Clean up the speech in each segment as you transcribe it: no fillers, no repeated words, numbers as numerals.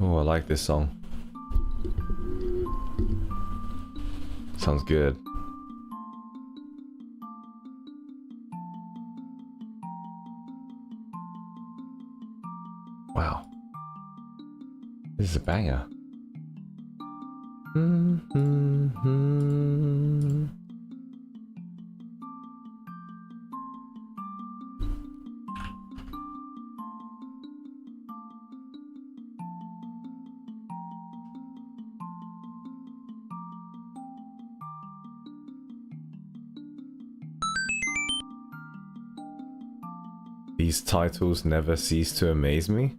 Oh, I like this song. Sounds good. Wow. This is a banger. These titles never cease to amaze me.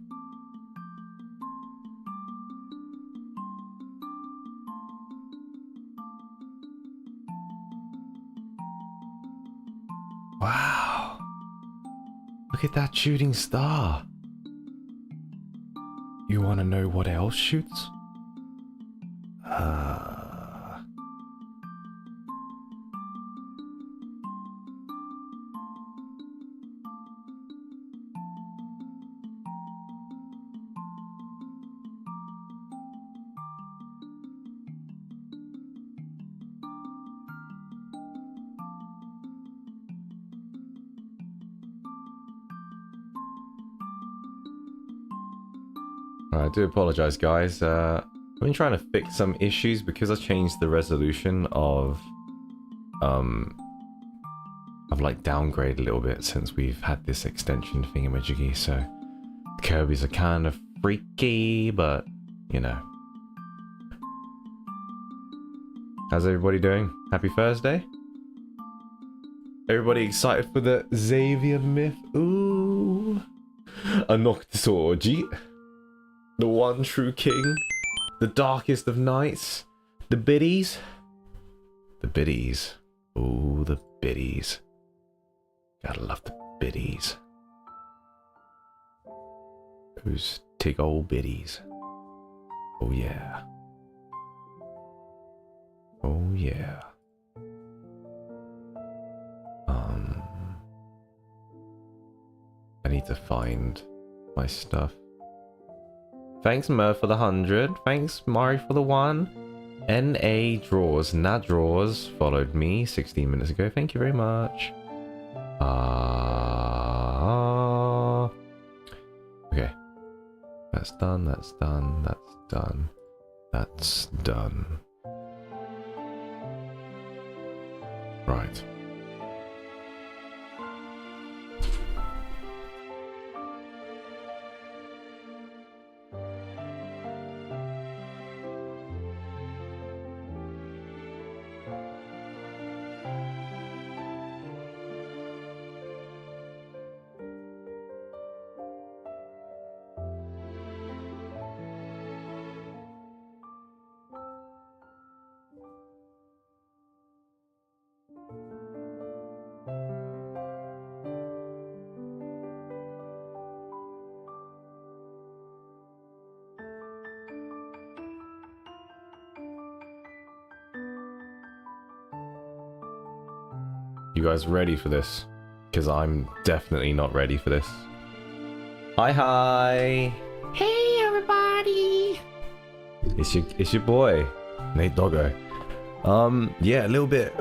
Wow. Look at that shooting star. You want to know what else shoots? I do apologize, guys. I've been trying to fix some issues because I changed the resolution of I've like downgraded a little bit since we've had this extension thingamajiggy, so the Kirby's are kind of freaky, but you know. How's everybody doing? Happy Thursday? Everybody excited for the Xavier myth? Ooh, a Noctisorgy. The one true king, the darkest of nights, the biddies. The biddies. Ooh, the biddies. Gotta love the biddies. Those tig old biddies. Oh yeah. Oh yeah. I need to find my stuff. Thanks Mer for the 100. Thanks Mari for the 1. NA Draws. Nadraws followed me 16 minutes ago. Thank you very much. Okay. That's done. That's done. That's done. That's done. Right. You guys ready for this? Because I'm definitely not ready for this. Hi. Hey everybody. It's your boy, Nayt Doggo. Yeah, a little bit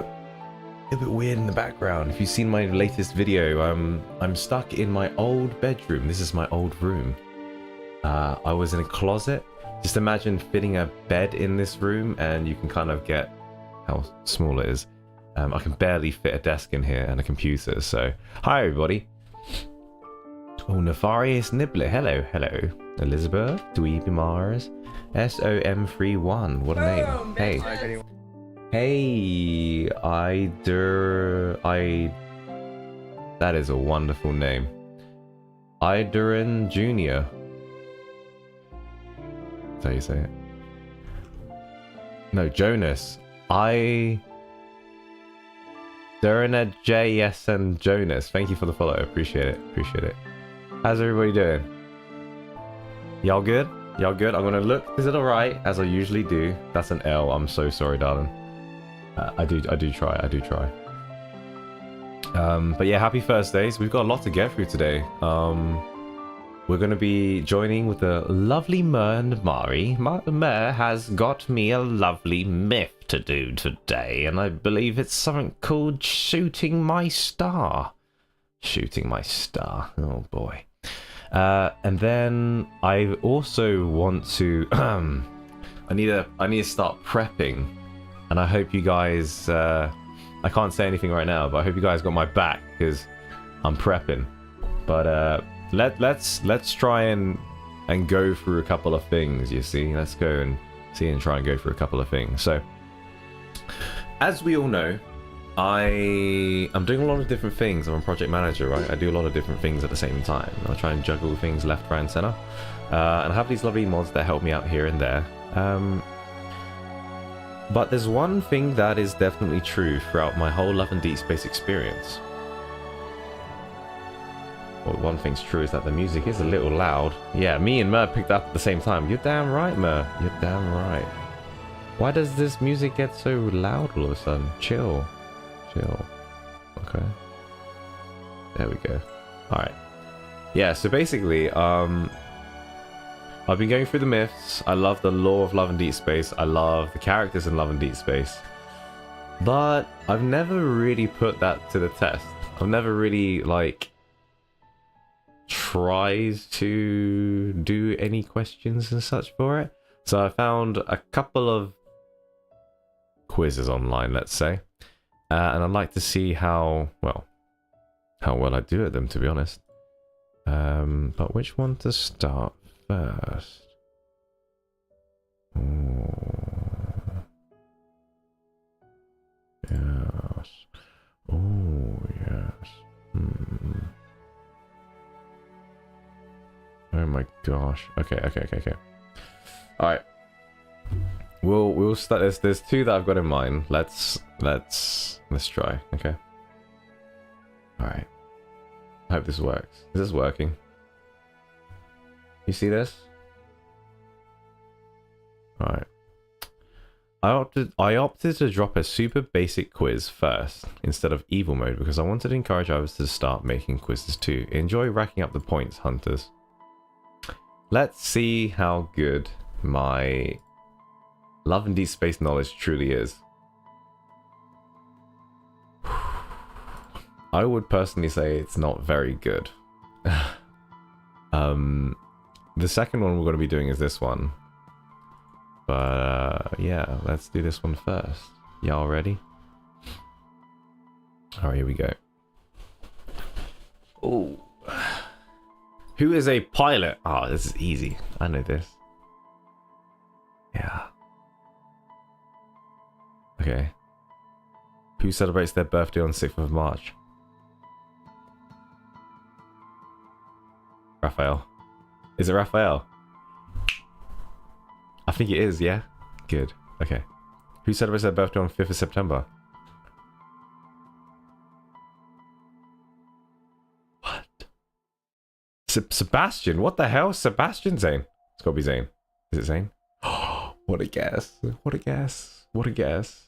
weird in the background. If you've seen my latest video, I'm stuck in my old bedroom. This is my old room. I was in a closet. Just imagine fitting a bed in this room, and you can kind of get how small it is. I can barely fit a desk in here and a computer, so... Hi, everybody. Oh, Nefarious Nibbler. Hello, hello. Elizabeth, Dweeby Mars, SOM31. What a name. Hey. Hey, That is a wonderful name. Idurin Jr. That's how you say it. No, Jonas. Durined JSN Jonas, thank you for the follow. Appreciate it. Appreciate it. How's everybody doing? Y'all good? Y'all good? I'm gonna look. Is it alright? As I usually do. That's an L. I'm so sorry, darling. I do try. I do try. But yeah, happy Thursdays. We've got a lot to get through today. we're going to be joining with the lovely Mer and Mari. Mer has got me a lovely myth to do today, and I believe it's something called Shooting My Star. Shooting My Star. Oh boy. And then I also want to I need to start prepping, and I hope you guys I can't say anything right now, but I hope you guys got my back because I'm prepping. But let's try and go through a couple of things, you see. Let's go and see and try and go through a couple of things. So as we all know, I'm doing a lot of different things. I'm a project manager, right? I do a lot of different things at the same time. I try and juggle things left, right, and center. And I have these lovely mods that help me out here and there. But there's one thing that is definitely true throughout my whole Love and Deepspace experience. Well, one thing's true is that the music is a little loud. Yeah, me and Mer picked up at the same time. You're damn right, Mer. You're damn right. Why does this music get so loud all of a sudden? Chill. Chill. Okay. There we go. Alright. Yeah, so basically, I've been going through the myths. I love the lore of Love and Deepspace. I love the characters in Love and Deepspace. But I've never really put that to the test. I've never really, like, tries to do any questions and such for it. So I found a couple of quizzes online, let's say, and I'd like to see how well I do at them, to be honest. But which one to start first? Oh, yes. Oh, yes. Oh my gosh. Okay. Alright. We'll start. There's two that I've got in mind. Let's try. Okay. Alright. I hope this works. Is this working? You see this? Alright. I opted to drop a super basic quiz first instead of evil mode because I wanted to encourage others to start making quizzes too. Enjoy racking up the points, hunters. Let's see how good my Love and Deepspace knowledge truly is. I would personally say it's not very good. The second one we're going to be doing is this one. But yeah, let's do this one first. Y'all ready? Alright, here we go. Oh. Who is a pilot? Oh, this is easy. I know this. Yeah. Okay. Who celebrates their birthday on 6th of March? Raphael. Is it Raphael? I think it is, yeah? Good. Okay. Who celebrates their birthday on 5th of September? What? Sebastian? What the hell? Sebastian Zane? It's gotta be Zane. Is it Zane? Oh, what a guess. What a guess. What a guess.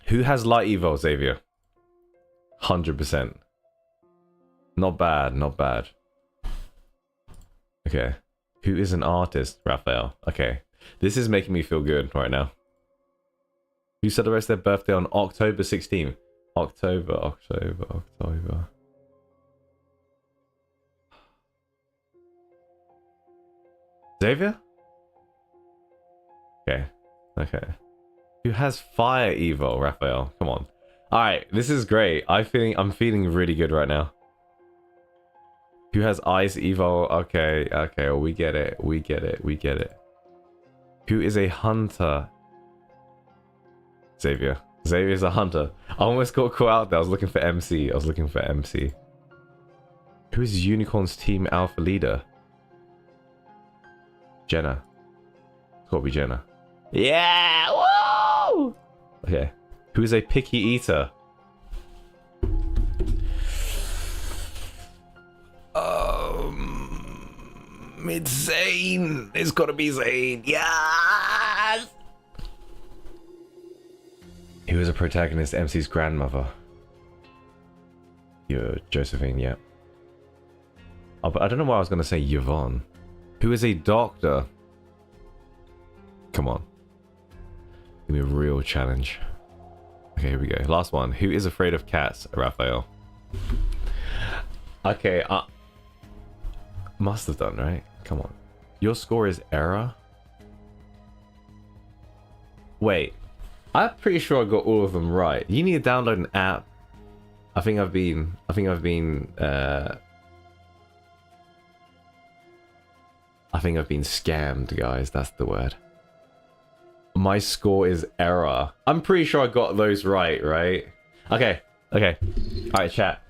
Who has light evo, Xavier? 100%. Not bad, not bad. Okay. Who is an artist? Raphael. Okay. This is making me feel good right now. Who celebrates their birthday on October 16th? October. Xavier? Okay. Who has fire evo? Raphael. Come on. Alright, this is great. I'm feeling really good right now. Who has ice evo? Okay, well, we get it. Who is a hunter? Xavier. Xavier's a hunter. I almost got caught out there. I was looking for MC. Who is Unicorn's team alpha leader? Jenna. It's gotta be Jenna. Yeah! Woo! Okay. Who is a picky eater? It's Zane. It's gotta be Zane. Yes! Who is a protagonist? MC's grandmother. You're Josephine, yeah. Oh, but I don't know why I was going to say Yvonne. Who is a doctor? Come on. Give me a real challenge. Okay, here we go. Last one. Who is afraid of cats? Raphael. Okay, must have done, right? Come on. Your score is error? Wait. I'm pretty sure I got all of them right. You need to download an app. I think I've been scammed, guys. That's the word. My score is error. I'm pretty sure I got those right? Okay. Alright, chat.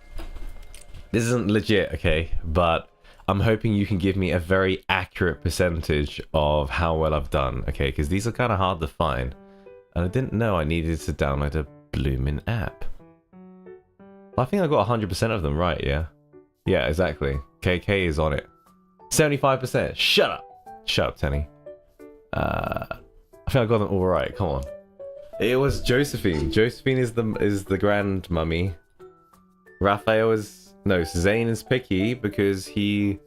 This isn't legit, okay? But I'm hoping you can give me a very accurate percentage of how well I've done, okay? Because these are kind of hard to find. And I didn't know I needed to download a bloomin' app. I think I got 100% of them right, yeah? Yeah, exactly. KK is on it. 75%. Shut up! Shut up, Tenny. I think I got them all right. Come on. It was Josephine. Josephine is the grand mummy. Raphael is... No, Zane is picky because he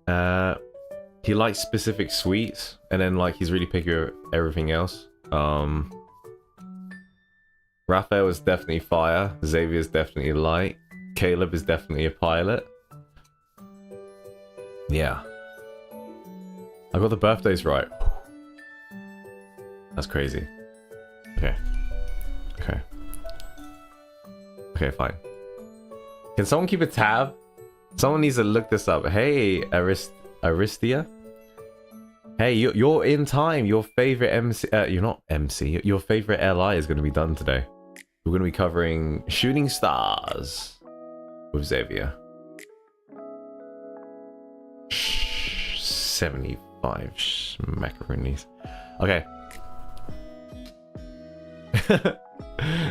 likes specific sweets. And then, like, he's really picky with everything else. Raphael is definitely fire. Xavier is definitely light. Caleb is definitely a pilot. Yeah. I got the birthdays right. That's crazy. Okay. Okay, fine. Can someone keep a tab? Someone needs to look this up. Hey, Aristia? Hey, you're in time. Your favorite MC... you're not MC. Your favorite LI is going to be done today. We're going to be covering Shooting Stars with Xavier. 75 macaronis. Okay.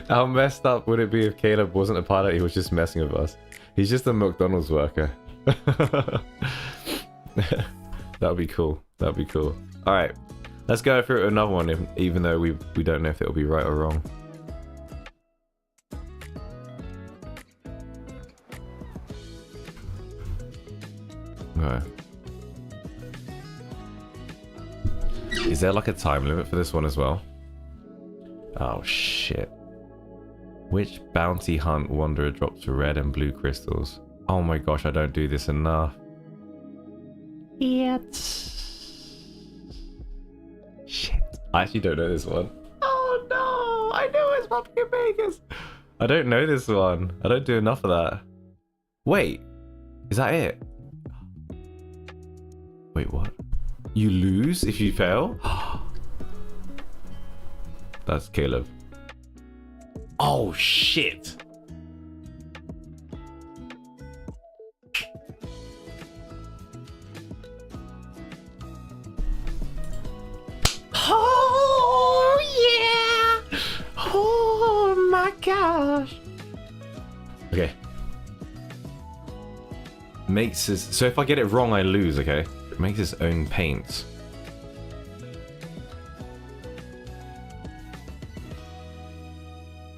How messed up would it be if Caleb wasn't a pilot? He was just messing with us. He's just a McDonald's worker. That would be cool. That would be cool. All right, let's go through another one, even though we don't know if it'll be right or wrong. Okay. Is there like a time limit for this one as well? Oh shit. Which bounty hunt wanderer drops red and blue crystals? Oh my gosh, I don't do this enough. Yet. Shit. I actually don't know this one. Oh no! I knew it was Pumpkin Bakers! I don't know this one. I don't do enough of that. Wait. Is that it? Wait, what? You lose if you fail? That's Caleb. Oh shit! Oh yeah! Oh my gosh! Okay. Makes his... So if I get it wrong, I lose, okay? It makes his own paints.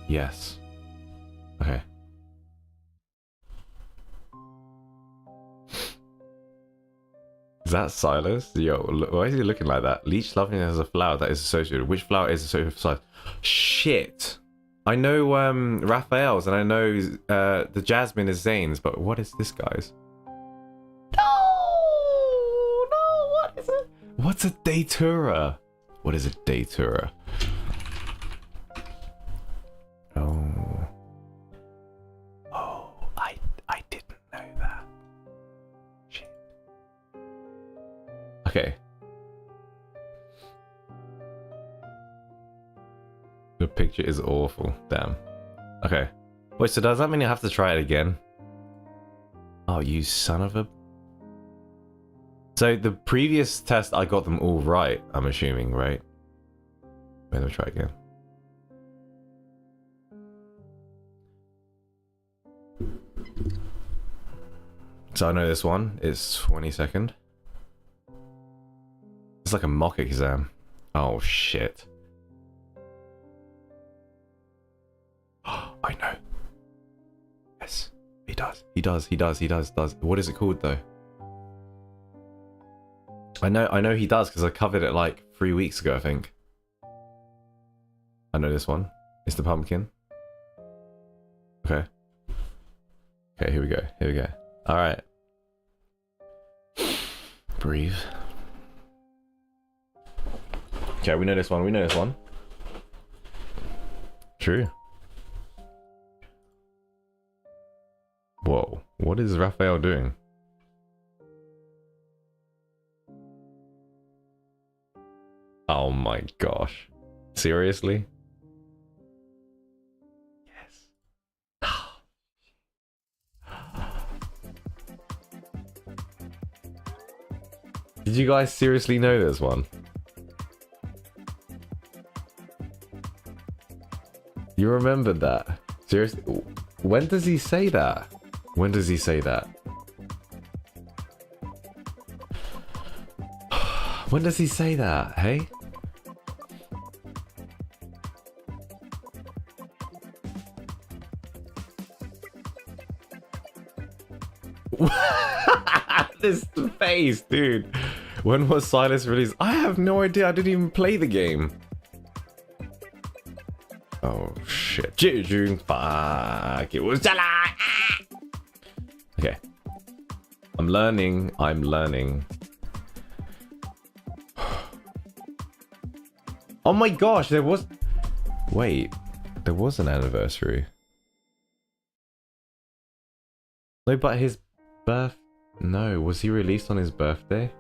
Yes. Okay. Is that Silas? Yo, look, why is he looking like that? Leech loving as a flower that is associated. Which flower is associated with Silas? Shit! I know Raphael's and I know the Jasmine is Zane's, but what is this guy's? No, what is it? What's a Datura? What is a Datura? Oh, I didn't know that. Shit. Okay. The picture is awful. Damn. Okay. Wait, so does that mean I have to try it again? Oh, you son of a... So the previous test, I got them all right, I'm assuming, right? Wait, let me try again. So I know this one is 22nd. It's like a mock exam. Oh shit. I know. Yes. He does. He does. He does. He does. Does. What is it called though? I know he does because I covered it like 3 weeks ago, I think. I know this one. It's the pumpkin. Okay. Okay, here we go. Here we go. Alright. Breathe. Okay, we know this one. We know this one. True. Whoa. What is Raphael doing? Oh my gosh. Seriously? Yes. Did you guys seriously know this one? You remembered that? Seriously? When does he say that? When does he say that? When does he say that? Hey? This face, dude. When was Silas released? I have no idea. I didn't even play the game. Oh shit. June. Fuck. It was July. Okay. I'm learning. I'm learning. Oh my gosh, there was... Wait. There was an anniversary. No, but his birth... No, was he released on his birthday?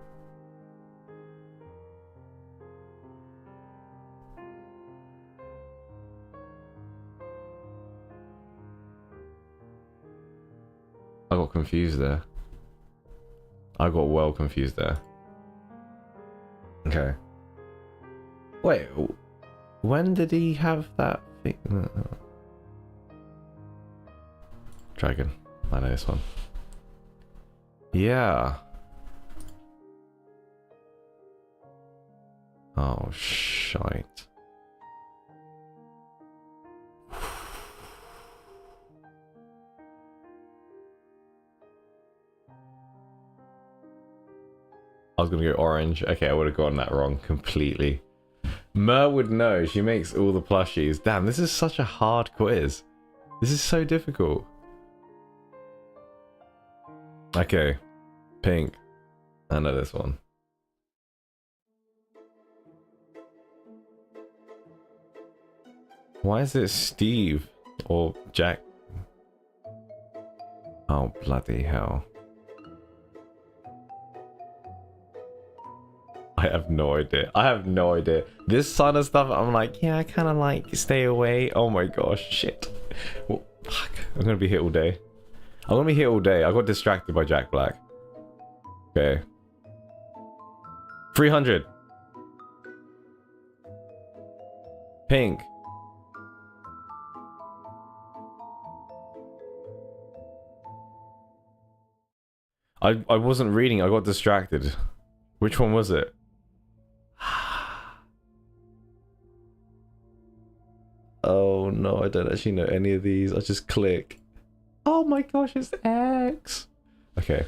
I got confused there. I got well confused there. Okay. Wait, when did he have that thing? Dragon. I know this one. Yeah. Oh, shite. I was gonna go orange. Okay, I would have gotten that wrong completely. Mer would know. She makes all the plushies. Damn, this is such a hard quiz. This is so difficult. Okay. Pink. I know this one. Why is it Steve or Jack? Oh, bloody hell. I have no idea. I have no idea. This sort of stuff, I'm like, yeah, I kind of like stay away. Oh my gosh, shit. Well, fuck. I'm gonna be here all day. I'm gonna be here all day. I got distracted by Jack Black. Okay. 300. Pink. I wasn't reading. I got distracted. Which one was it? Oh no, I don't actually know any of these. I just click. Oh my gosh, it's X. Okay.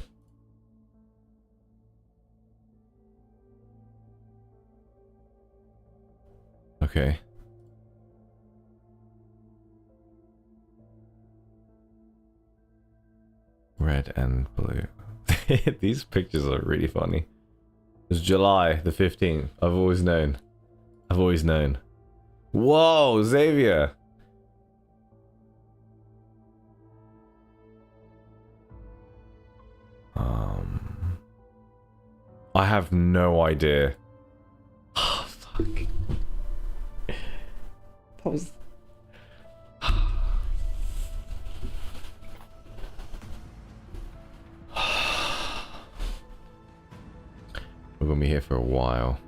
Okay. Red and blue. These pictures are really funny. It's July the 15th. I've always known. I've always known. Whoa, Xavier. I have no idea. Oh, fuck. That was... We're gonna be here for a while.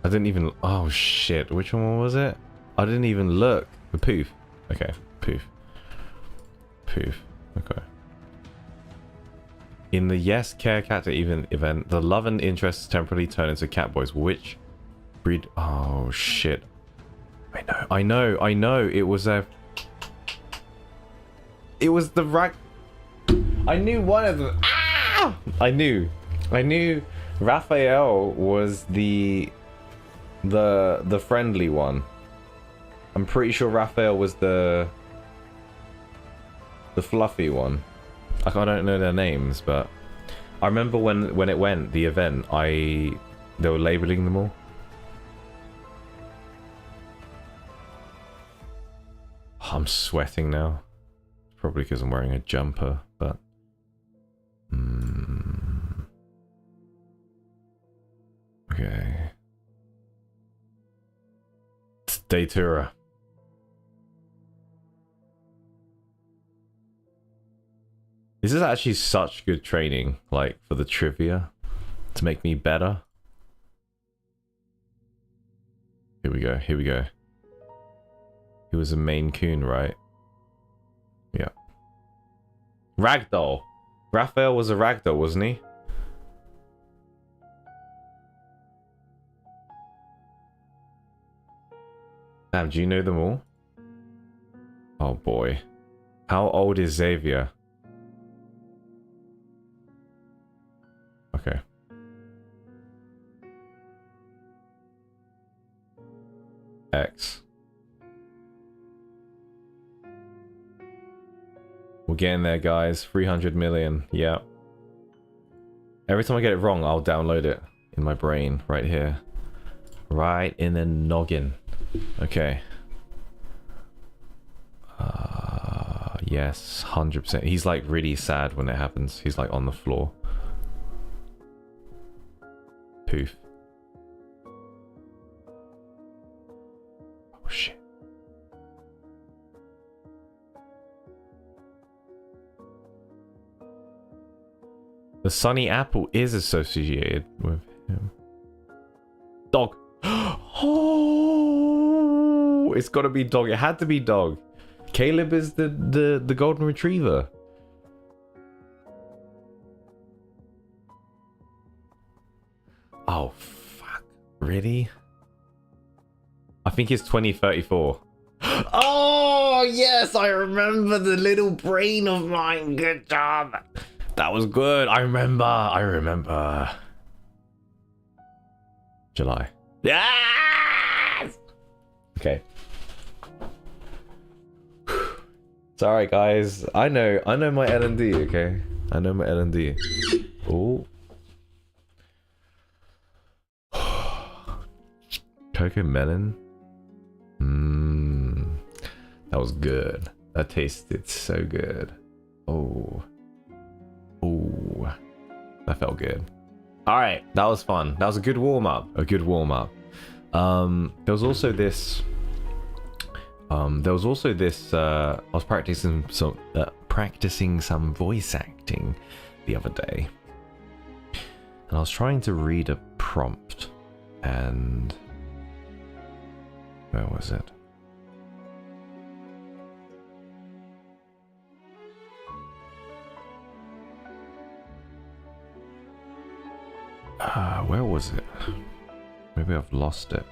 I didn't even... Oh shit, which one was it? I didn't even look. The poof. Okay, poof. Poof. Okay. In the Yes Care Cat event, the love and interests temporarily turn into cat boys. Which breed... Oh shit. I know. It was a... It was the rag... I knew one of them. Ah! I knew Raphael was the friendly one. I'm pretty sure Raphael was the fluffy one. Like, I don't know their names, but I remember when it went, the event, they were labeling them all. I'm sweating now. Probably because I'm wearing a jumper, but... Okay. Datura. This is actually such good training, like, for the trivia, to make me better. Here we go, here we go. He was a Maine Coon, right? Yeah. Ragdoll. Raphael was a ragdoll, wasn't he? Damn, do you know them all? Oh boy. How old is Xavier? Okay. X. We're getting there, guys. 300 million. Yeah. Every time I get it wrong, I'll download it in my brain right here. Right in the noggin. Okay. Yes, 100%. He's like really sad when it happens. He's like on the floor. Poof. Oh shit. The Sunny Apple is associated with him. Dog. Oh, it's gotta be dog. It had to be dog. Caleb is the golden retriever. Oh fuck. Really? I think it's 2034. Oh yes, I remember the little brain of mine. Good job. That was good. I remember. July. Yes! Okay. It's alright, guys. I know my L&D, okay? I know my L&D. Oh. Cocoa melon? That was good. That tasted so good. Oh. Ooh. That felt good. Alright, that was fun. That was a good warm-up. A good warm-up. There was also this... I was practicing some voice acting the other day. And I was trying to read a prompt. And... where was it? Where was it? Maybe I've lost it.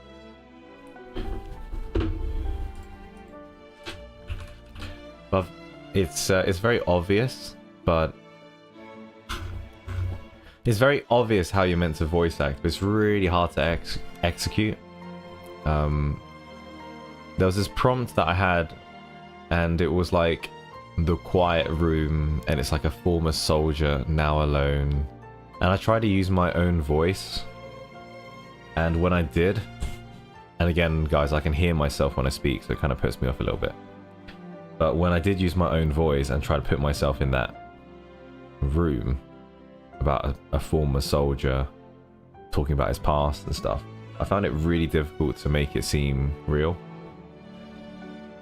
But it's very obvious, but it's very obvious how you're meant to voice act, but it's really hard to execute. There was this prompt that I had, and it was like the quiet room, and it's like a former soldier now alone. And I tried to use my own voice, and when I did, and again, guys, I can hear myself when I speak, so it kind of puts me off a little bit. But when I did use my own voice and try to put myself in that room about a former soldier talking about his past and stuff, I found it really difficult to make it seem real.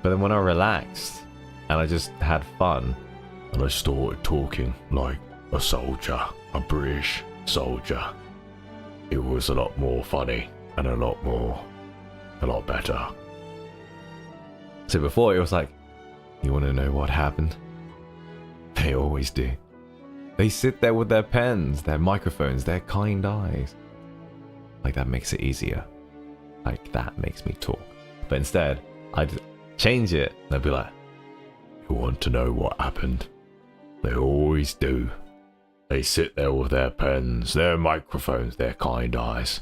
But then when I relaxed and I just had fun, and I started talking like a soldier, a British soldier, it was a lot more funny and a lot better. So before it was like, you want to know what happened? They always do. They sit there with their pens, their microphones, their kind eyes. Like, that makes it easier. Like, that makes me talk But instead, I'd change it and I'd be like, you want to know what happened? They always do. They sit there with their pens, their microphones, their kind eyes.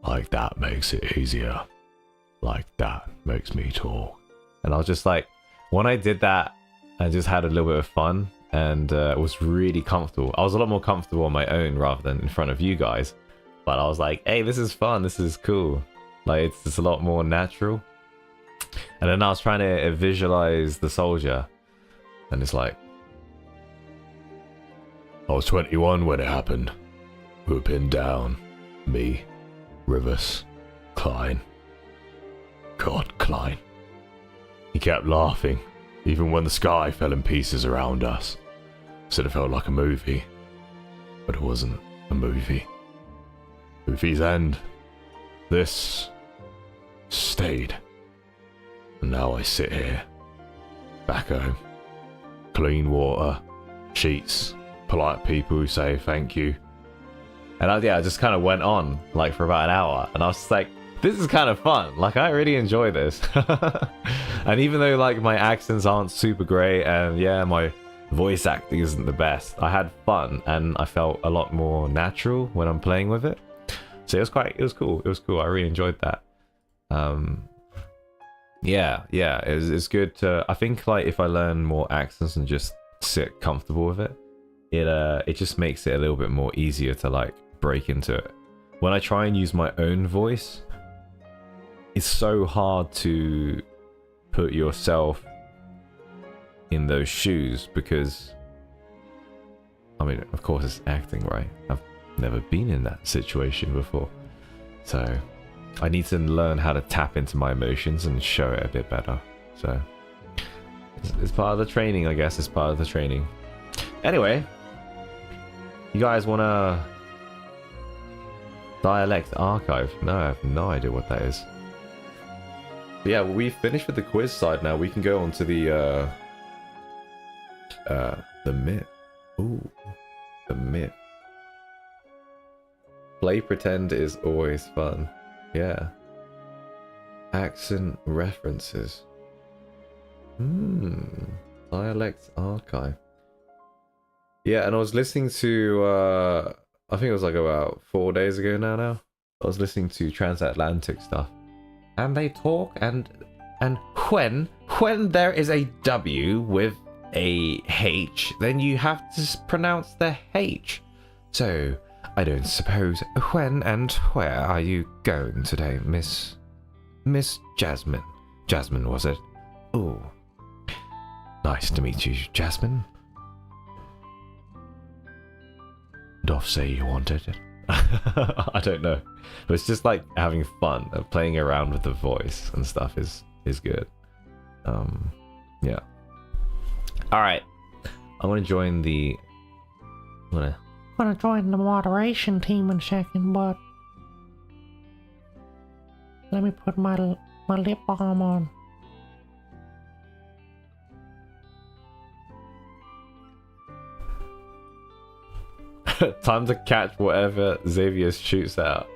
Like that makes it easier. Like that makes me talk. And I was just like, when I did that, I just had a little bit of fun and was really comfortable. I was a lot more comfortable on my own rather than in front of you guys. But I was like, hey, this is fun. This is cool. Like, it's just a lot more natural. And then I was trying to visualize the soldier. And it's like, I was 21 when it happened. We were pinned down. Me, Rivers, Klein. God, Klein. He kept laughing, even when the sky fell in pieces around us. Said it felt like a movie. But it wasn't a movie. Movie's end. This stayed. And now I sit here. Back home. Clean water. Sheets. Polite people who say thank you. And I just kind of went on like for about an hour. And I was just like, this is kind of fun. Like, I really enjoy this. And even though like my accents aren't super great and yeah, my voice acting isn't the best, I had fun and I felt a lot more natural when I'm playing with it. So it was cool. It was cool. I really enjoyed that. Yeah, it's good to, I think like if I learn more accents and just sit comfortable with it, it just makes it a little bit more easier to like break into it. When I try and use my own voice, it's so hard to put yourself in those shoes because, I mean, of course it's acting, right? I've never been in that situation before. So I need to learn how to tap into my emotions and show it a bit better. So it's part of the training, I guess. It's part of the training. Anyway, you guys want to dialect archive? No, I have no idea what that is. But yeah, we finished with the quiz side now. We can go on to the myth. Ooh, the myth. Play pretend is always fun. Yeah. Accent references. Dialects archive. Yeah, and I was listening to I think it was like about 4 days ago now. I was listening to transatlantic stuff. And they talk and when there is a W with a H, then you have to pronounce the H. So I don't suppose when and where are you going today, Miss Jasmine? Jasmine, was it? Oh, nice to meet you, Jasmine. Doth say you wanted it. I don't know, but it's just like having fun, playing around with the voice and stuff is good. Yeah. All right, I want to join the. I'm gonna join the moderation team in a second, but let me put my lip balm on. Time to catch whatever Xavier shoots out.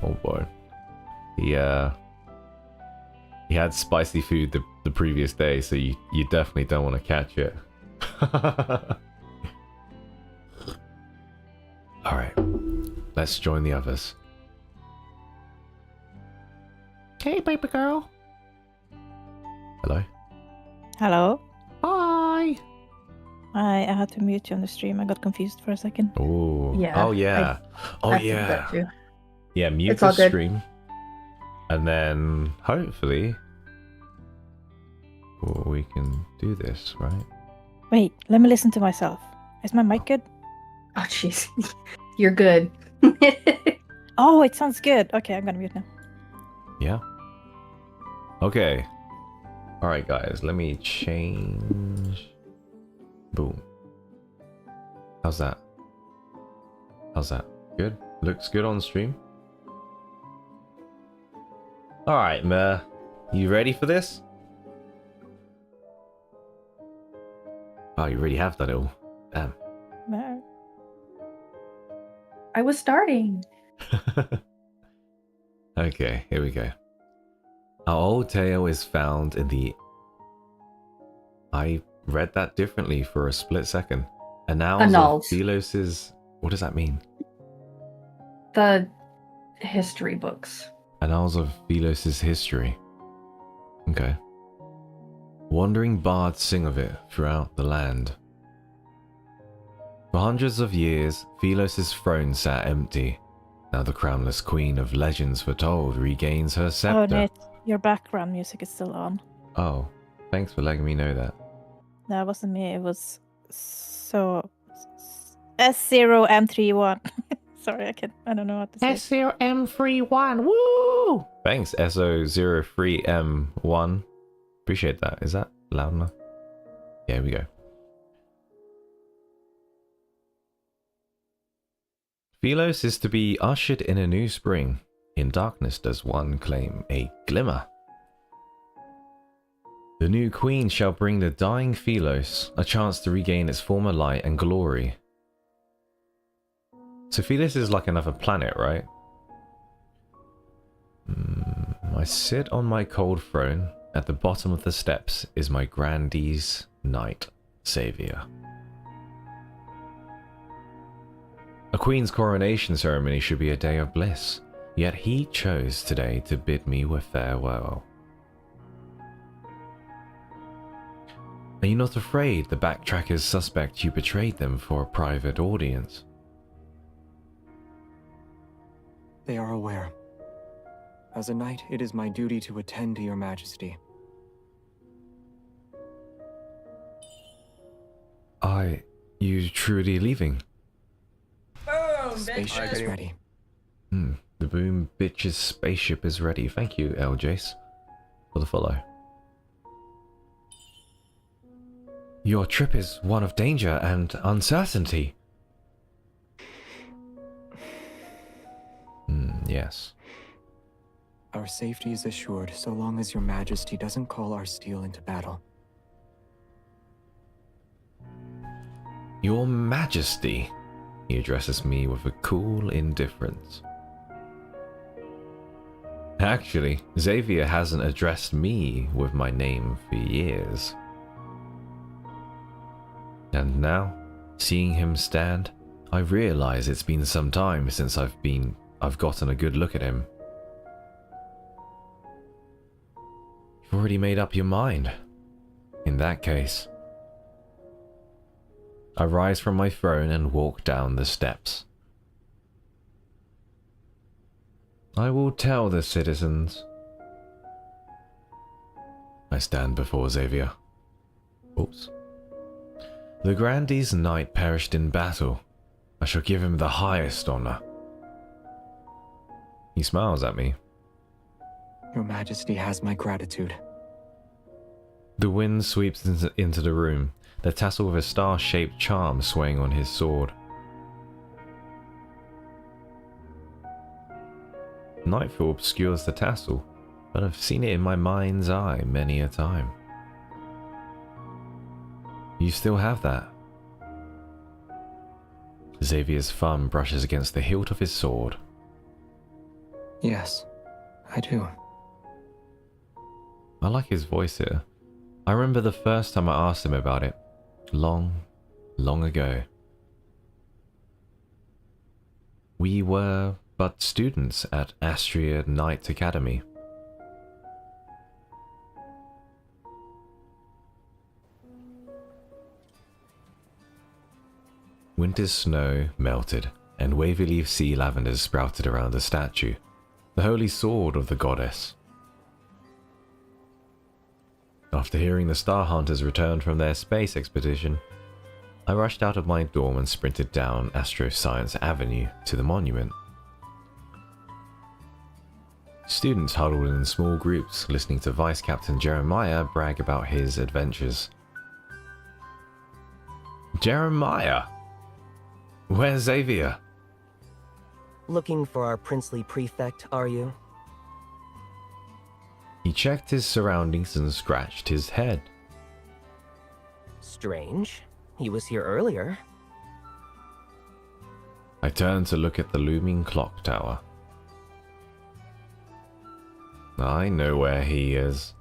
Oh boy. He had spicy food the previous day, so you definitely don't want to catch it. Alright. Let's join the others. Hey, baby girl. Hello? Hello. Hi. I had to mute you on the stream. I got confused for a second. Oh. Yeah. Oh yeah. I did that too. Yeah, mute It's the all good. stream. And then hopefully we can do this, right? Wait, let me listen to myself. Is my mic good? Oh, jeez. You're good. Oh, it sounds good. Okay, I'm gonna mute now. Yeah. Okay. Alright guys, let me change. Boom. How's that? How's that? Good? Looks good on stream? Alright, Meh. You ready for this? Oh, you already have done it all. Damn. No. I was starting. Okay, here we go. Our old tale is found in the... I read that differently for a split second. Annals Annals. of Philos' What does that mean? The history books. Annals of Philos' history. Okay. Wandering bards sing of it throughout the land. For hundreds of years, Philos' throne sat empty. Now the crownless queen of legends foretold regains her Oh, scepter. Nayt, your background music is still on. Oh, thanks for letting me know that. That wasn't me. It was so S0M31. Sorry, I don't know what to say. S0M31, woo! Thanks, SO03M1. Appreciate that. Is that loud enough? Yeah, here we go. Philos is to be ushered in a new spring. In darkness does one claim a glimmer. The new queen shall bring the dying Philos a chance to regain its former light and glory. So Philos is like another planet, right? I sit on my cold throne. At the bottom of the steps is my grandee's knight, Xavier. A queen's coronation ceremony should be a day of bliss, yet he chose today to bid me with farewell. Are you not afraid the backtrackers suspect you betrayed them for a private audience? They are aware. As a knight, it is my duty to attend to your majesty. You truly leaving? Spaceship is ready. The boom bitch's spaceship is ready. Thank you, LJs, for the follow. Your trip is one of danger and uncertainty. Yes. Our safety is assured so long as your majesty doesn't call our steel into battle. Your Majesty, he addresses me with a cool indifference. Actually, Xavier hasn't addressed me with my name for years. And now, seeing him stand, I realize it's been some time since I've gotten a good look at him. You've already made up your mind. In that case, I rise from my throne and walk down the steps. I will tell the citizens. I stand before Xavier. Oops. The Grandee's knight perished in battle. I shall give him the highest honor. He smiles at me. Your majesty has my gratitude. The wind sweeps into the room, the tassel with a star-shaped charm swaying on his sword. Nightfall obscures the tassel, but I've seen it in my mind's eye many a time. You still have that. Xavier's thumb brushes against the hilt of his sword. Yes, I do. I like his voice here. I remember the first time I asked him about it. Long, long ago. We were but students at Astria Knight Academy. Winter's snow melted, and wavy leaf sea lavenders sprouted around the statue, the holy sword of the goddess. After hearing the Star Hunters returned from their space expedition, I rushed out of my dorm and sprinted down Astroscience Avenue to the monument. Students huddled in small groups, listening to Vice Captain Jeremiah brag about his adventures. Jeremiah! Where's Xavier? Looking for our princely prefect, are you? He checked his surroundings and scratched his head. Strange. He was here earlier. I turned to look at the looming clock tower. I know where he is.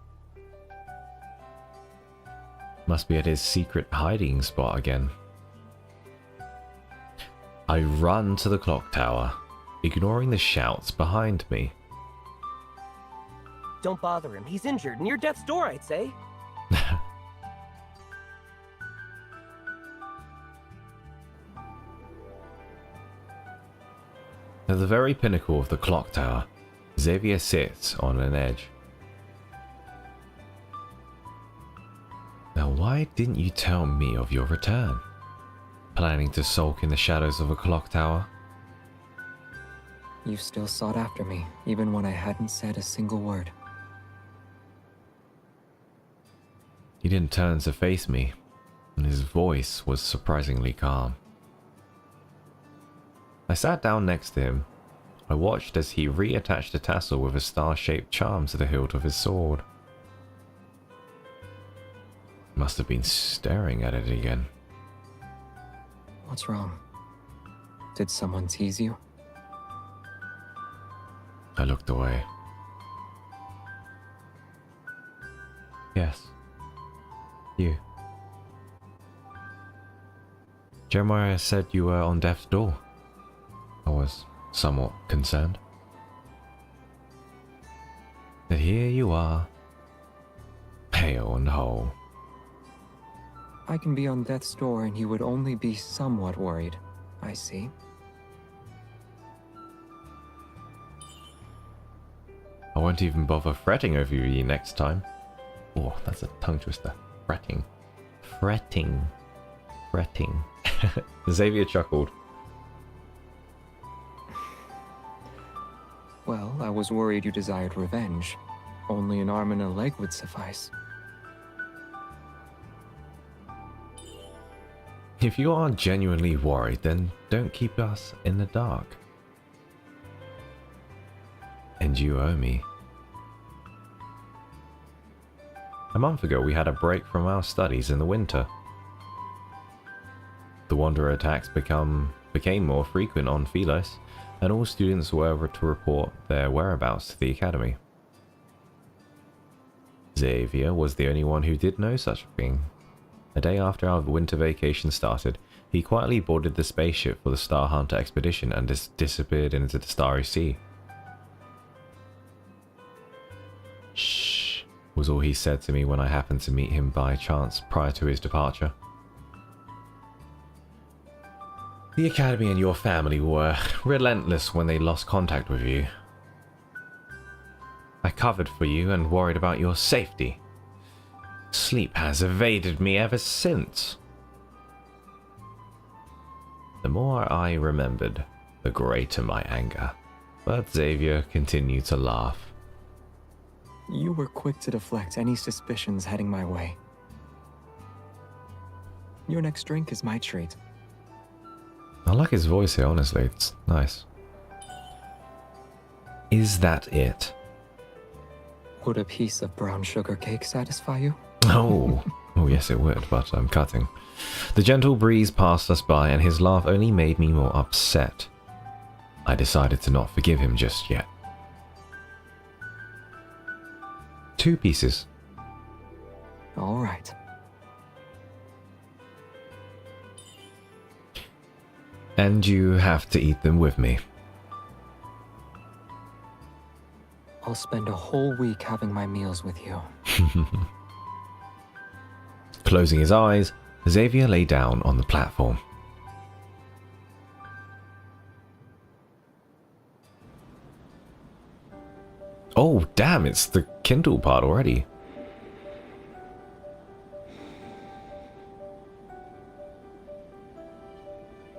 Must be at his secret hiding spot again. I run to the clock tower, ignoring the shouts behind me. Don't bother him. He's injured. Near death's door, I'd say. At the very pinnacle of the clock tower, Xavier sits on an edge. Now, why didn't you tell me of your return? Planning to sulk in the shadows of a clock tower? You still sought after me, even when I hadn't said a single word. He didn't turn to face me, and his voice was surprisingly calm. I sat down next to him. I watched as he reattached a tassel with a star-shaped charm to the hilt of his sword. Must have been staring at it again. What's wrong? Did someone tease you? I looked away. Yes. You. Jeremiah said you were on death's door. I was somewhat concerned. But here you are, pale and whole. I can be on death's door and you would only be somewhat worried. I see. I won't even bother fretting over you next time. Oh, that's a tongue twister. Fretting. Fretting. Fretting. Xavier chuckled. Well, I was worried you desired revenge. Only an arm and a leg would suffice. If you are genuinely worried, then don't keep us in the dark. And you owe me. A month ago, we had a break from our studies in the winter. The Wanderer attacks became more frequent on Philos, and all students were to report their whereabouts to the academy. Xavier was the only one who did know such a thing. A day after our winter vacation started, he quietly boarded the spaceship for the Star Hunter expedition and disappeared into the Starry Sea. Shh, was all he said to me when I happened to meet him by chance prior to his departure. The Academy and your family were relentless when they lost contact with you. I covered for you and worried about your safety. Sleep has evaded me ever since. The more I remembered, the greater my anger. But Xavier continued to laugh. You were quick to deflect any suspicions heading my way. Your next drink is my treat. I like his voice here, honestly. It's nice. Is that it? Would a piece of brown sugar cake satisfy you? Oh, yes it would, but I'm cutting. The gentle breeze passed us by and his laugh only made me more upset. I decided to not forgive him just yet. 2 pieces. All right. And you have to eat them with me. I'll spend a whole week having my meals with you. Closing his eyes, Xavier lay down on the platform. Oh, damn, it's the Kindle part already.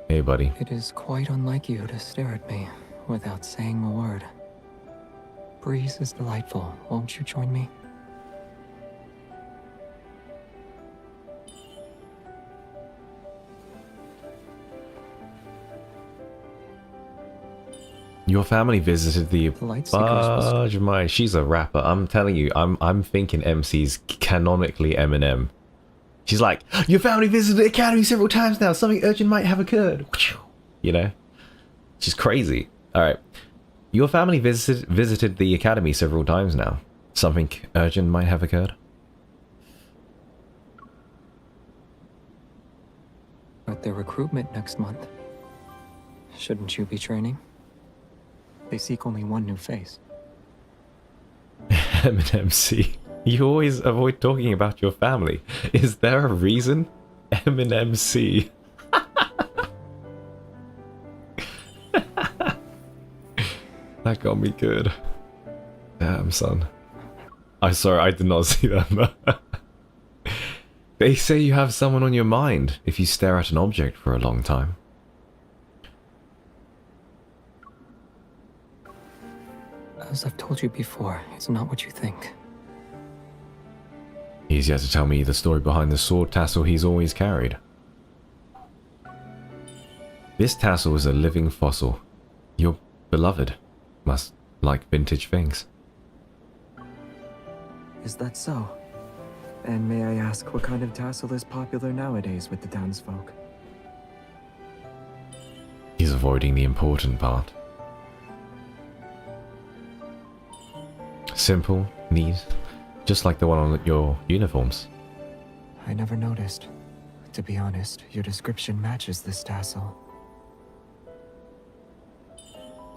Hey, buddy. It is quite unlike you to stare at me without saying a word. Breeze is delightful. Won't you join me? Your family visited the Light seekers will Budge my. She's a rapper. I'm telling you, I'm thinking MC's canonically Eminem. She's like, your family visited the academy several times now. Something urgent might have occurred. You know, she's crazy. All right, Your family visited the academy several times now. Something urgent might have occurred. But their recruitment next month. Shouldn't you be training? They seek only one new face. MNMC. You always avoid talking about your family. Is there a reason? MNMC. That got me good. Damn, son. I'm sorry, I did not see that. They say you have someone on your mind if you stare at an object for a long time. As I've told you before, it's not what you think. He's yet to tell me the story behind the sword tassel he's always carried. This tassel is a living fossil. Your beloved must like vintage things. Is that so? And may I ask what kind of tassel is popular nowadays with the townsfolk? He's avoiding the important part. Simple, neat, just like the one on your uniforms. I never noticed. To be honest, your description matches this tassel.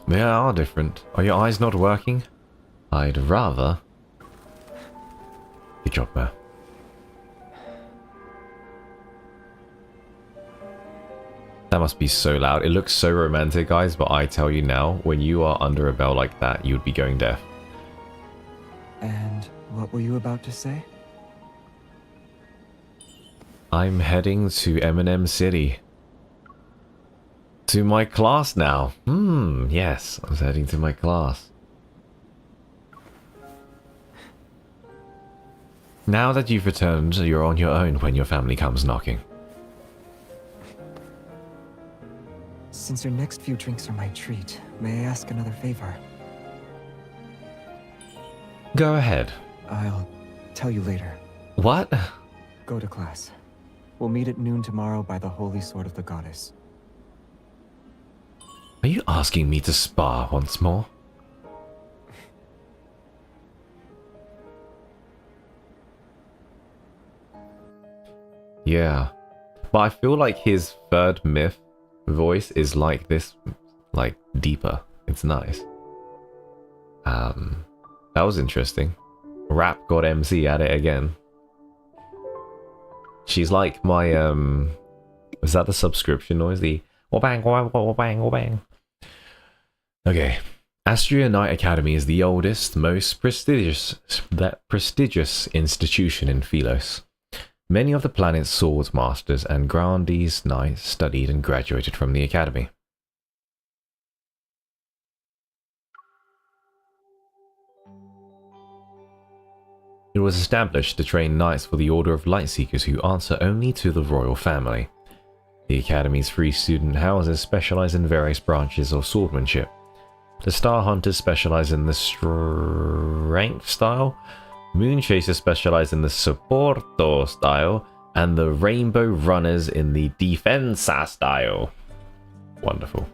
They are different. Are your eyes not working? I'd rather... Good job, man. That must be so loud. It looks so romantic, guys, but I tell you now, when you are under a bell like that, you'd be going deaf. And what were you about to say? I'm heading to M&M City. To my class now. Yes, I was heading to my class. Now that you've returned, you're on your own when your family comes knocking. Since your next few drinks are my treat, may I ask another favor? Go ahead. I'll tell you later. What? Go to class. We'll meet at noon tomorrow by the Holy Sword of the Goddess. Are you asking me to spar once more? Yeah. But I feel like his third myth voice is like this, like deeper. It's nice. That was interesting. Rap God MC at it again. She's like my is that the subscription noise? The wah-bang, wah-bang, wah-bang. Okay. Astria Knight Academy is the oldest, most prestigious institution in Philos. Many of the planet's sword masters and grandees knights studied and graduated from the academy. It was established to train knights for the Order of Lightseekers who answer only to the royal family. The Academy's 3 student houses specialize in various branches of swordsmanship. The Star Hunters specialize in the Strength style, Moon Chasers specialize in the Supporto style, and the Rainbow Runners in the Defensa style. Wonderful.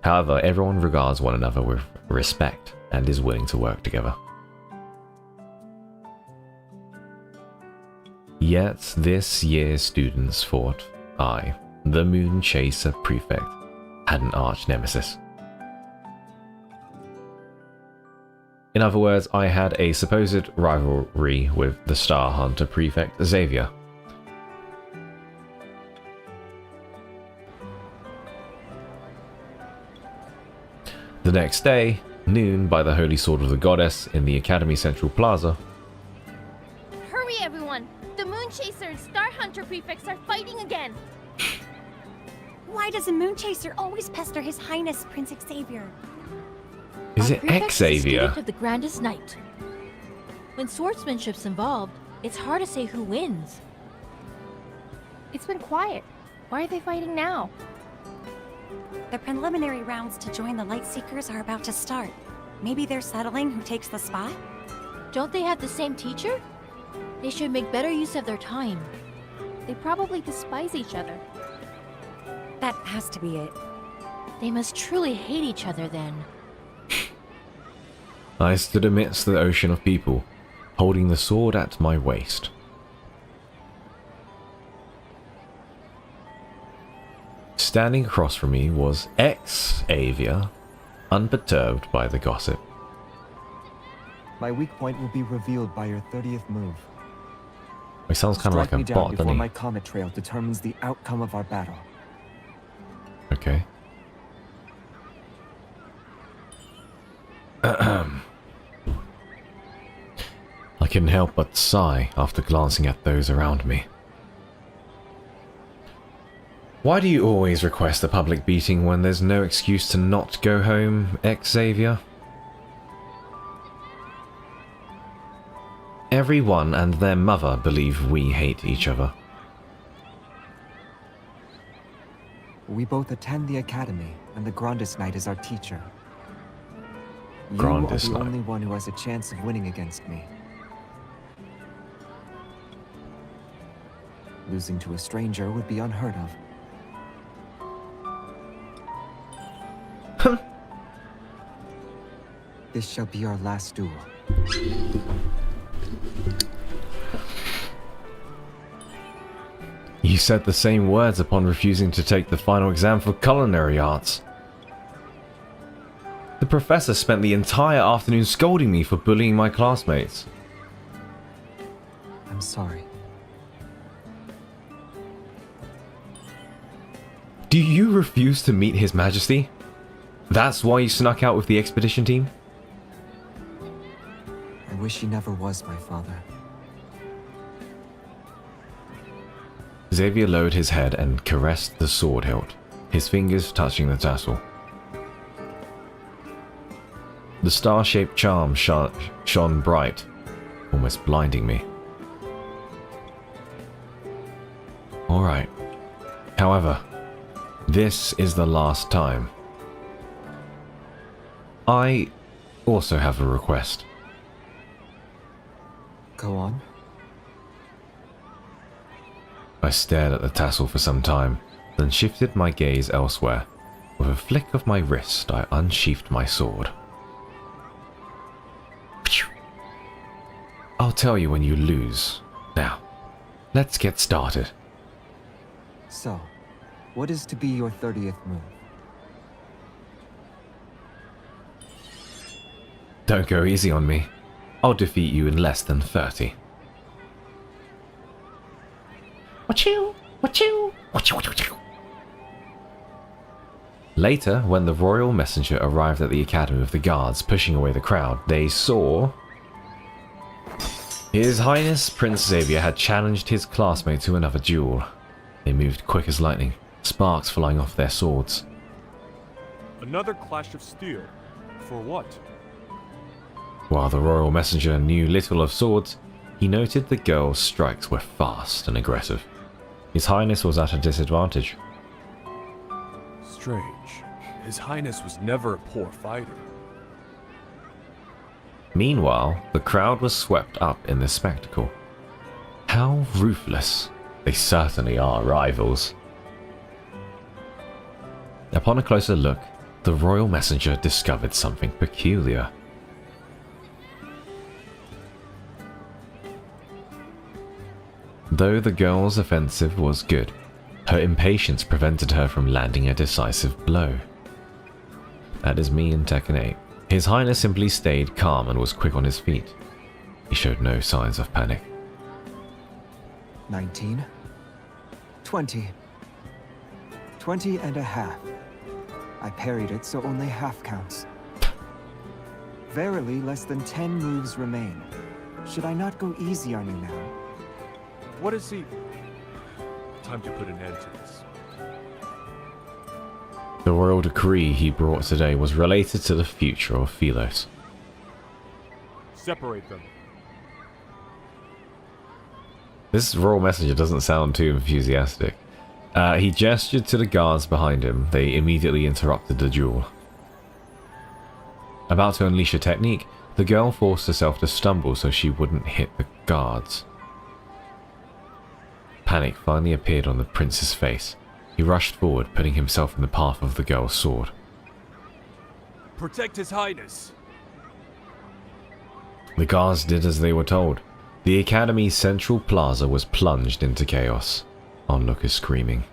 However, everyone regards one another with respect and is willing to work together. Yet this year's students fought I, the Moon Chaser Prefect, had an arch nemesis. In other words, I had a supposed rivalry with the Star Hunter Prefect Xavier. The next day, noon by the Holy Sword of the Goddess in the Academy Central Plaza. Hurry, everyone! The Moon Chaser and Star Hunter prefects are fighting again! Why does a Moon Chaser always pester His Highness Prince Xavier? Is Our it prefect is a Xavier? student of the grandest knight. When swordsmanship's involved, it's hard to say who wins. It's been quiet. Why are they fighting now? The preliminary rounds to join the Lightseekers are about to start. Maybe they're settling who takes the spot? Don't they have the same teacher? They should make better use of their time. They probably despise each other. That has to be it. They must truly hate each other then. I stood amidst the ocean of people, holding the sword at my waist. Standing across from me was Xavier, unperturbed by the gossip. My weak point will be revealed by your 30th move. He sounds kind of like Strike me a down bot, before doesn't my he? comet trail determines the outcome of our battle. Okay. I couldn't help but sigh after glancing at those around me. Why do you always request a public beating when there's no excuse to not go home, Xavier? Everyone and their mother believe we hate each other. We both attend the academy, and the Grandest Knight is our teacher. You Grandest are the Knight. only one who has a chance of winning against me. Losing to a stranger would be unheard of. This shall be our last duel. You said the same words upon refusing to take the final exam for culinary arts. The professor spent the entire afternoon scolding me for bullying my classmates. I'm sorry. Do you refuse to meet His Majesty? That's why you snuck out with the expedition team? I wish he never was my father. Xavier lowered his head and caressed the sword hilt, his fingers touching the tassel. The star-shaped charm shone bright, almost blinding me. Alright. However, this is the last time. I also have a request. Go on. I stared at the tassel for some time, then shifted my gaze elsewhere. With a flick of my wrist, I unsheathed my sword. I'll tell you when you lose. Now, let's get started. So, what is to be your 30th move? Don't go easy on me. I'll defeat you in less than 30. Wachoo! Wachoo! Wachoo! Wachoo! Later, when the royal messenger arrived at the Academy of the Guards, pushing away the crowd, they saw... His Highness Prince Xavier had challenged his classmate to another duel. They moved quick as lightning, sparks flying off their swords. Another clash of steel. For what? While the royal messenger knew little of swords, he noted the girl's strikes were fast and aggressive. His Highness was at a disadvantage. Strange. His Highness was never a poor fighter. Meanwhile, the crowd was swept up in the spectacle. How ruthless. They certainly are rivals. Upon a closer look, the royal messenger discovered something peculiar. Though the girl's offensive was good, her impatience prevented her from landing a decisive blow. That is me in Tekken 8. His Highness simply stayed calm and was quick on his feet. He showed no signs of panic. 19. 20. 20 and a half. I parried it, so only half counts. Verily, less than 10 moves remain. Should I not go easy on you now? What is he? Time to put an end to this. The royal decree he brought today was related to the future of Philos. Separate them. This royal messenger doesn't sound too enthusiastic. He gestured to the guards behind him. They immediately interrupted the duel. About to unleash a technique, the girl forced herself to stumble so she wouldn't hit the guards. Panic finally appeared on the prince's face. He rushed forward, putting himself in the path of the girl's sword. Protect His Highness. The guards did as they were told. The Academy's central plaza was plunged into chaos. Onlookers screaming.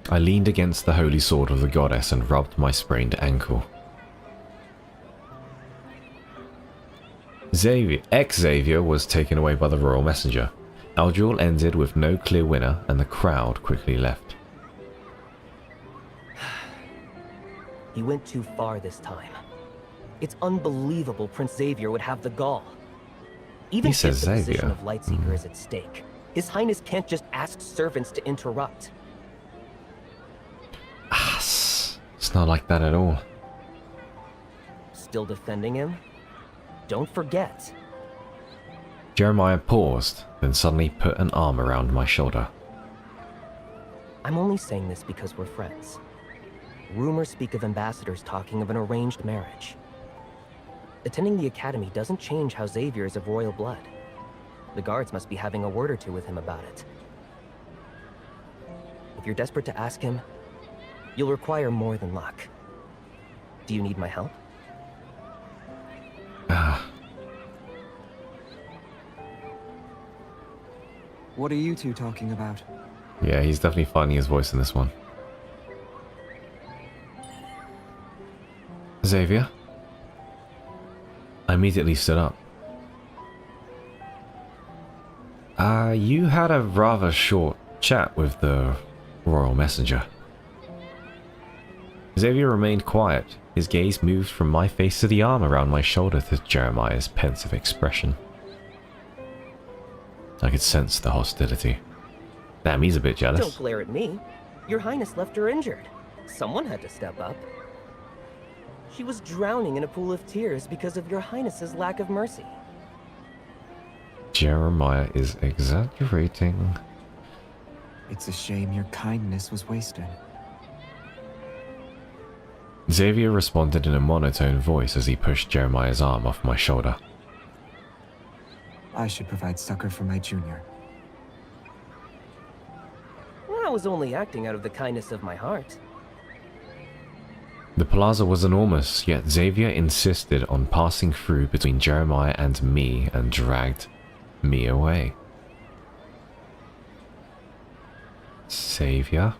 I leaned against the holy sword of the goddess and rubbed my sprained ankle. Xavier was taken away by the royal messenger. Our duel ended with no clear winner and the crowd quickly left. He went too far this time. It's unbelievable Prince Xavier would have the gall. Even He if says the position Xavier. of Lightseeker is at stake, His Highness can't just ask servants to interrupt. It's not like that at all. Still defending him? Don't forget. Jeremiah paused, then suddenly put an arm around my shoulder. I'm only saying this because we're friends. Rumors speak of ambassadors talking of an arranged marriage. Attending the Academy doesn't change how Xavier is of royal blood. The guards must be having a word or two with him about it. If you're desperate to ask him, you'll require more than luck. Do you need my help? What are you two talking about? Yeah, he's definitely finding his voice in this one. Xavier? I immediately stood up. You had a rather short chat with the royal messenger. Xavier remained quiet. His gaze moved from my face to the arm around my shoulder to Jeremiah's pensive expression. I could sense the hostility. Damn, he's a bit jealous. Don't glare at me. Your Highness left her injured. Someone had to step up. She was drowning in a pool of tears because of your Highness's lack of mercy. Jeremiah is exaggerating. It's a shame your kindness was wasted. Xavier responded in a monotone voice as he pushed Jeremiah's arm off my shoulder. I should provide succor for my junior. I was only acting out of the kindness of my heart. The plaza was enormous, yet Xavier insisted on passing through between Jeremiah and me and dragged me away. Xavier?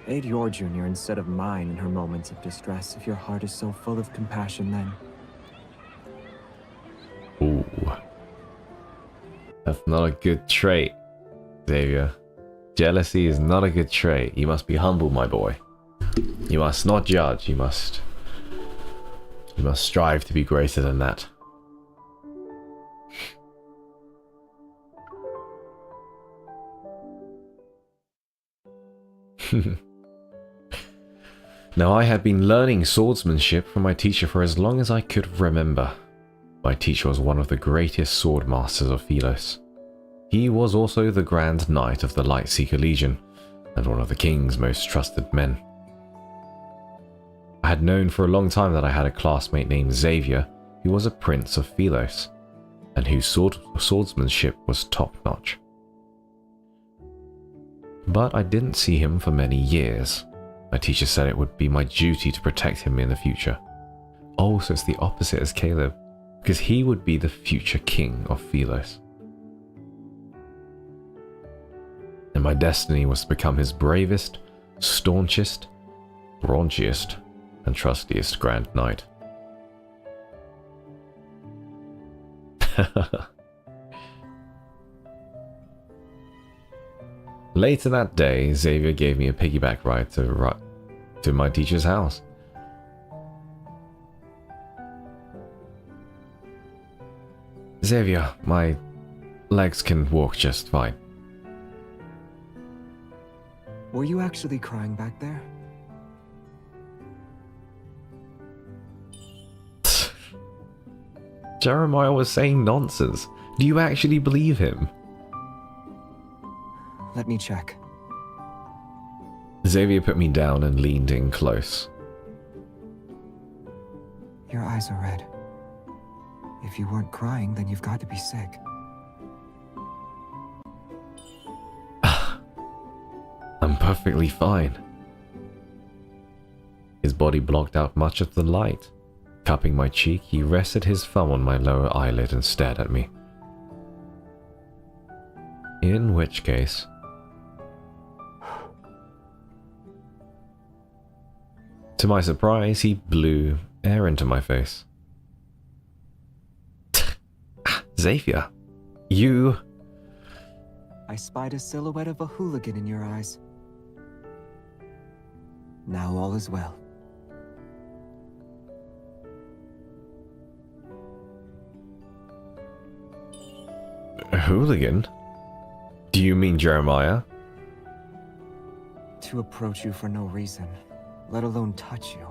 Aid your junior instead of mine in her moments of distress if your heart is so full of compassion then. Ooh. That's not a good trait, Xavier. Jealousy is not a good trait. You must be humble, my boy. You must not judge. You must strive to be greater than that. Now, I had been learning swordsmanship from my teacher for as long as I could remember. My teacher was one of the greatest sword masters of Philos. He was also the Grand Knight of the Lightseeker Legion, and one of the King's most trusted men. I had known for a long time that I had a classmate named Xavier, who was a prince of Philos, and whose swordsmanship was top-notch. But I didn't see him for many years. My teacher said it would be my duty to protect him in the future. Oh, so it's the opposite as Caleb, because he would be the future king of Philos. And my destiny was to become his bravest, staunchest, raunchiest, and trustiest Grand Knight. Later that day, Xavier gave me a piggyback ride to my teacher's house. Xavier, my legs can walk just fine. Were you actually crying back there? Jeremiah was saying nonsense. Do you actually believe him? Let me check. Xavier put me down and leaned in close. Your eyes are red. If you weren't crying, then you've got to be sick. I'm perfectly fine. His body blocked out much of the light. Cupping my cheek, he rested his thumb on my lower eyelid and stared at me. In which case... To my surprise, he blew air into my face. Xavier, you... I spied a silhouette of a hooligan in your eyes. Now all is well. A hooligan? Do you mean Jeremiah? To approach you for no reason, let alone touch you.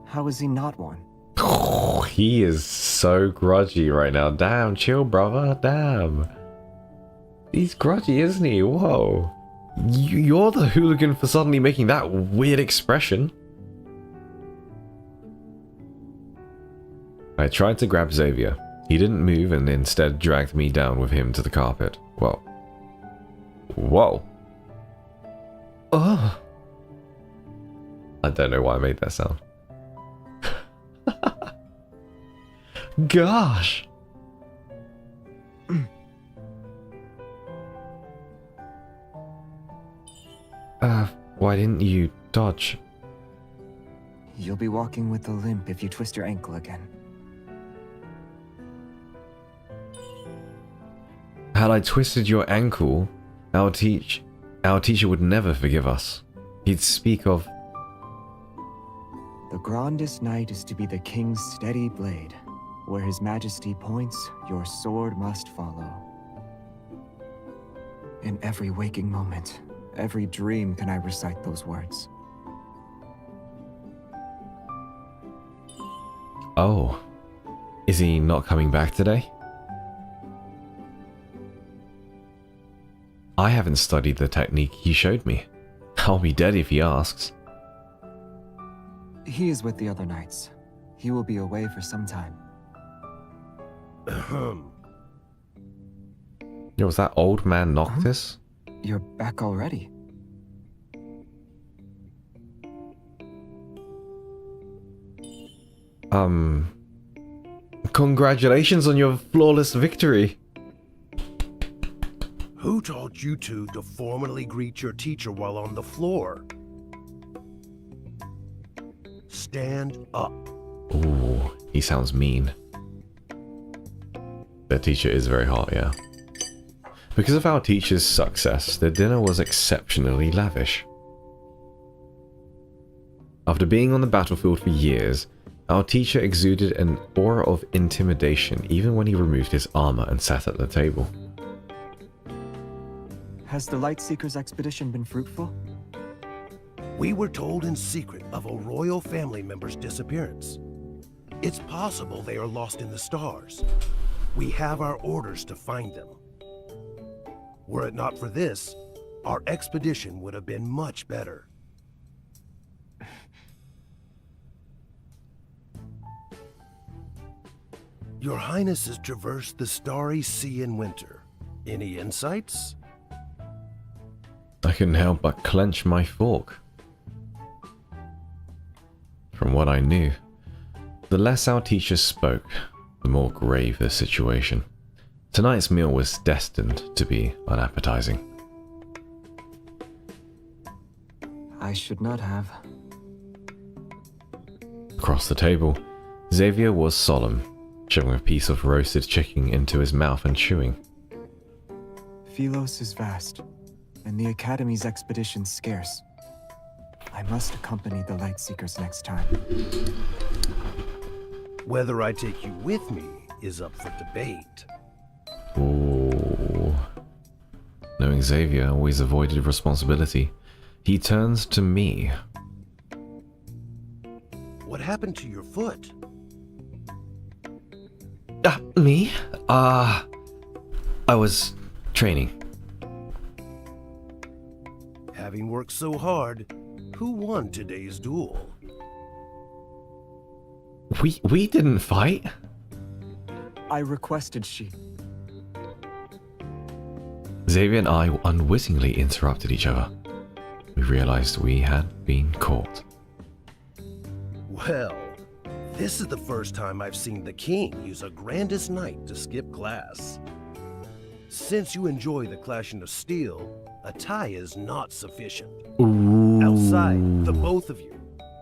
How is he not one? Oh, he is so grudgy right now. Damn, chill, brother. Damn. He's grudgy, isn't he? Whoa. You're the hooligan for suddenly making that weird expression. I tried to grab Xavier. He didn't move and instead dragged me down with him to the carpet. Whoa. Whoa. Oh. I don't know why I made that sound. Gosh. Why didn't you dodge? You'll be walking with a limp if you twist your ankle again. Had I twisted your ankle, our teacher would never forgive us. He'd speak of... The grandest knight is to be the king's steady blade. Where his majesty points, your sword must follow. In every waking moment, every dream can I recite those words. Oh. Is he not coming back today? I haven't studied the technique he showed me. I'll be dead if he asks. He is with the other knights. He will be away for some time. Yo, was that old man Noctis? You're back already. Congratulations on your flawless victory. Who taught you two to formally greet your teacher while on the floor? Stand up. Ooh, he sounds mean. Their teacher is very hot, yeah. Because of our teacher's success, the dinner was exceptionally lavish. After being on the battlefield for years, our teacher exuded an aura of intimidation even when he removed his armor and sat at the table. Has the Lightseekers expedition been fruitful? We were told in secret of a royal family member's disappearance. It's possible they are lost in the stars. We have our orders to find them. Were it not for this, our expedition would have been much better. Your Highness has traversed the starry sea in winter. Any insights? I couldn't help but clench my fork. From what I knew, the less our teacher spoke, the more grave the situation. Tonight's meal was destined to be unappetizing. I should not have. Across the table, Xavier was solemn, shoving a piece of roasted chicken into his mouth and chewing. Philos is vast, and the Academy's expedition scarce. I must accompany the Lightseekers next time. Whether I take you with me is up for debate. Ooh. Knowing Xavier always avoided responsibility, he turns to me. What happened to your foot? Me? I was training. Having worked so hard, who won today's duel? We didn't fight. I requested she. Xavier and I unwittingly interrupted each other. We realized we had been caught. Well, this is the first time I've seen the king use a grandest knight to skip class. Since you enjoy the clashing of steel, a tie is not sufficient. Ooh. Outside, the both of you.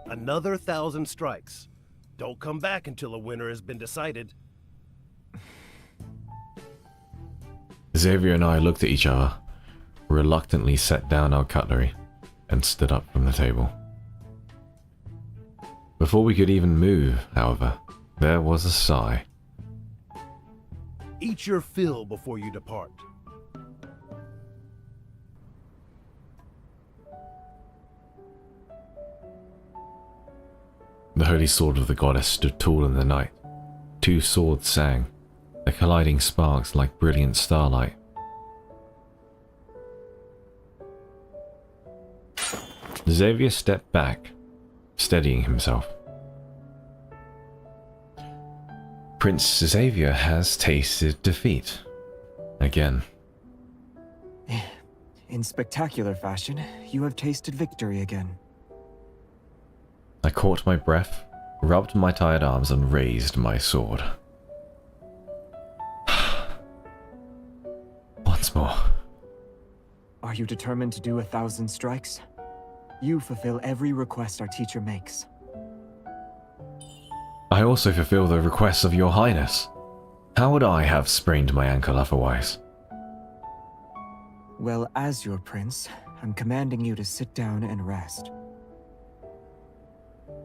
Another 1,000 strikes. Don't come back until a winner has been decided. Xavier and I looked at each other, reluctantly set down our cutlery, and stood up from the table. Before we could even move, however, there was a sigh. Eat your fill before you depart. The holy sword of the goddess stood tall in the night. Two swords sang, their colliding sparks like brilliant starlight. Xavier stepped back, steadying himself. Prince Xavier has tasted defeat. Again. In spectacular fashion, you have tasted victory again. I caught my breath, rubbed my tired arms, and raised my sword. Once more. Are you determined to do 1,000 strikes? You fulfill every request our teacher makes. I also fulfill the requests of your highness. How would I have sprained my ankle otherwise? Well, as your prince, I'm commanding you to sit down and rest.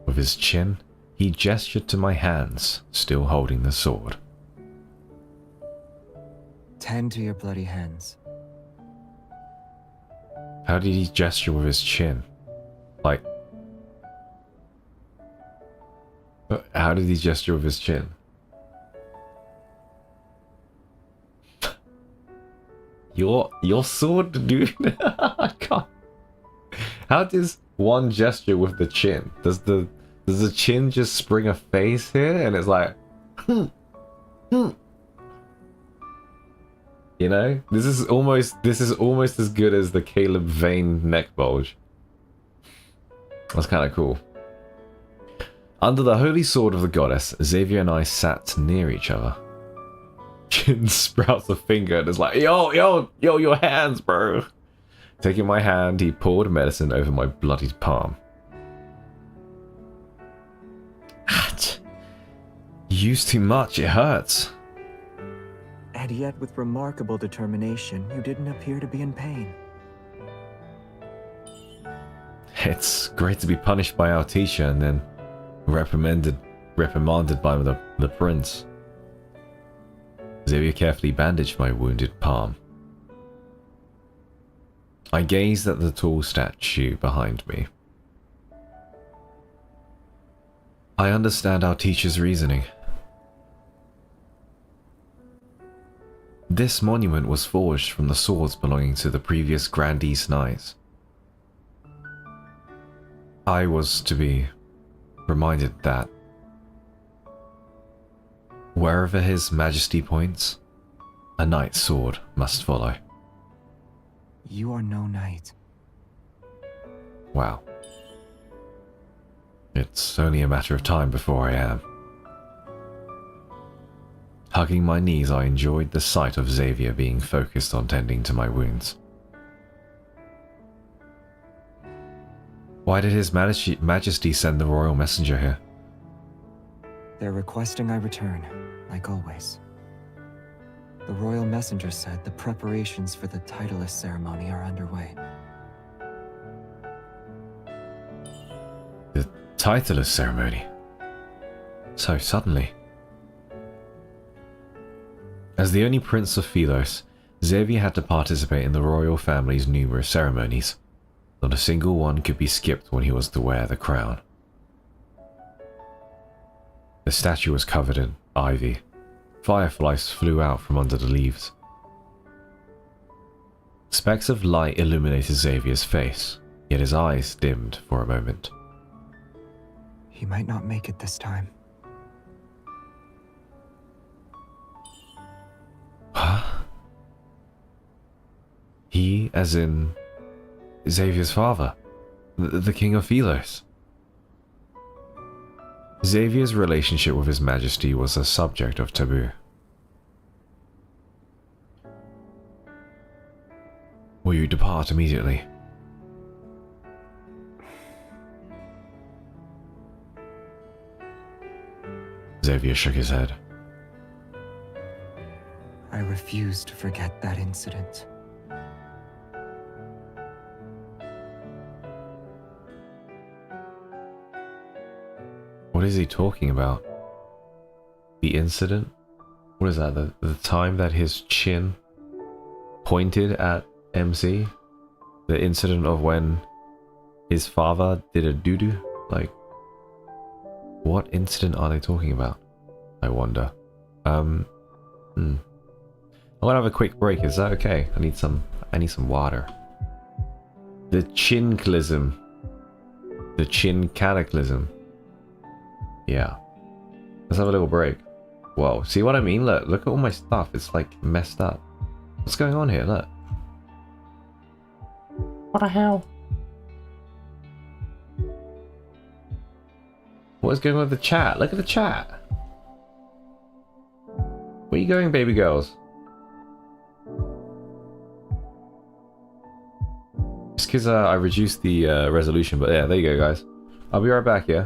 With his chin, he gestured to my hands, still holding the sword. Tend to your bloody hands. How did he gesture with his chin? Like... How did he gesture with his chin? Your sword, dude? I can't... How does one gesture with the chin? Does the chin just spring a face here and it's like, You know, this is almost as good as the Caleb Vane neck bulge. That's kind of cool. Under the holy sword of the goddess, Xavier and I sat near each other. Chin sprouts a finger and is like, yo, your hands, bro. Taking my hand, he poured medicine over my bloodied palm. You use too much, it hurts. And yet, with remarkable determination, you didn't appear to be in pain. It's great to be punished by our teacher and then reprimanded by the prince. Xavier carefully bandaged my wounded palm. I gazed at the tall statue behind me. I understand our teacher's reasoning. This monument was forged from the swords belonging to the previous Grandee's knights. I was to be reminded that wherever His Majesty points, a knight's sword must follow. You are no knight. Wow. It's only a matter of time before I am. Hugging my knees, I enjoyed the sight of Xavier being focused on tending to my wounds. Why did His Majesty send the royal messenger here? They're requesting I return, like always. The royal messenger said the preparations for the titleist ceremony are underway. The titleist ceremony? So suddenly. As the only prince of Philos, Xavier had to participate in the royal family's numerous ceremonies. Not a single one could be skipped when he was to wear the crown. The statue was covered in ivy. Fireflies flew out from under the leaves. Specks of light illuminated Xavier's face, yet his eyes dimmed for a moment. He might not make it this time. Huh? He, as in Xavier's father? The King of Philos. Xavier's relationship with His Majesty was a subject of taboo. Will you depart immediately? Xavier shook his head. I refuse to forget that incident. What is he talking about? The incident? What is that? The time that his chin pointed at MC? The incident of when his father did a doo-doo? Like, what incident are they talking about? I wonder. I'm gonna have a quick break. Is that okay? I need some water. The chinclism. The chin cataclysm. Yeah. Let's have a little break. Whoa, see what I mean? Look at all my stuff. It's like messed up. What's going on here? Look. What the hell? What is going on with the chat? Look at the chat. Where are you going, baby girls? It's because I reduced the resolution, but yeah, there you go, guys. I'll be right back, yeah?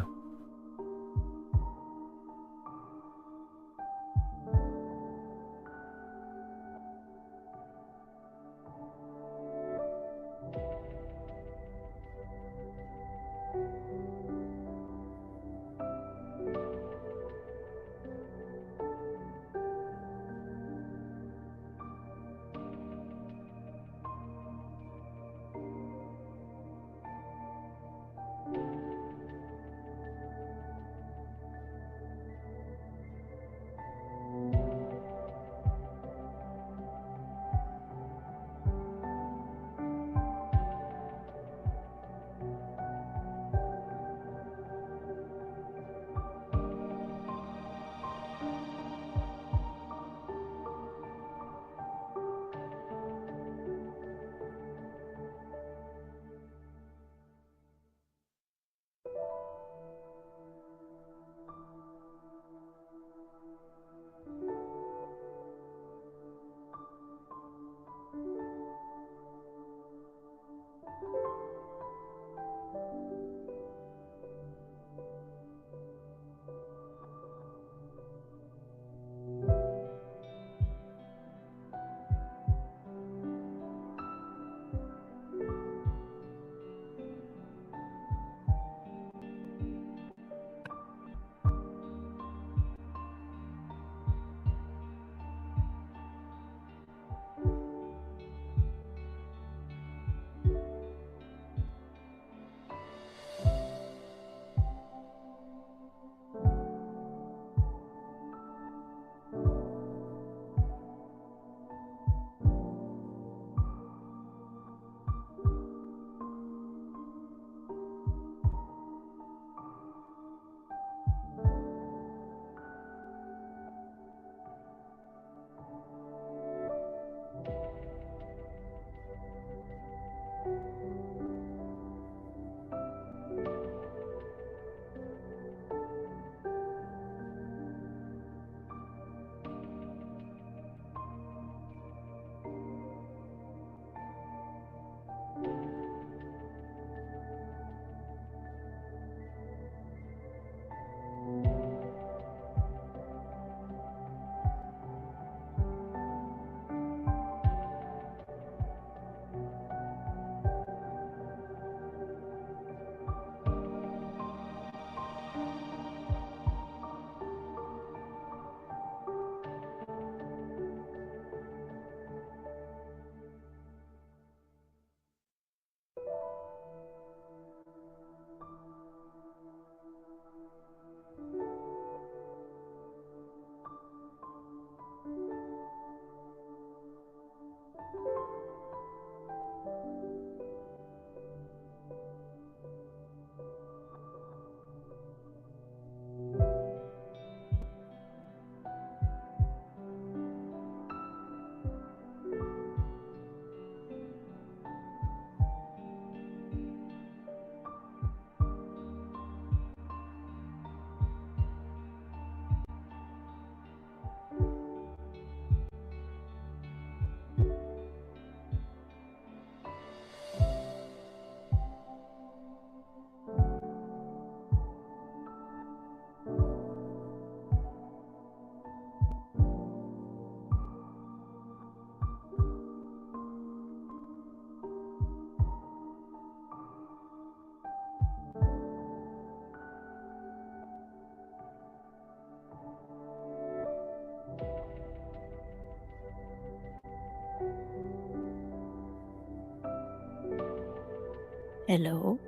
Hello?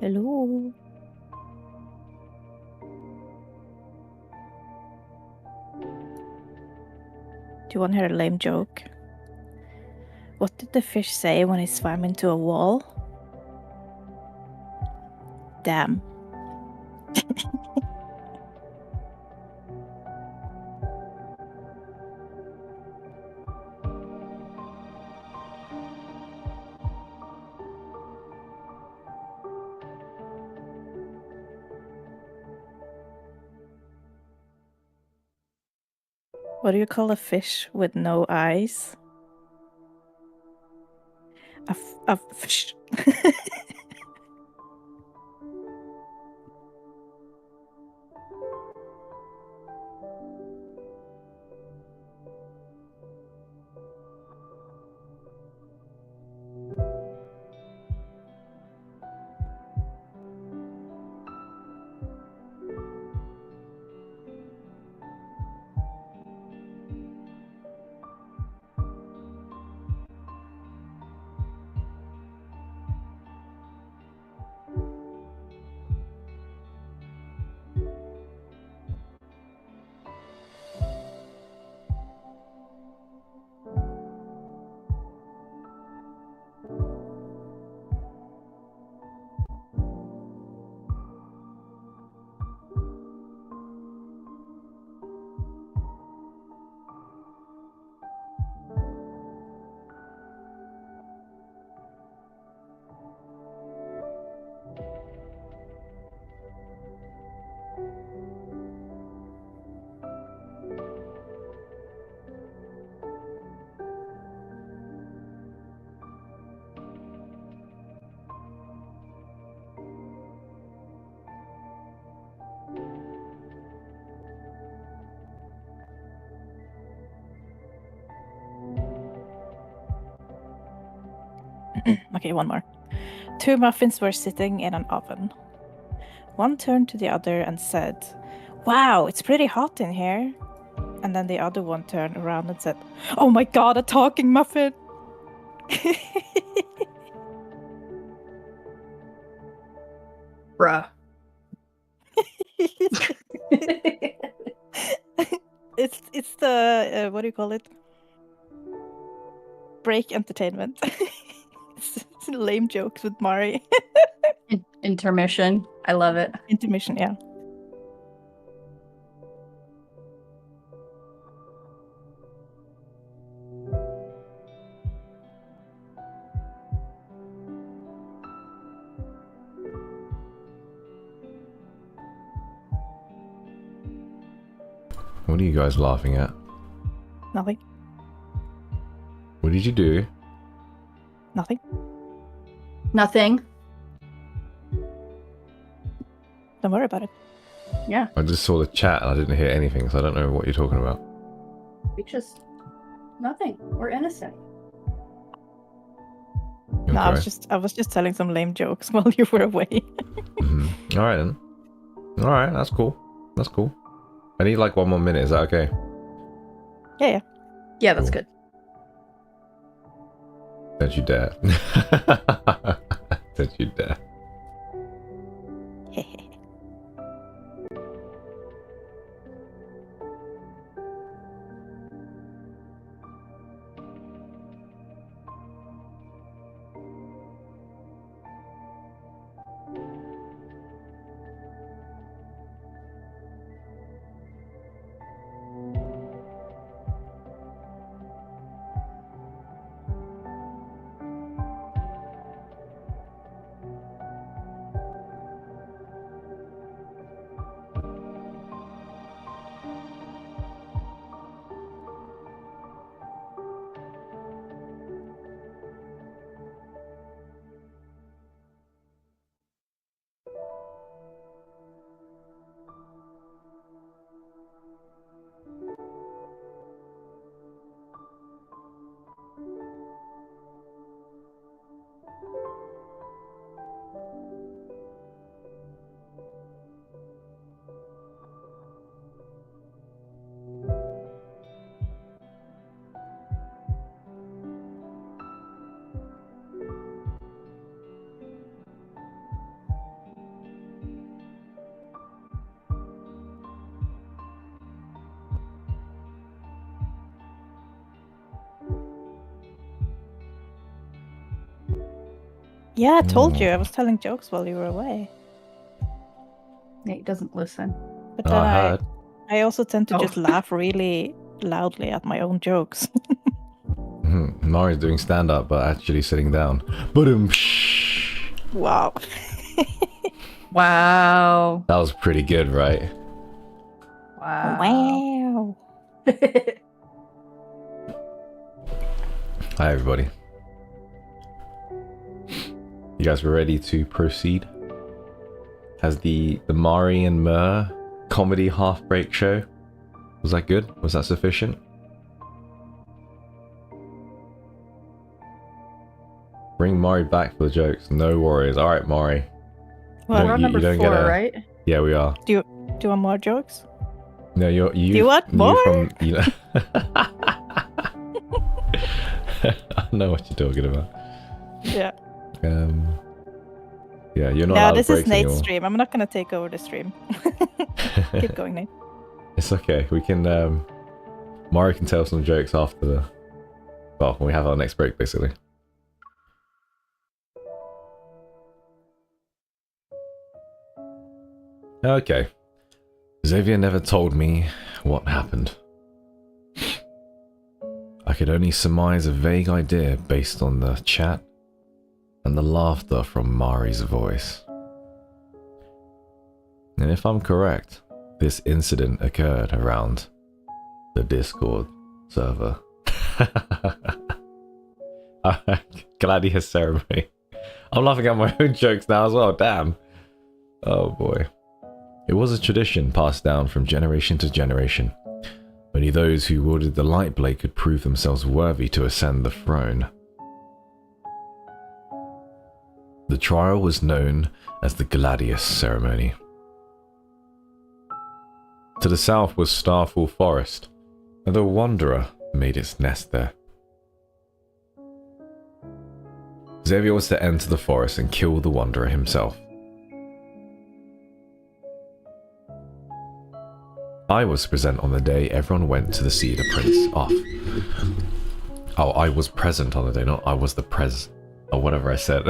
Hello? Do you want to hear a lame joke? What did the fish say when he swam into a wall? Damn. What do you call a fish with no eyes? A fish. Okay, one more. 2 muffins were sitting in an oven. One turned to the other and said, "Wow, it's pretty hot in here." And then the other one turned around and said, "Oh my god, a talking muffin!" Bruh. It's the what do you call it? Break entertainment. It's lame jokes with Mari. Intermission. I love it. Intermission, yeah. What are you guys laughing at? Nothing. What did you do? Nothing. Nothing. Don't worry about it. Yeah. I just saw the chat and I didn't hear anything, so I don't know what you're talking about. We just nothing. We're innocent. Okay. No, I was just telling some lame jokes while you were away. All right then. All right, that's cool. That's cool. I need like 1 more minute. Is that okay? Yeah. Yeah, that's Cool. good. Don't you dare. Don't you dare. Yeah, I told you. I was telling jokes while you were away. Nate doesn't listen. But Oh, then I heard. I also tend to Oh. just laugh really loudly at my own jokes. Mari's doing stand-up, but actually sitting down. Boom. Wow. Wow. That was pretty good, right? Wow. Wow. Hi, everybody. You guys were ready to proceed? Has the Mari and Mur comedy half-break show, was that good? Was that sufficient? Bring Mari back for the jokes. No worries. All right, Mari. Well, We're on number 4, right? Yeah, we are. Do you want more jokes? No, you. Do you want more? From, you know... I know what you're talking about. Yeah. Yeah, you're not No, allowed this is breaks Nate's anymore. stream. I'm not gonna take over the stream. Keep going, Nate. It's okay. We can. Mari can tell some jokes after the. Well, when we have our next break, basically. Okay. Xavier never told me what happened. I could only surmise a vague idea based on the chat and the laughter from Mari's voice. And if I'm correct, this incident occurred around the Discord server. Gladius ceremony. I'm laughing at my own jokes now as well, damn. Oh boy. It was a tradition passed down from generation to generation. Only those who wielded the light blade could prove themselves worthy to ascend the throne. The trial was known as the Gladius ceremony. To the south was Starfall Forest, and a wanderer made its nest there. Xavier was to enter the forest and kill the wanderer himself. I was present on the day everyone went to see the prince off. Oh, I was present on the day, not I was the pres... or whatever I said.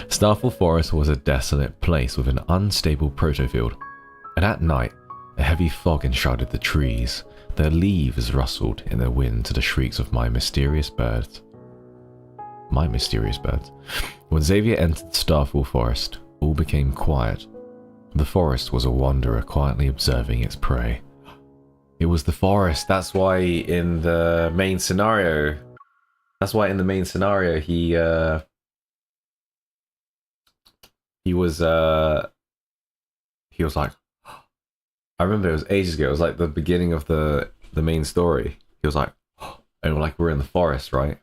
Starfall Forest was a desolate place with an unstable protofield, and at night, a heavy fog enshrouded the trees. Their leaves rustled in the wind to the shrieks of my mysterious birds. My mysterious birds. When Xavier entered Starfall Forest, all became quiet. The forest was a wanderer quietly observing its prey. It was the forest. That's why in the main scenario... he was like... I remember it was ages ago. It was like the beginning of the main story. He was like... and like, we're in the forest, right?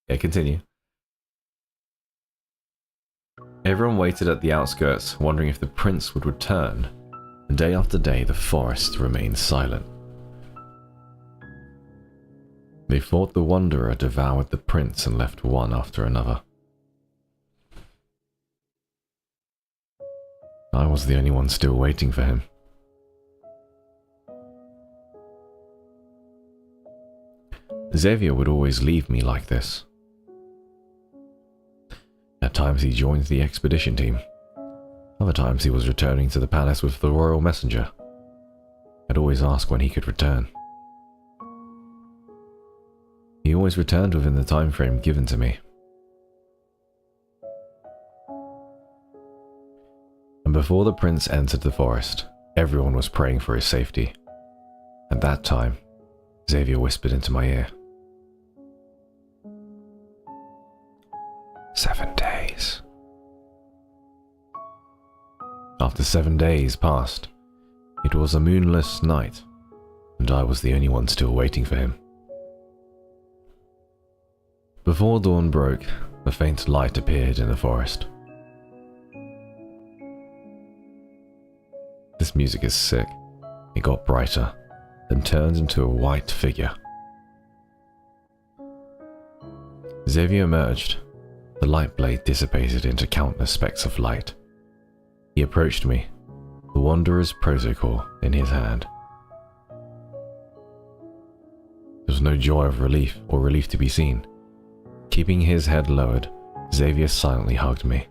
Yeah, continue. Everyone waited at the outskirts, wondering if the prince would return, and day after day the forest remained silent. They thought the wanderer devoured the prince and left one after another. I was the only one still waiting for him. Xavier would always leave me like this. At times he joined the expedition team. Other times he was returning to the palace with the royal messenger. I'd always ask when he could return. He always returned within the time frame given to me. And before the prince entered the forest, everyone was praying for his safety. At that time, Xavier whispered into my ear. 7 days. After 7 days passed, it was a moonless night, and I was the only one still waiting for him. Before dawn broke, a faint light appeared in the forest. This music is sick. It got brighter, then turned into a white figure. Xavier emerged. The light blade dissipated into countless specks of light. He approached me, the Wanderer's protocol in his hand. There was no joy of relief or relief to be seen. Keeping his head lowered, Xavier silently hugged me.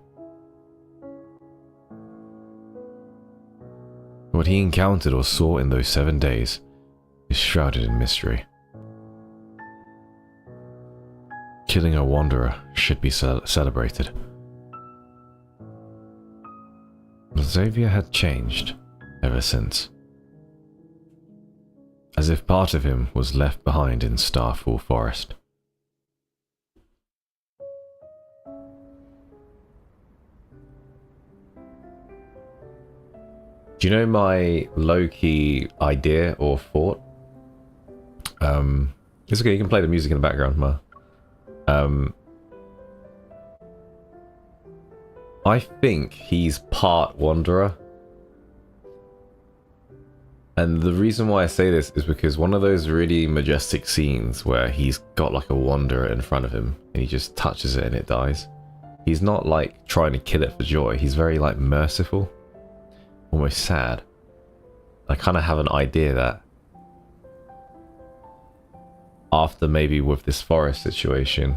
What he encountered or saw in those 7 days is shrouded in mystery. Killing a wanderer should be celebrated. But Xavier had changed ever since. As if part of him was left behind in Starfall Forest. Do you know my low-key idea or thought? It's okay, you can play the music in the background, Ma. I think he's part wanderer. And the reason why I say this is because one of those really majestic scenes where he's got like a wanderer in front of him and he just touches it and it dies. He's not like trying to kill it for joy. He's very like merciful. Almost sad. I kind of have an idea that after maybe with this forest situation,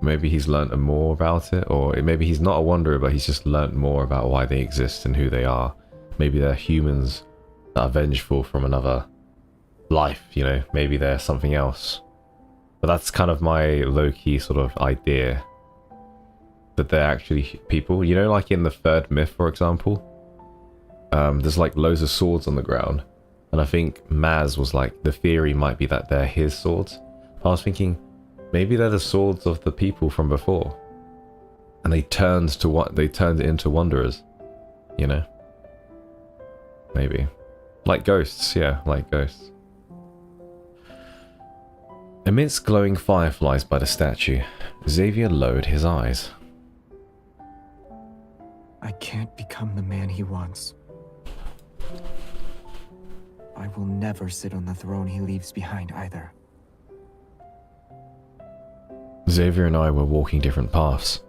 maybe he's learnt more about it, or maybe he's not a wanderer, but he's just learnt more about why they exist and who they are. Maybe they're humans that are vengeful from another life, you know, maybe they're something else. But that's kind of my low-key sort of idea, that they're actually people. You know, like in the third myth, for example, there's like loads of swords on the ground, and I think Maz was like, the theory might be that they're his swords. I was thinking maybe they're the swords of the people from before, and they turned it into wanderers, you know. Maybe like ghosts, yeah, like ghosts. Amidst glowing fireflies by the statue, Xavier lowered his eyes. I can't become the man he wants. I will never sit on the throne he leaves behind either. Xavier and I were walking different paths.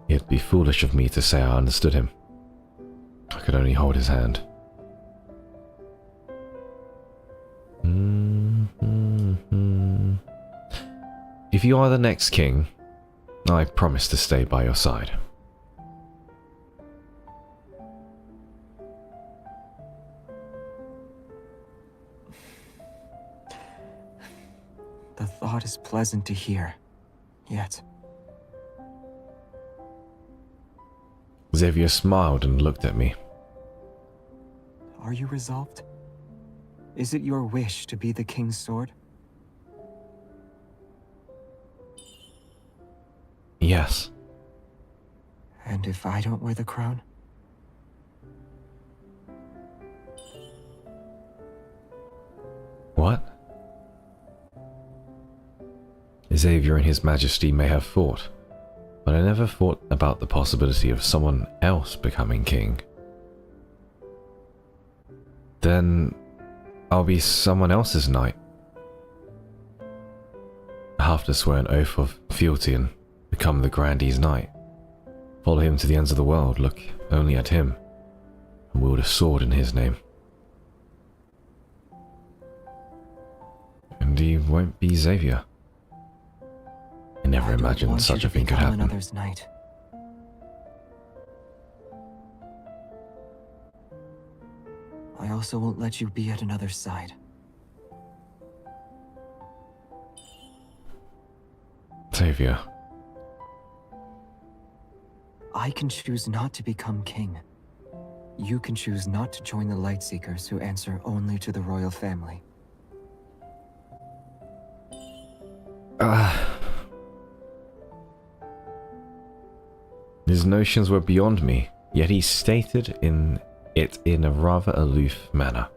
It'd be foolish of me to say I understood him. I could only hold his hand. If you are the next king, I promise to stay by your side. The thought is pleasant to hear, yet... Xavier smiled and looked at me. Are you resolved? Is it your wish to be the king's sword? Yes. And if I don't wear the crown? What? Xavier and His Majesty may have fought, but I never thought about the possibility of someone else becoming king. Then I'll be someone else's knight. I have to swear an oath of fealty and become the Grandee's knight. Follow him to the ends of the world, look only at him, and wield a sword in his name. And he won't be Xavier. I never imagined such a thing could happen. Another's knight. I also won't let you be at another's side. Xavier. I can choose not to become king. You can choose not to join the Lightseekers who answer only to the royal family. His notions were beyond me, yet he stated it in a rather aloof manner.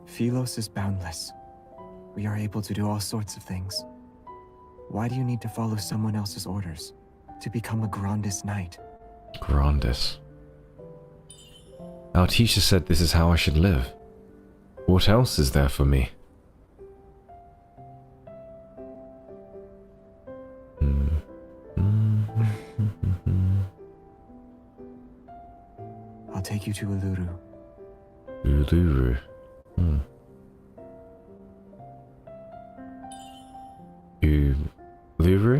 Philos is boundless. We are able to do all sorts of things. Why do you need to follow someone else's orders? To become a Grandis knight? Grandis. Our teacher said this is how I should live. What else is there for me? I'll take you to Uluru. Uluru. Uluru?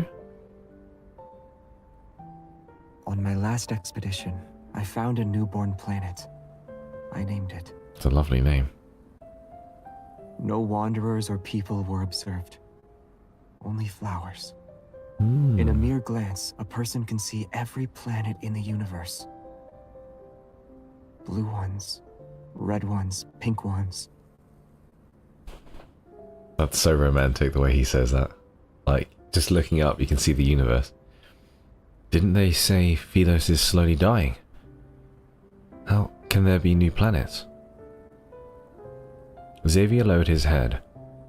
On my last expedition, I found a newborn planet. I named it. It's a lovely name. No wanderers or people were observed. Only flowers. Hmm. In a mere glance, a person can see every planet in the universe. Blue ones, red ones, pink ones. That's so romantic the way he says that. Like, just looking up, you can see the universe. Didn't they say Philos is slowly dying? How can there be new planets? Xavier lowered his head.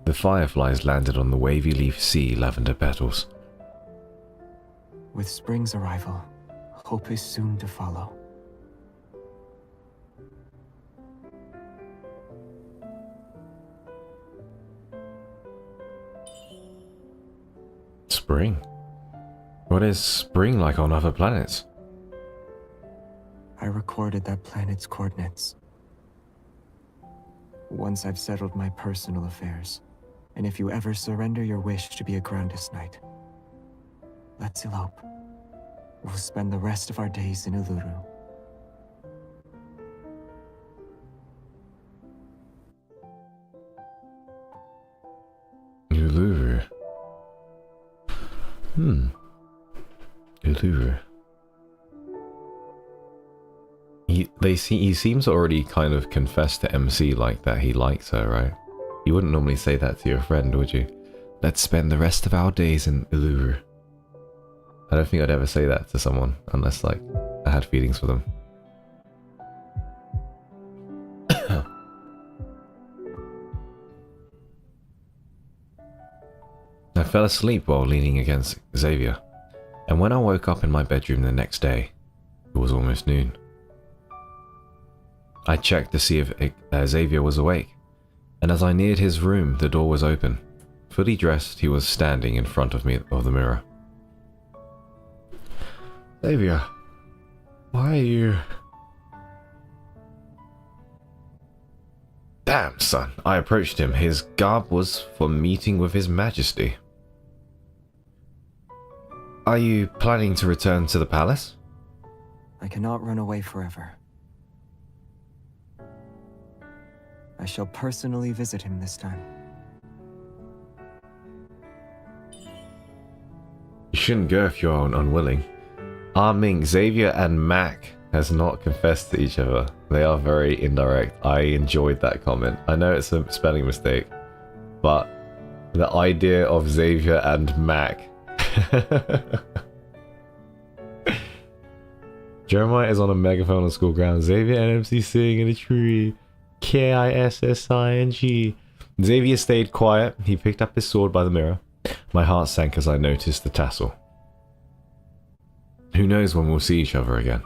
The fireflies landed on the wavy leaf sea lavender petals. With spring's arrival, hope is soon to follow. Spring? What is spring like on other planets? I recorded that planet's coordinates. Once I've settled my personal affairs, and if you ever surrender your wish to be a Groundus Knight, let's elope. We'll spend the rest of our days in Uluru. Uluru. Uluru. He seems already kind of confessed to MC like that he likes her, right? You wouldn't normally say that to your friend, would you? Let's spend the rest of our days in Uluru. I don't think I'd ever say that to someone unless, like, I had feelings for them. I fell asleep while leaning against Xavier, and when I woke up in my bedroom the next day, it was almost noon. I checked to see if Xavier was awake, and as I neared his room, the door was open. Fully dressed, he was standing in front of me of the mirror. Xavier, why are you... Damn, son. I approached him. His garb was for meeting with His Majesty. Are you planning to return to the palace? I cannot run away forever. I shall personally visit him this time. You shouldn't go if you're unwilling. Ming, Xavier and Mac has not confessed to each other. They are very indirect. I enjoyed that comment. I know it's a spelling mistake, but the idea of Xavier and Mac. Jeremiah is on a megaphone on school grounds. Xavier and MC sitting in a tree. Kissing. Xavier stayed quiet. He picked up his sword by the mirror. My heart sank as I noticed the tassel. Who knows when we'll see each other again?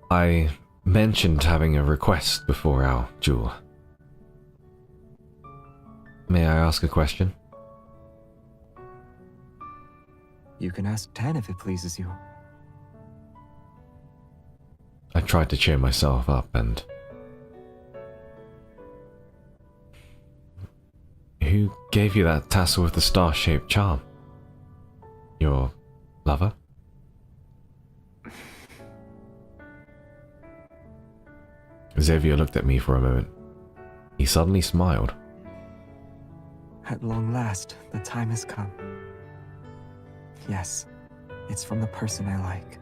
I mentioned having a request before our duel. May I ask a question? You can ask 10 if it pleases you. I tried to cheer myself up and... Who gave you that tassel with the star-shaped charm? Your lover? Xavier looked at me for a moment. He suddenly smiled. At long last, the time has come. Yes, it's from the person I like.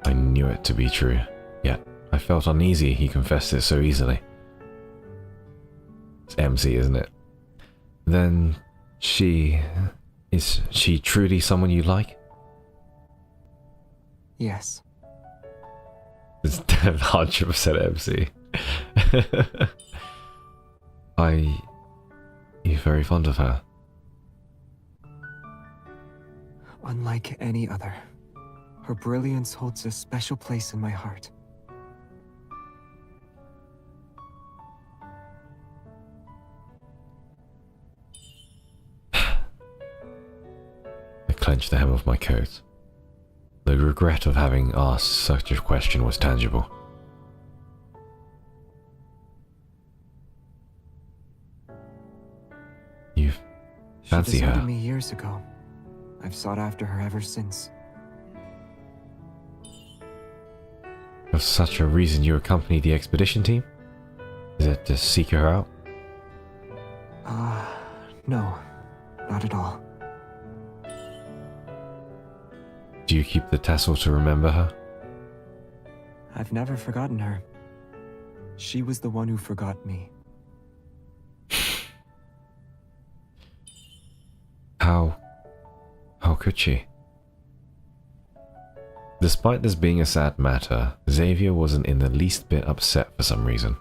I knew it to be true, yet I felt uneasy he confessed it so easily. It's MC, isn't it? Then is she truly someone you like? Yes. It's 100% MC. You're very fond of her. Unlike any other, her brilliance holds a special place in my heart. I clenched the hem of my coat. The regret of having asked such a question was tangible. fancy She deserted her. me years ago. I've sought after her ever since. Was such a reason you accompanied the expedition team? Is it to seek her out? No, not at all. Do you keep the tassel to remember her? I've never forgotten her. She was the one who forgot me. How could she? Despite this being a sad matter, Xavier wasn't in the least bit upset for some reason.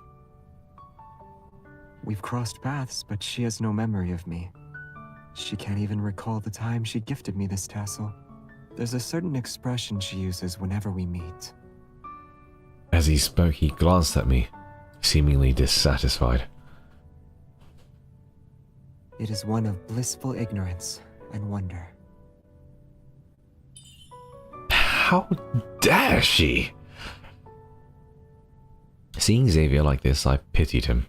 We've crossed paths, but she has no memory of me. She can't even recall the time she gifted me this tassel. There's a certain expression she uses whenever we meet. As he spoke, he glanced at me, seemingly dissatisfied. It is one of blissful ignorance and wonder. How dare she? Seeing Xavier like this, I pitied him.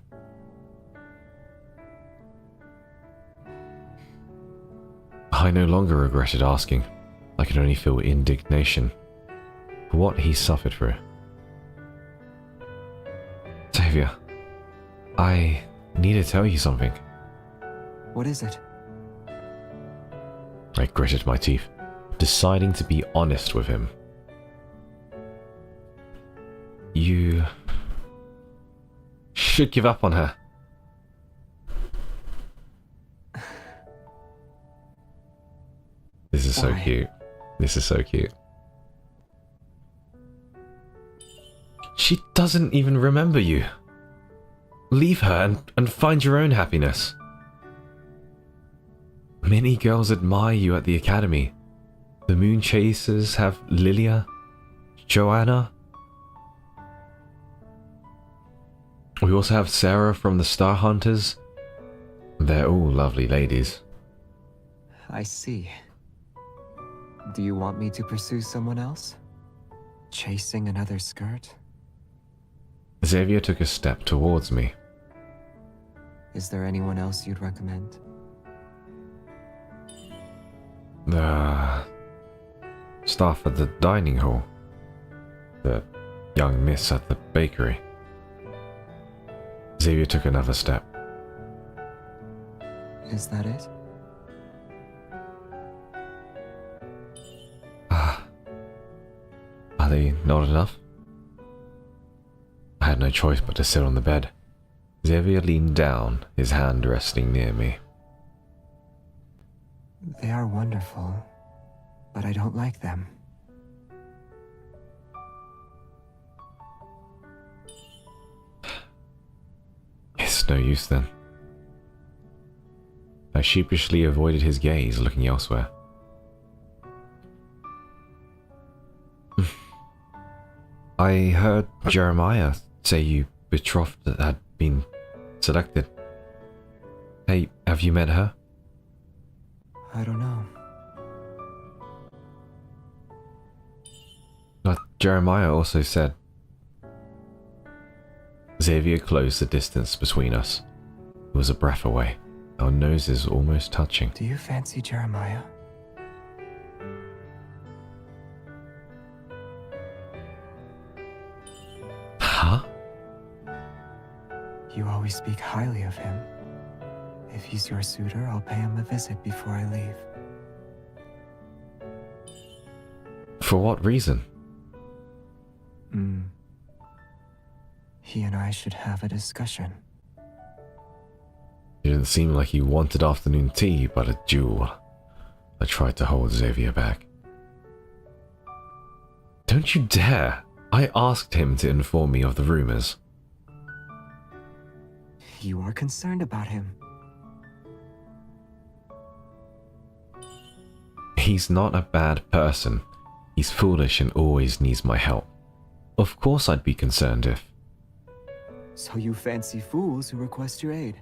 I no longer regretted asking. I could only feel indignation for what he suffered through. Xavier, I need to tell you something. What is it? I gritted my teeth, deciding to be honest with him. You should give up on her. This is so Why? cute. This is so cute. She doesn't even remember you. Leave her and find your own happiness. Many girls admire you at the academy. The Moon Chasers have Lilia, Joanna. We also have Sarah from the Star Hunters. They're all lovely ladies. I see. Do you want me to pursue someone else? Chasing another skirt? Xavier took a step towards me. Is there anyone else you'd recommend? The staff at the dining hall. The young miss at the bakery. Xavier took another step. Is that it? Are they not enough? I had no choice but to sit on the bed. Xavier leaned down, his hand resting near me. They are wonderful, but I don't like them. It's no use then. I sheepishly avoided his gaze, looking elsewhere. I heard Jeremiah say you betrothed had been selected. Hey, have you met her? I don't know. But Jeremiah also said. Xavier closed the distance between us. It was a breath away, our noses almost touching. Do you fancy Jeremiah? Huh? You always speak highly of him. If he's your suitor, I'll pay him a visit before I leave. For what reason? He and I should have a discussion. It didn't seem like he wanted afternoon tea, but a duel. I tried to hold Xavier back. Don't you dare! I asked him to inform me of the rumors. You are concerned about him. He's not a bad person. He's foolish and always needs my help. Of course I'd be concerned if... So you fancy fools who request your aid?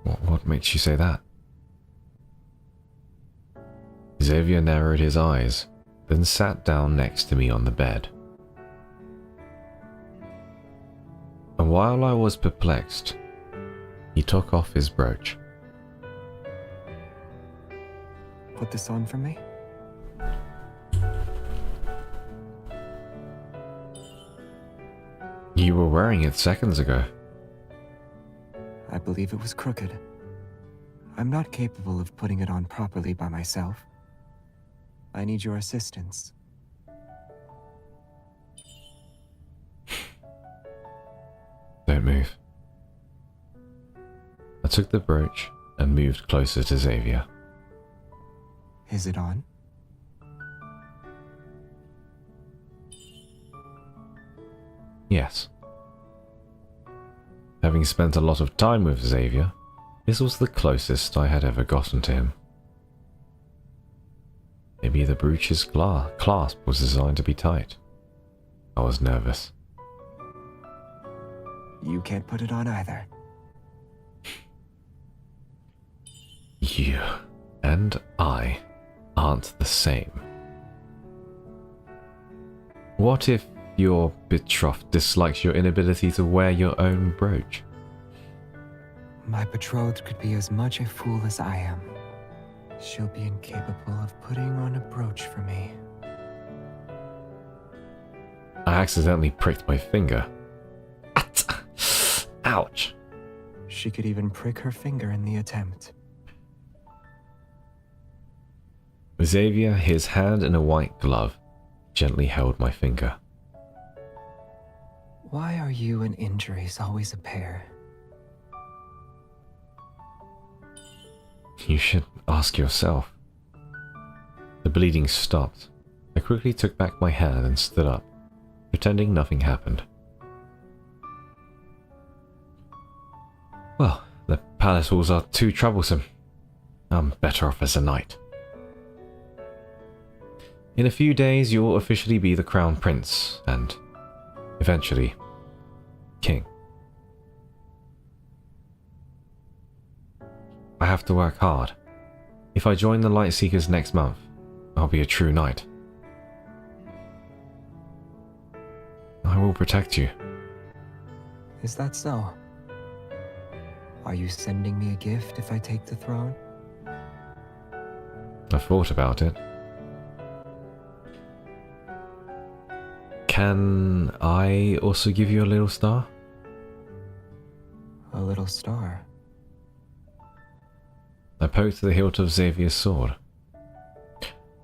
What makes you say that? Xavier narrowed his eyes, then sat down next to me on the bed. And while I was perplexed, he took off his brooch. Put this on for me? You were wearing it seconds ago. I believe it was crooked. I'm not capable of putting it on properly by myself. I need your assistance. Don't move. I took the brooch and moved closer to Xavier. Is it on? Yes. Having spent a lot of time with Xavier, this was the closest I had ever gotten to him. Maybe the brooch's clasp was designed to be tight. I was nervous. You can't put it on either. You and I aren't the same. What if your betrothed dislikes your inability to wear your own brooch? My betrothed could be as much a fool as I am. She'll be incapable of putting on a brooch for me. I accidentally pricked my finger. Ouch. She could even prick her finger in the attempt. Xavier, his hand in a white glove, gently held my finger. Why are you and injuries always a pair? You should ask yourself. The bleeding stopped. I quickly took back my hand and stood up, pretending nothing happened. Well, the palace halls are too troublesome. I'm better off as a knight. In a few days, you'll officially be the crown prince, and eventually, king. I have to work hard. If I join the Lightseekers next month, I'll be a true knight. I will protect you. Is that so? Are you sending me a gift if I take the throne? I've thought about it. Can I also give you a little star? A little star? I poked the hilt of Xavier's sword.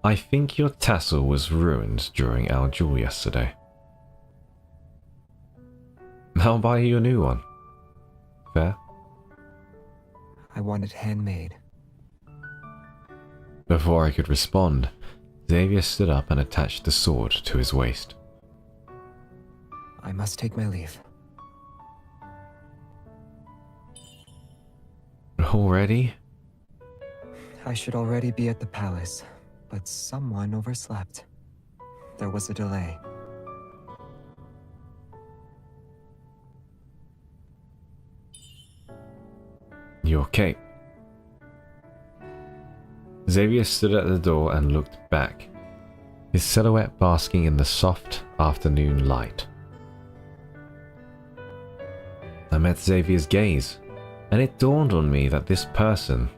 I think your tassel was ruined during our duel yesterday. I'll buy you a new one. Fair? I want it handmade. Before I could respond, Xavier stood up and attached the sword to his waist. I must take my leave. Already? I should already be at the palace, but someone overslept. There was a delay. Your cape. Xavier stood at the door and looked back, his silhouette basking in the soft afternoon light. I met Xavier's gaze, and it dawned on me that this person,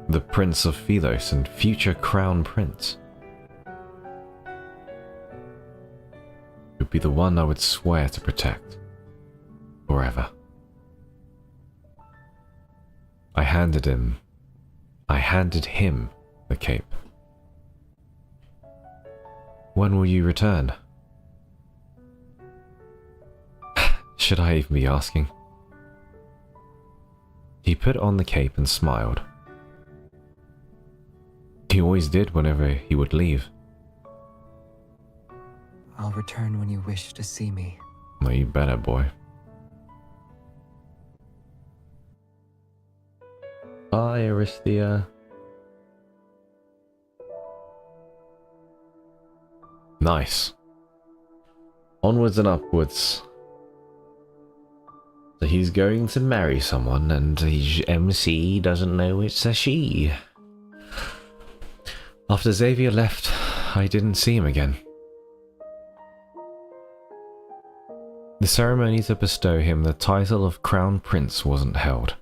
the Prince of Philos and future Crown Prince, would be the one I would swear to protect forever. I handed him the cape. When will you return? Should I even be asking? He put on the cape and smiled. He always did whenever he would leave. I'll return when you wish to see me. Well, you better, boy. Bye, Aristia. Nice. Onwards and upwards. So he's going to marry someone, and his MC doesn't know it's a she. After Xavier left, I didn't see him again. The ceremony to bestow him the title of Crown Prince wasn't held.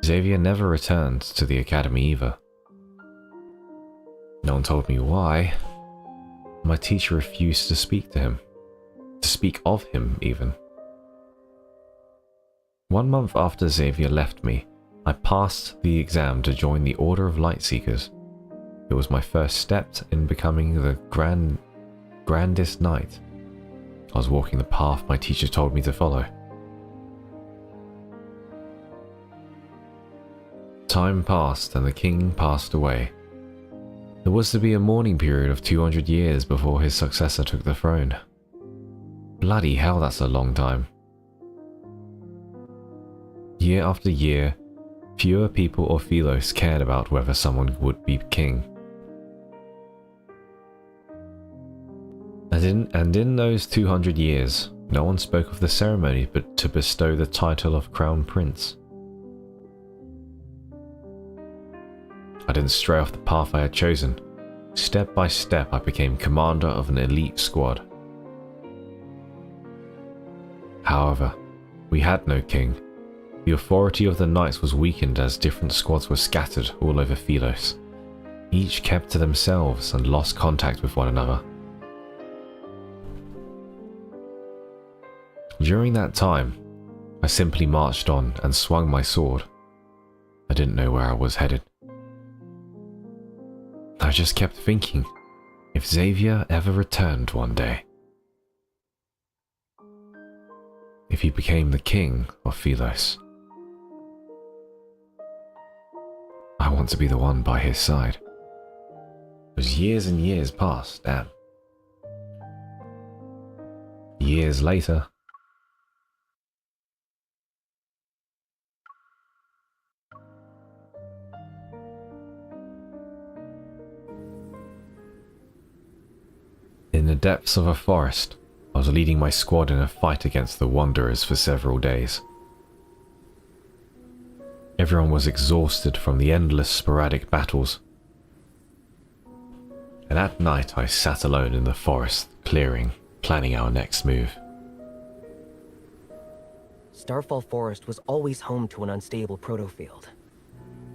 Xavier never returned to the academy either. No one told me why. My teacher refused to speak to him. To speak of him, even. 1 month after Xavier left me, I passed the exam to join the Order of Lightseekers. It was my first step in becoming the grandest knight. I was walking the path my teacher told me to follow. Time passed and the king passed away. There was to be a mourning period of 200 years before his successor took the throne. Bloody hell, that's a long time. Year after year, fewer people or Philos cared about whether someone would be king. And in those 200 years, no one spoke of the ceremony but to bestow the title of Crown Prince. I didn't stray off the path I had chosen. Step by step, I became commander of an elite squad. However, we had no king. The authority of the knights was weakened as different squads were scattered all over Philos. Each kept to themselves and lost contact with one another. During that time, I simply marched on and swung my sword. I didn't know where I was headed. I just kept thinking, if Xavier ever returned one day, if he became the king of Philos, I want to be the one by his side. As years and years passed, damn. Years later, in the depths of a forest, I was leading my squad in a fight against the Wanderers for several days. Everyone was exhausted from the endless sporadic battles. And at night I sat alone in the forest clearing, planning our next move. Starfall Forest was always home to an unstable proto-field.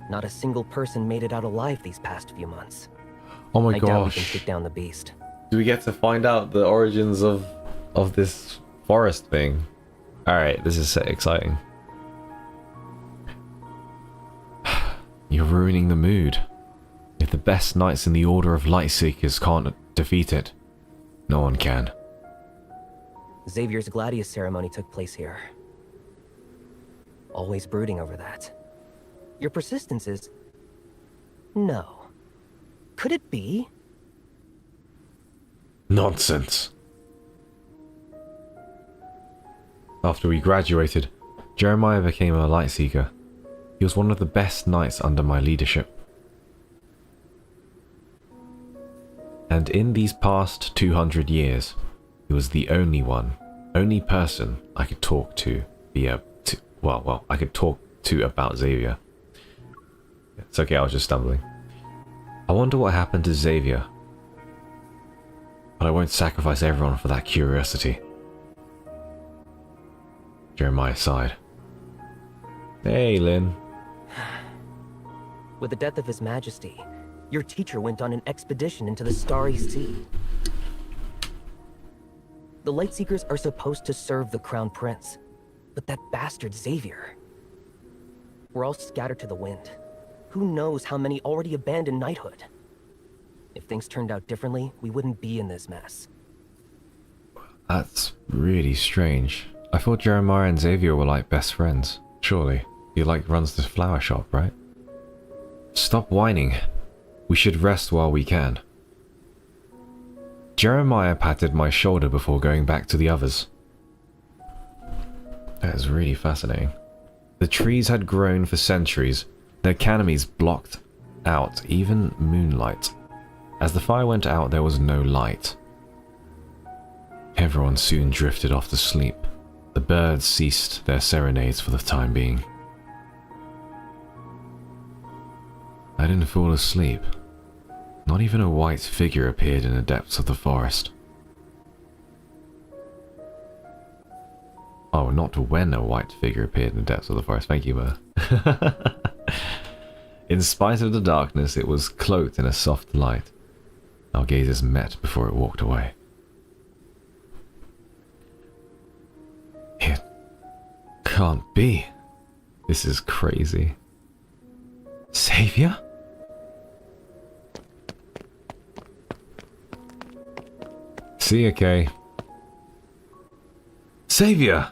Not a single person made it out alive these past few months. Oh my I doubt we gosh. can take down the beast. Do we get to find out the origins of this forest thing? Alright, this is so exciting. You're ruining the mood. If the best knights in the Order of Lightseekers can't defeat it, no one can. Xavier's Gladius ceremony took place here. Always brooding over that. Your persistence is... No. Could it be? Nonsense. After we graduated, Jeremiah became a Lightseeker. He was one of the best knights under my leadership. And in these past 200 years, he was the only person I could talk to I could talk to about Xavier. It's okay, I was just stumbling. I wonder what happened to Xavier. But I won't sacrifice everyone for that curiosity. Jeremiah sighed. Hey, Lynn. With the death of His Majesty, your teacher went on an expedition into the Starry Sea. The Lightseekers are supposed to serve the Crown Prince, but that bastard Xavier. We're all scattered to the wind. Who knows how many already abandoned knighthood? If things turned out differently, we wouldn't be in this mess. That's really strange. I thought Jeremiah and Xavier were like best friends. Surely. He runs the flower shop, right? Stop whining. We should rest while we can. Jeremiah patted my shoulder before going back to the others. That is really fascinating. The trees had grown for centuries. Their canopies blocked out even moonlight. As the fire went out, there was no light. Everyone soon drifted off to sleep. The birds ceased their serenades for the time being. I didn't fall asleep. Not even a white figure appeared in the depths of the forest. Oh, not when a white figure appeared in the depths of the forest. Thank you, Mer. In spite of the darkness, it was cloaked in a soft light. Our gazes met before it walked away. It can't be. This is crazy. Xavier? See you, Kay. Xavier!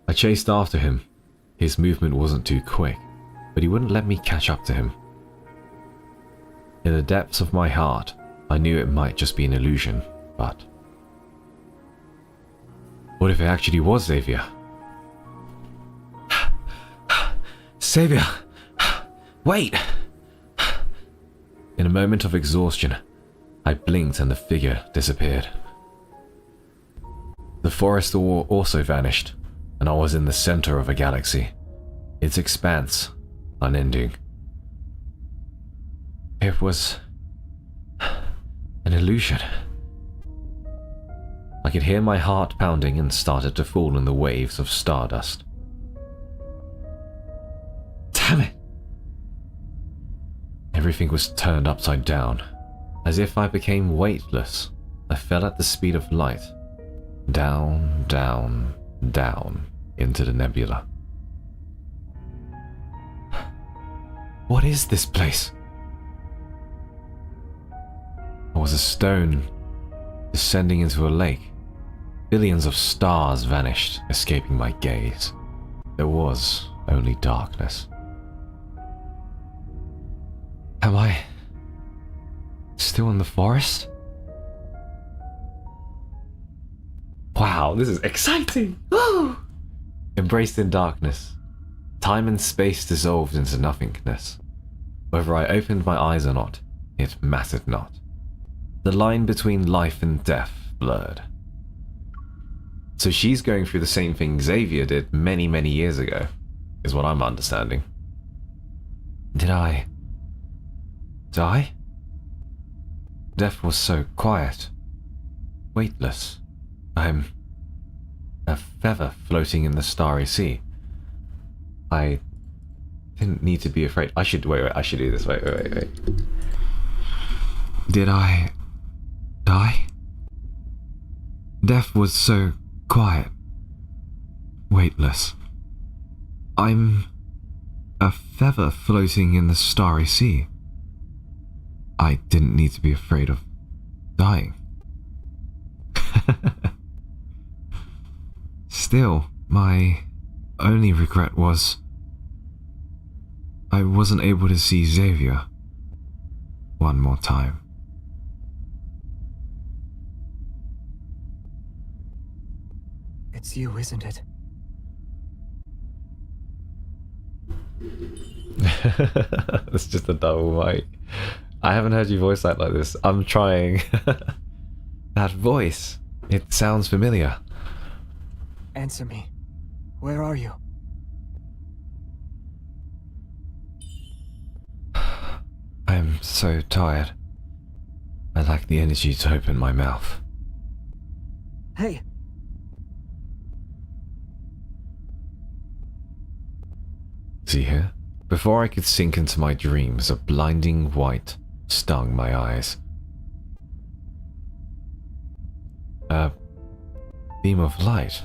I chased after him. His movement wasn't too quick, but he wouldn't let me catch up to him. In the depths of my heart, I knew it might just be an illusion, but... what if it actually was Xavier? Xavier! Wait! In a moment of exhaustion, I blinked and the figure disappeared. The forest also vanished, and I was in the center of a galaxy, its expanse unending. It was an illusion. I could hear my heart pounding and started to fall in the waves of stardust. Damn it! Everything was turned upside down. As if I became weightless, I fell at the speed of light. Down, down, down into the nebula. What is this place? I was a stone descending into a lake. Billions of stars vanished, escaping my gaze. There was only darkness. Am I still in the forest? Wow, this is exciting! Woo! Embraced in darkness, time and space dissolved into nothingness. Whether I opened my eyes or not, it mattered not. The line between life and death blurred. So she's going through the same thing Xavier did many, many years ago, is what I'm understanding. Did I die? Death was so quiet, weightless. I'm a feather floating in the starry sea. I didn't need to be afraid. I should do this. Wait. Did I die? Death was so quiet, weightless. I'm a feather floating in the starry sea. I didn't need to be afraid of dying. Still, my only regret was I wasn't able to see Xavier one more time. It's you, isn't it? It's just a double mic. I haven't heard you voice act like this. I'm trying. That voice, it sounds familiar. Answer me. Where are you? I'm so tired. I lack the energy to open my mouth. Hey! See here? Before I could sink into my dreams, a blinding white stung my eyes. A beam of light.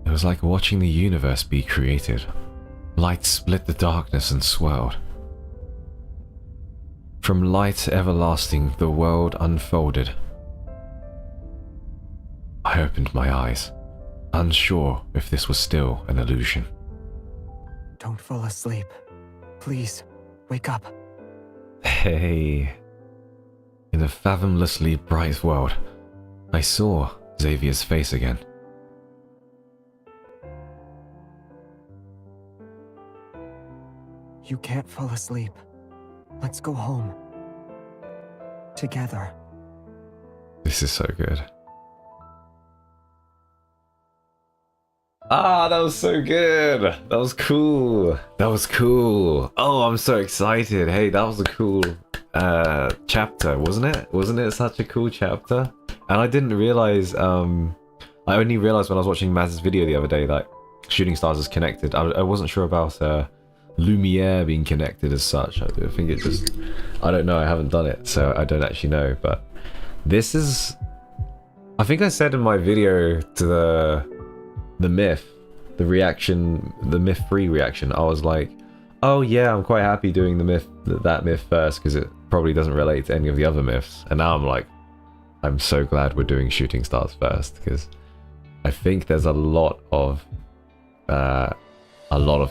It was like watching the universe be created. Light split the darkness and swirled. From light everlasting, the world unfolded. I opened my eyes, unsure if this was still an illusion. Don't fall asleep. Please, wake up. Hey. In a fathomlessly bright world, I saw Xavier's face again. You can't fall asleep. Let's go home. Together. This is so good. Ah, that was so good. That was cool. That was cool. Oh, I'm so excited. Hey, that was a cool chapter, wasn't it? Wasn't it such a cool chapter? And I didn't realize, I only realized when I was watching Maz's video the other day that Shooting Stars is connected. I wasn't sure about Lumiere being connected as such. I think it just, I don't know, I haven't done it, so I don't actually know. But this is, I think I said in my video to the myth, the reaction, the myth 3 reaction, I was like, oh yeah, I'm quite happy doing the myth, that myth first, because it probably doesn't relate to any of the other myths. And now I'm like, I'm so glad we're doing Shooting Stars first, because I think there's a lot of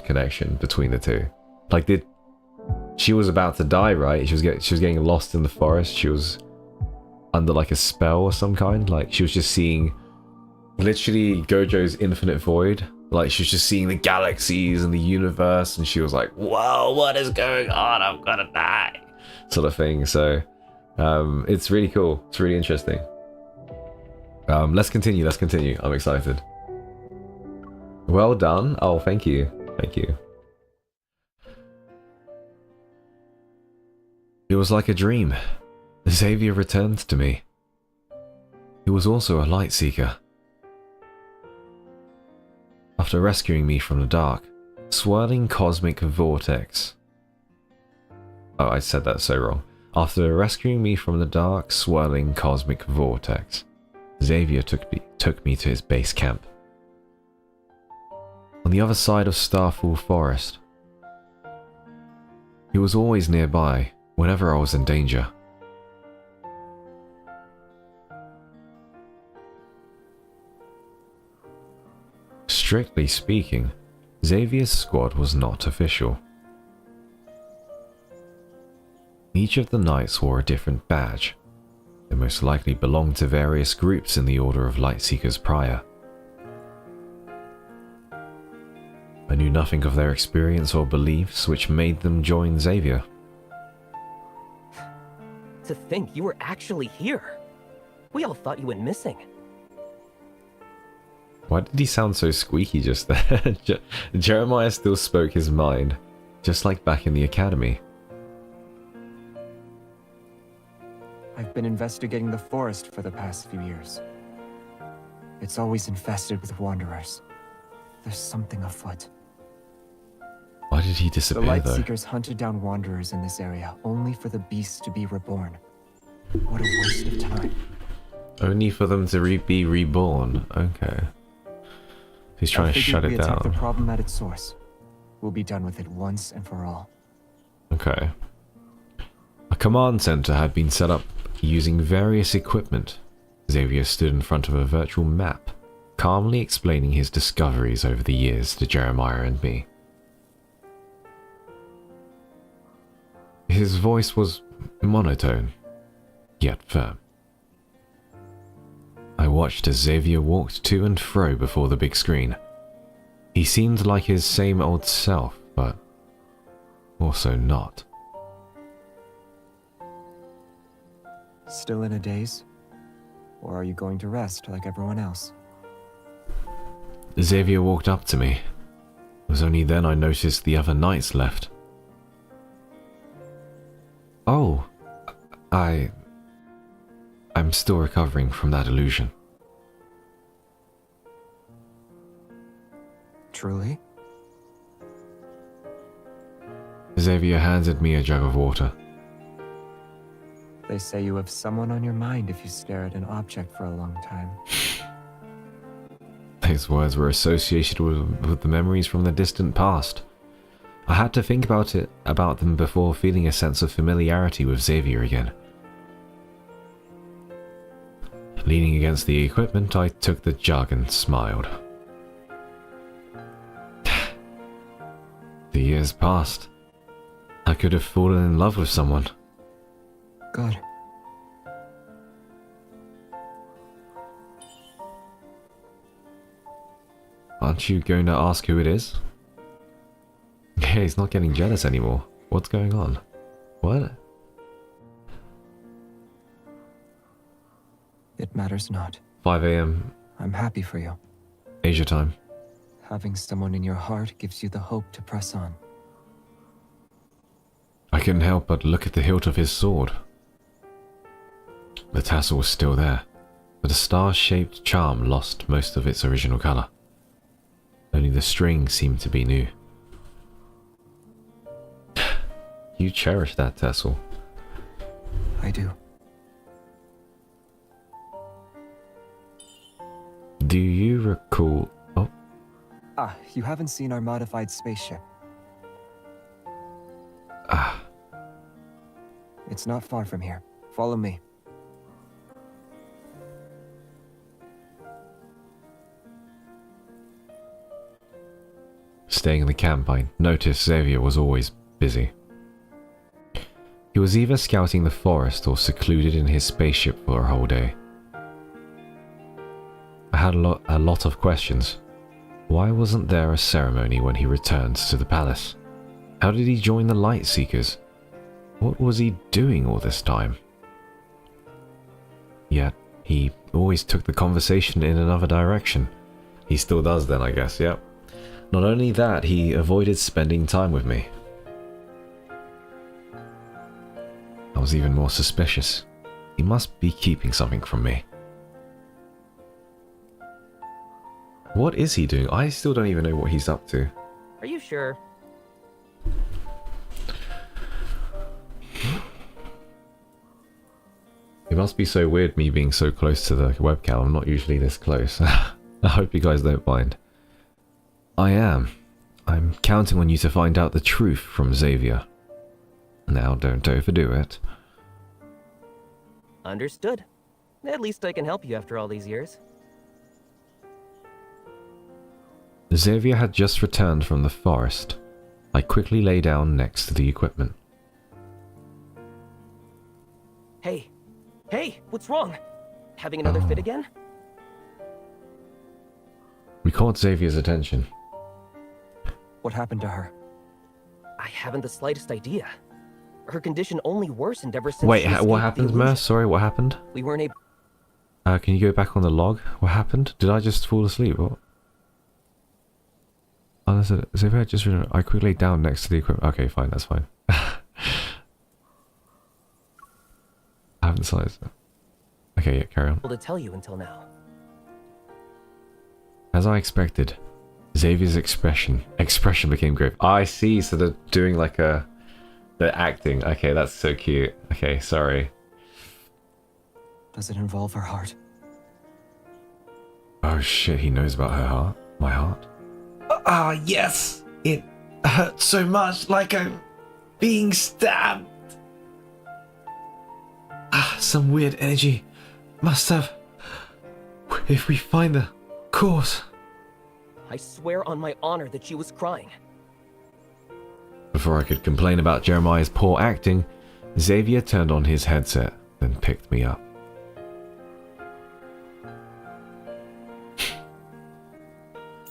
connection between the two. Like, she was about to die, right? She was getting lost in the forest. She was under like a spell or some kind. Like, she was just seeing literally Gojo's infinite void. Like, she was just seeing the galaxies and the universe, and she was like, whoa, what is going on? I'm gonna die, sort of thing. So it's really cool. It's really interesting. Let's continue. I'm excited. Well done. Oh, thank you. Thank you. It was like a dream. Xavier returned to me. He was also a light seeker. After rescuing me from the dark, swirling cosmic vortex. Oh, I said that so wrong. After rescuing me from the dark, swirling cosmic vortex, Xavier took me to his base camp. On the other side of Starfall Forest. He was always nearby whenever I was in danger. Strictly speaking, Xavier's squad was not official. Each of the knights wore a different badge. They most likely belonged to various groups in the Order of Lightseekers prior. I knew nothing of their experience or beliefs which made them join Xavier. To think you were actually here. We all thought you went missing. Why did he sound so squeaky just there? Jeremiah still spoke his mind, just like back in the academy. I've been investigating the forest for the past few years. It's always infested with wanderers. There's something afoot. Why did he disappear, The though? Lightseekers hunted down wanderers in this area, only for the beasts to be reborn. What a waste of time. Only for them to be reborn. Okay. He's trying to shut it down. Attack the problem at its source. We'll be done with it once and for all. Okay. A command center had been set up using various equipment. Xavier stood in front of a virtual map, calmly explaining his discoveries over the years to Jeremiah and me. His voice was monotone, yet firm. I watched as Xavier walked to and fro before the big screen. He seemed like his same old self, but also not. Still in a daze? Or are you going to rest like everyone else? Xavier walked up to me. It was only then I noticed the other knights left. Oh, I'm still recovering from that illusion. Truly? Xavier handed me a jug of water. They say you have someone on your mind if you stare at an object for a long time. His words were associated with the memories from the distant past. I had to think about them before feeling a sense of familiarity with Xavier again. Leaning against the equipment, I took the jug and smiled. The years passed. I could have fallen in love with someone. Good. Aren't you going to ask who it is? Yeah, he's not getting jealous anymore. What's going on? What? It matters not. 5 AM. I'm happy for you. Asia time. Having someone in your heart gives you the hope to press on. I couldn't help but look at the hilt of his sword. The tassel was still there, but the star-shaped charm lost most of its original color. Only the string seemed to be new. You cherish that tassel. I do. Do you recall... Oh, Ah, you haven't seen our modified spaceship. ah. It's not far from here. Follow me. Staying in the camp, I noticed Xavier was always busy. He was either scouting the forest or secluded in his spaceship for a whole day. I had a lot of questions. Why wasn't there a ceremony when he returned to the palace? How did he join the Light Seekers? What was he doing all this time? Yet, he always took the conversation in another direction. He still does then, I guess, yep. Not only that, he avoided spending time with me. I was even more suspicious. He must be keeping something from me. What is he doing? I still don't even know what he's up to. Are you sure? It must be so weird me being so close to the webcam. I'm not usually this close. I hope you guys don't mind. I am. I'm counting on you to find out the truth from Xavier. Now, don't overdo it. Understood. At least I can help you after all these years. Xavier had just returned from the forest. I quickly lay down next to the equipment. Hey! Hey! What's wrong? Having another fit again? We caught Xavier's attention. What happened to her? I haven't the slightest idea. Her condition only worsened ever since Wait, she escaped what the happened, illusion. Merce? Sorry, what happened? We weren't able... Can you go back on the log? What happened? Did I just fall asleep? What? Oh, that's it. Xavier just... I quickly lay down next to the equipment. Okay, fine, that's fine. I haven't sized it. Okay, yeah, carry on. able to tell you until now. As I expected, Xavier's expression became grave. Oh, I see, so they're doing like a... They're acting. Okay, that's so cute. Okay, sorry. Does it involve her heart? Oh shit, he knows about her heart. My heart. Ah, yes! It hurts so much, like I'm being stabbed. Ah, some weird energy. Must have... If we find the cause... I swear on my honor that she was crying. Before I could complain about Jeremiah's poor acting, Xavier turned on his headset, then picked me up.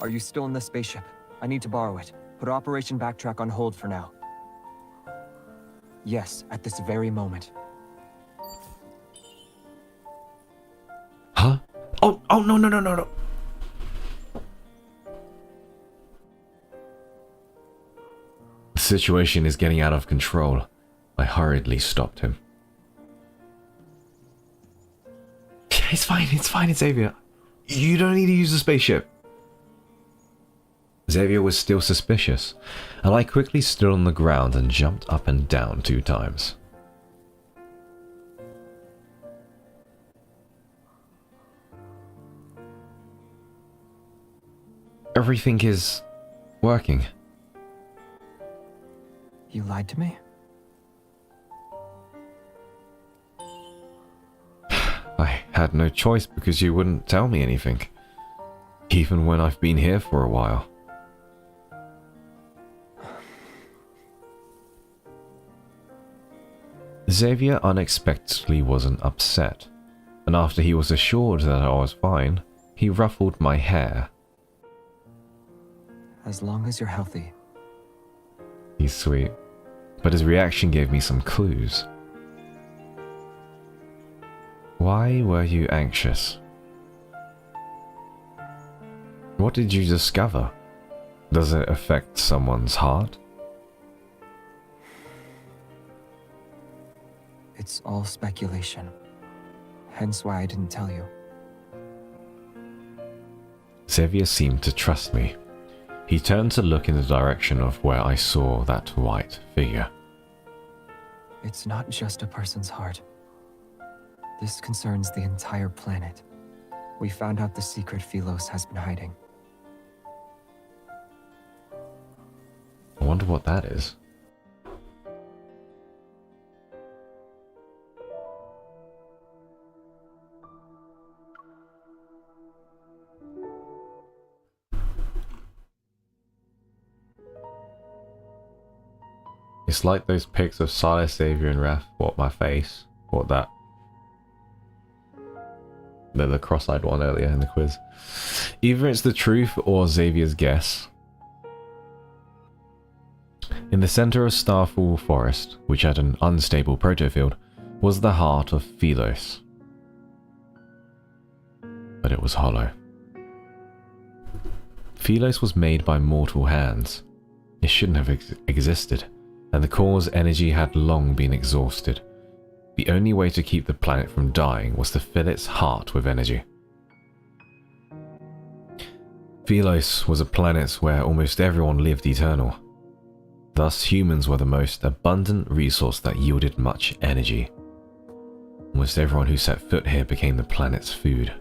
Are you still in the spaceship? I need to borrow it. Put Operation Backtrack on hold for now. Yes, at this very moment. Huh? Oh, no. The situation is getting out of control. I hurriedly stopped him. It's fine, Xavier. You don't need to use the spaceship. Xavier was still suspicious, and I quickly stood on the ground and jumped up and down 2 times. Everything is working. You lied to me? I had no choice because you wouldn't tell me anything, even when I've been here for a while. Xavier unexpectedly wasn't upset, and after he was assured that I was fine, he ruffled my hair. As long as you're healthy. He's sweet, but his reaction gave me some clues. Why were you anxious? What did you discover? Does it affect someone's heart? It's all speculation. Hence why I didn't tell you. Xavier seemed to trust me. He turned to look in the direction of where I saw that white figure. It's not just a person's heart. This concerns the entire planet. We found out the secret Philos has been hiding. I wonder what that is. It's like those pics of Silas, Xavier, and Raph. What, my face? What, that? The cross-eyed one earlier in the quiz. Either it's the truth or Xavier's guess. In the center of Starfall Forest, which had an unstable protofield, was the heart of Philos. But it was hollow. Philos was made by mortal hands. It shouldn't have existed, and the core's energy had long been exhausted. The only way to keep the planet from dying was to fill its heart with energy. Philos was a planet where almost everyone lived eternal. Thus, humans were the most abundant resource that yielded much energy. Almost everyone who set foot here became the planet's food.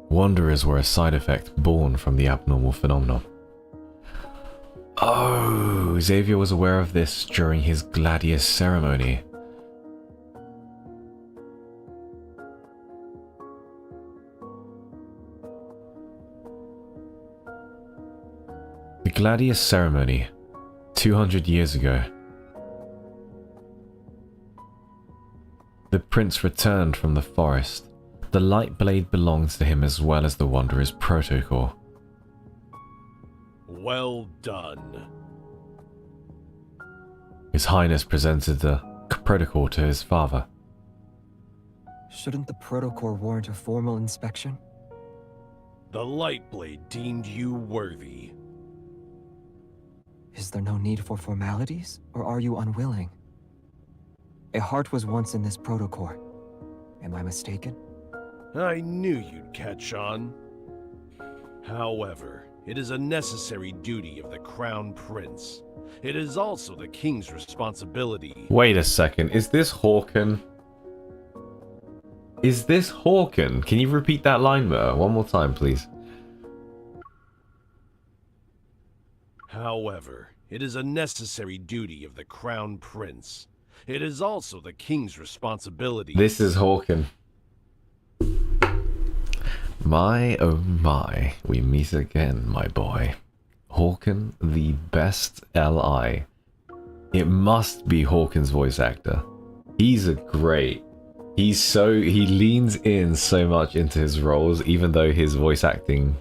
Wanderers were a side effect born from the abnormal phenomenon. Oh, Xavier was aware of this during his Gladius ceremony. The Gladius ceremony, 200 years ago. The prince returned from the forest. The light blade belonged to him as well as the Wanderer's protocore. Well done. His Highness presented the protocore to his father. Shouldn't the protocore warrant a formal inspection? The Lightblade deemed you worthy. Is there no need for formalities, or are you unwilling? A heart was once in this protocore. Am I mistaken? I knew you'd catch on. However, it is a necessary duty of the Crown Prince. It is also the King's responsibility. Wait a second, is this Hawken? Is this Hawken? Can you repeat that line one more time, please? However, it is a necessary duty of the Crown Prince. It is also the King's responsibility. This is Hawken. My oh my, we meet again, my boy. Hawken, the best LI. It must be Hawken's voice actor. He's a great. He leans in so much into his roles, even though his voice acting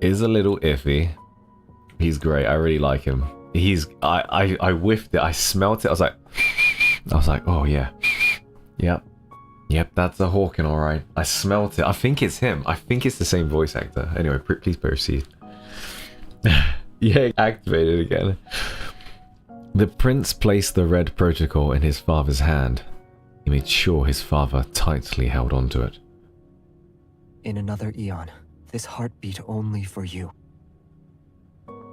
is a little iffy. He's great. I really like him. I whiffed it. I smelt it. I was like, oh yeah. Yep, that's a Hawken, alright. I smelt it. I think it's him. I think it's the same voice actor. Anyway, please proceed. Yeah, activated again. The prince placed the red protocol in his father's hand. He made sure his father tightly held onto it. In another eon, this heart beat only for you.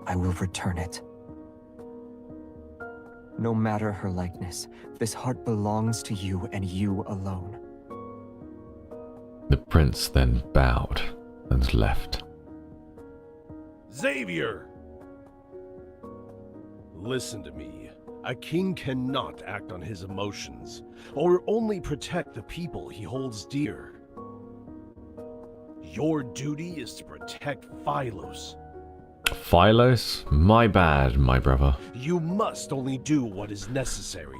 I will return it. No matter her likeness, this heart belongs to you and you alone. The prince then bowed and left. Xavier! Listen to me. A king cannot act on his emotions, or only protect the people he holds dear. Your duty is to protect Philos. Philos? My bad, my brother. You must only do what is necessary.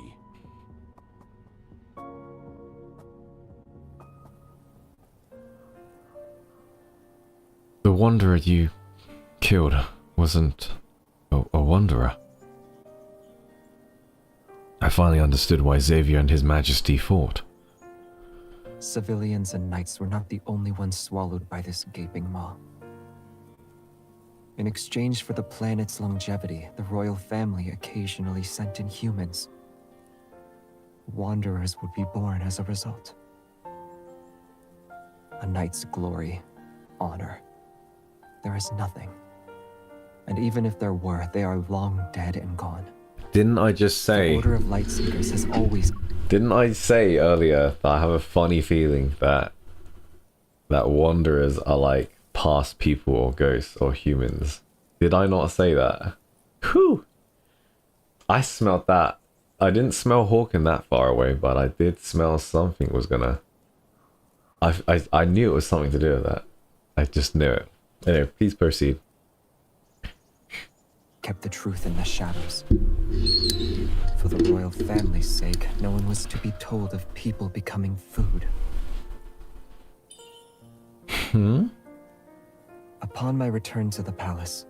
The wanderer you killed wasn't a wanderer. I finally understood why Xavier and His Majesty fought. Civilians and knights were not the only ones swallowed by this gaping maw. In exchange for the planet's longevity, the royal family occasionally sent in humans. Wanderers would be born as a result. A knight's glory, honor. There is nothing. And even if there were, they are long dead and gone. Didn't I just say... The Order of Lightseekers has always... Didn't I say earlier that I have a funny feeling that wanderers are like past people or ghosts or humans? Did I not say that? Whew! I smelled that. I didn't smell Hawken that far away, but I did smell something was gonna... I knew it was something to do with that. I just knew it. Anyway, please proceed. Kept the truth in the shadows. For the royal family's sake, no one was to be told of people becoming food. Upon my return to the palace,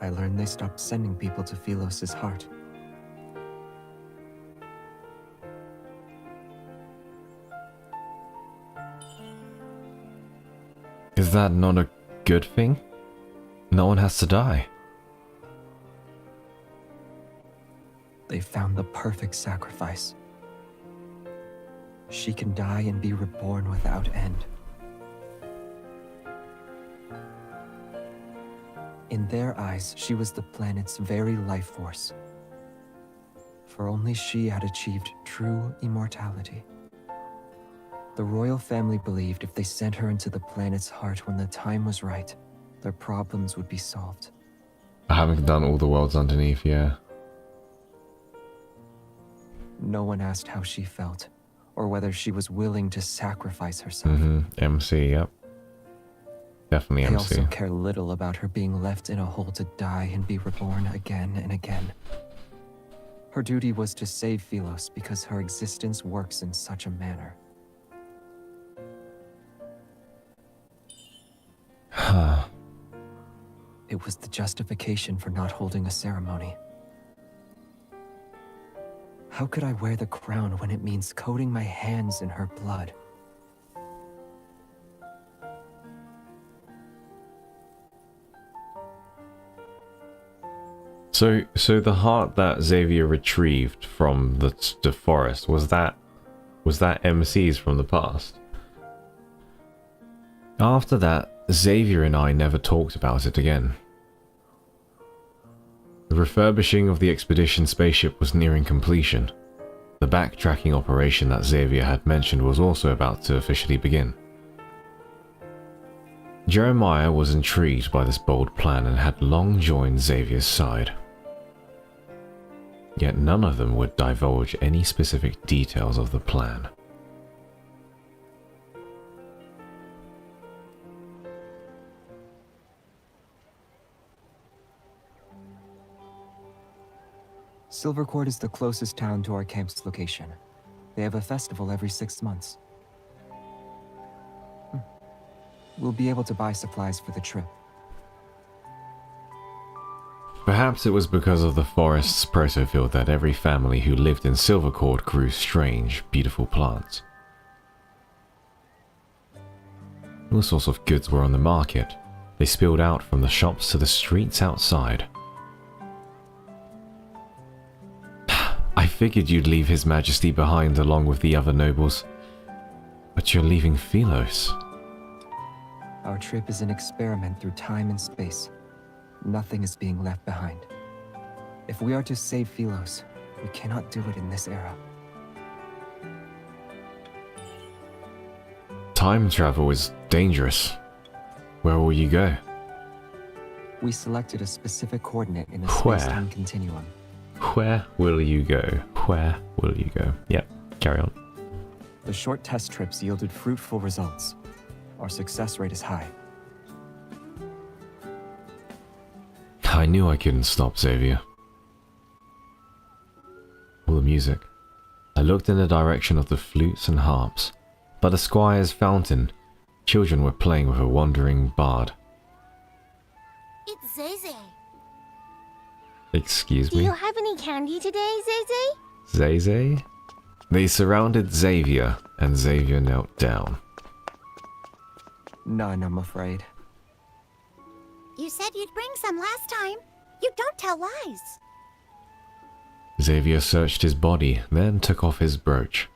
I learned they stopped sending people to Philos' heart. Is that not a good thing? No one has to die. They found the perfect sacrifice. She can die and be reborn without end. In their eyes, she was the planet's very life force. For only she had achieved true immortality. The royal family believed if they sent her into the planet's heart when the time was right, their problems would be solved. I haven't done all the worlds underneath, yeah. No one asked how she felt, or whether she was willing to sacrifice herself. MC, yep. Definitely They MC. also care little about her being left in a hole to die and be reborn again and again. Her duty was to save Philos because her existence works in such a manner. It was the justification for not holding a ceremony. How could I wear the crown when it means coating my hands in her blood? So the heart that Xavier retrieved from the forest, was that MC's from the past? After that, Xavier and I never talked about it again. The refurbishing of the expedition spaceship was nearing completion. The backtracking operation that Xavier had mentioned was also about to officially begin. Jeremiah was intrigued by this bold plan and had long joined Xavier's side. Yet none of them would divulge any specific details of the plan. Silvercourt is the closest town to our camp's location. They have a festival every 6 months. We'll be able to buy supplies for the trip. Perhaps it was because of the forest's protofield that every family who lived in Silvercourt grew strange, beautiful plants. All sorts of goods were on the market. They spilled out from the shops to the streets outside. I figured you'd leave His Majesty behind along with the other nobles. But you're leaving Philos. Our trip is an experiment through time and space. Nothing is being left behind. If we are to save Philos, we cannot do it in this era. Time travel is dangerous. Where will you go? We selected a specific coordinate in the Where? space-time continuum. Where will you go? Where will you go? Yep, carry on. The short test trips yielded fruitful results. Our success rate is high. I knew I couldn't stop Xavier. All the music. I looked in the direction of the flutes and harps. By the squire's fountain, children were playing with a wandering bard. It's Zay. Excuse Do me? you have any candy today, Zay? Zay? They surrounded Xavier, and Xavier knelt down. None, I'm afraid. You said you'd bring some last time. You don't tell lies. Xavier searched his body, then took off his brooch.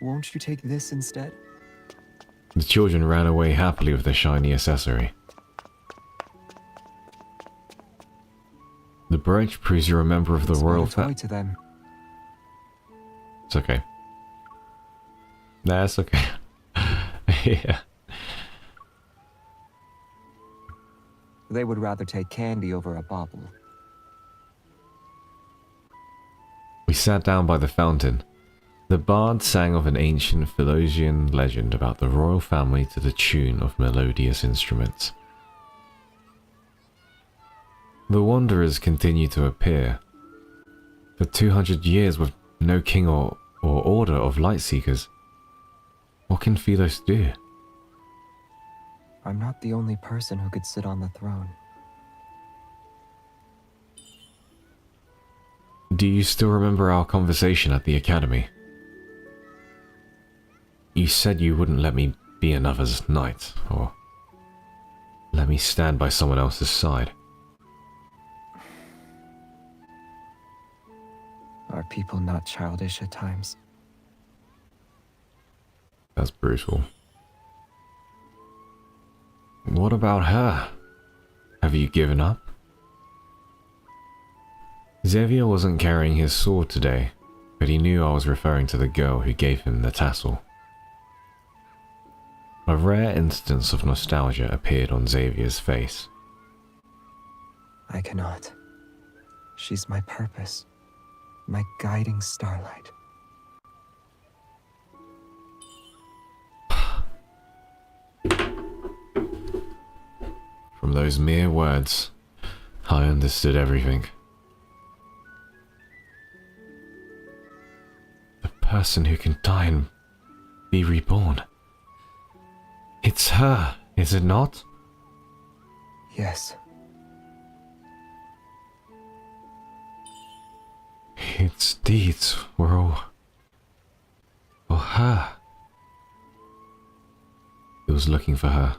Won't you take this instead? The children ran away happily with the shiny accessory. The brooch proves you're a member of the royal family. To them. It's okay. Nah, it's okay. Yeah. They would rather take candy over a bauble. We sat down by the fountain. The bard sang of an ancient Philosian legend about the royal family to the tune of melodious instruments. The wanderers continue to appear. For 200 years with no king or order of Lightseekers. What can Philos do? I'm not the only person who could sit on the throne. Do you still remember our conversation at the academy? You said you wouldn't let me be another's knight, or let me stand by someone else's side. Are people not childish at times? That's brutal. What about her? Have you given up? Xavier wasn't carrying his sword today, but he knew I was referring to the girl who gave him the tassel. A rare instance of nostalgia appeared on Xavier's face. I cannot. She's my purpose, my guiding starlight. From those mere words, I understood everything. The person who can die and be reborn. It's her, is it not? Yes. Its deeds were all for her. He was looking for her,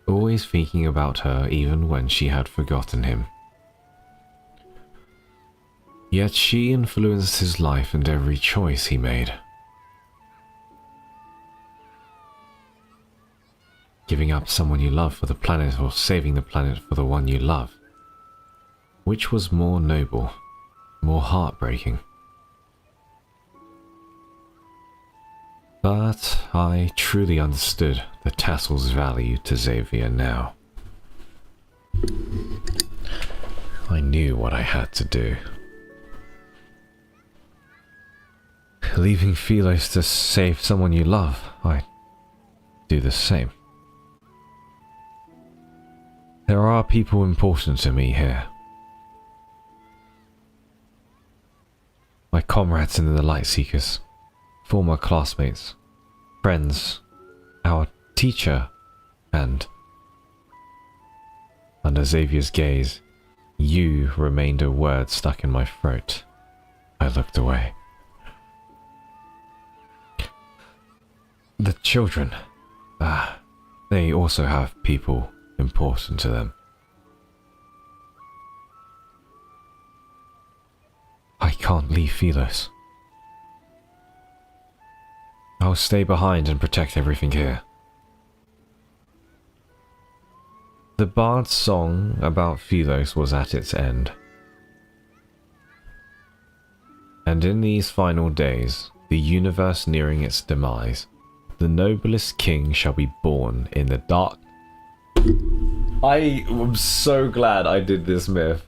always thinking about her even when she had forgotten him. Yet she influenced his life and every choice he made. Giving up someone you love for the planet or saving the planet for the one you love. Which was more noble, more heartbreaking? But I truly understood the tassel's value to Xavier now. I knew what I had to do. Leaving Philos to save someone you love, I'd do the same. There are people important to me here. My comrades in the Lightseekers, former classmates, friends, our teacher, and under Xavier's gaze, you remained a word stuck in my throat. I looked away. The children, they also have people important to them. I can't leave Philos. I'll stay behind and protect everything here. The bard's song about Philos was at its end. And in these final days, the universe nearing its demise, the noblest king shall be born in the dark. I am so glad I did this myth.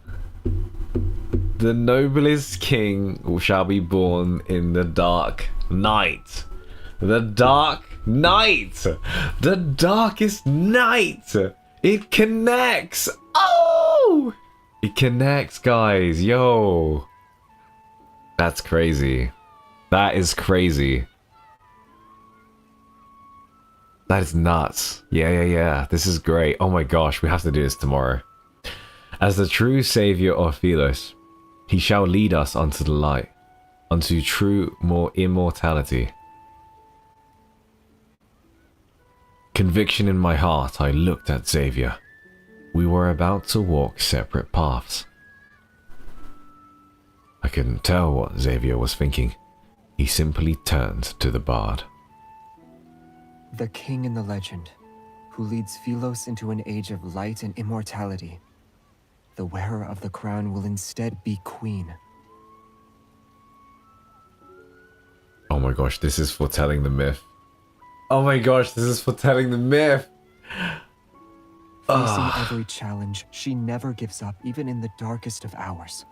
The noblest king shall be born in the dark night. The dark night! The darkest night! It connects! Oh! It connects, guys. Yo! That's crazy. That is crazy. That is nuts. Yeah. This is great. Oh my gosh, we have to do this tomorrow. As the true savior of Philos, he shall lead us unto the light, unto true more immortality. Conviction in my heart, I looked at Xavier. We were about to walk separate paths. I couldn't tell what Xavier was thinking. He simply turned to the bard. The king in the legend, who leads Philos into an age of light and immortality. The wearer of the crown will instead be queen. Oh my gosh, this is foretelling the myth. Oh my gosh, this is foretelling the myth! Facing every challenge, she never gives up, even in the darkest of hours.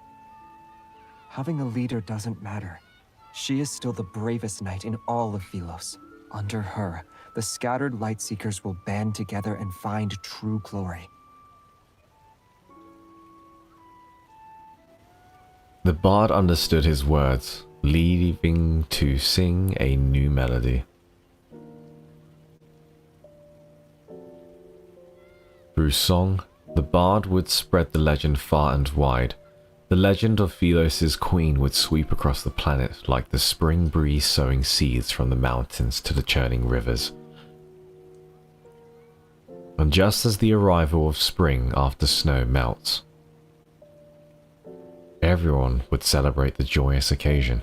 Having a leader doesn't matter. She is still the bravest knight in all of Philos. Under her, the scattered Lightseekers will band together and find true glory. The bard understood his words, leaving to sing a new melody. Through song, the bard would spread the legend far and wide. The legend of Philos' queen would sweep across the planet like the spring breeze sowing seeds from the mountains to the churning rivers. And just as the arrival of spring after snow melts, everyone would celebrate the joyous occasion.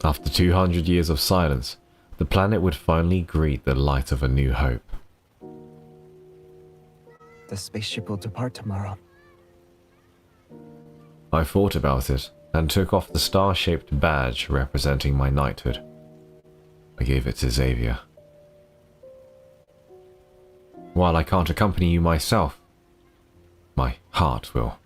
After 200 years of silence, the planet would finally greet the light of a new hope. The spaceship will depart tomorrow. I thought about it and took off the star-shaped badge representing my knighthood. I gave it to Xavier. While I can't accompany you myself, my heart will.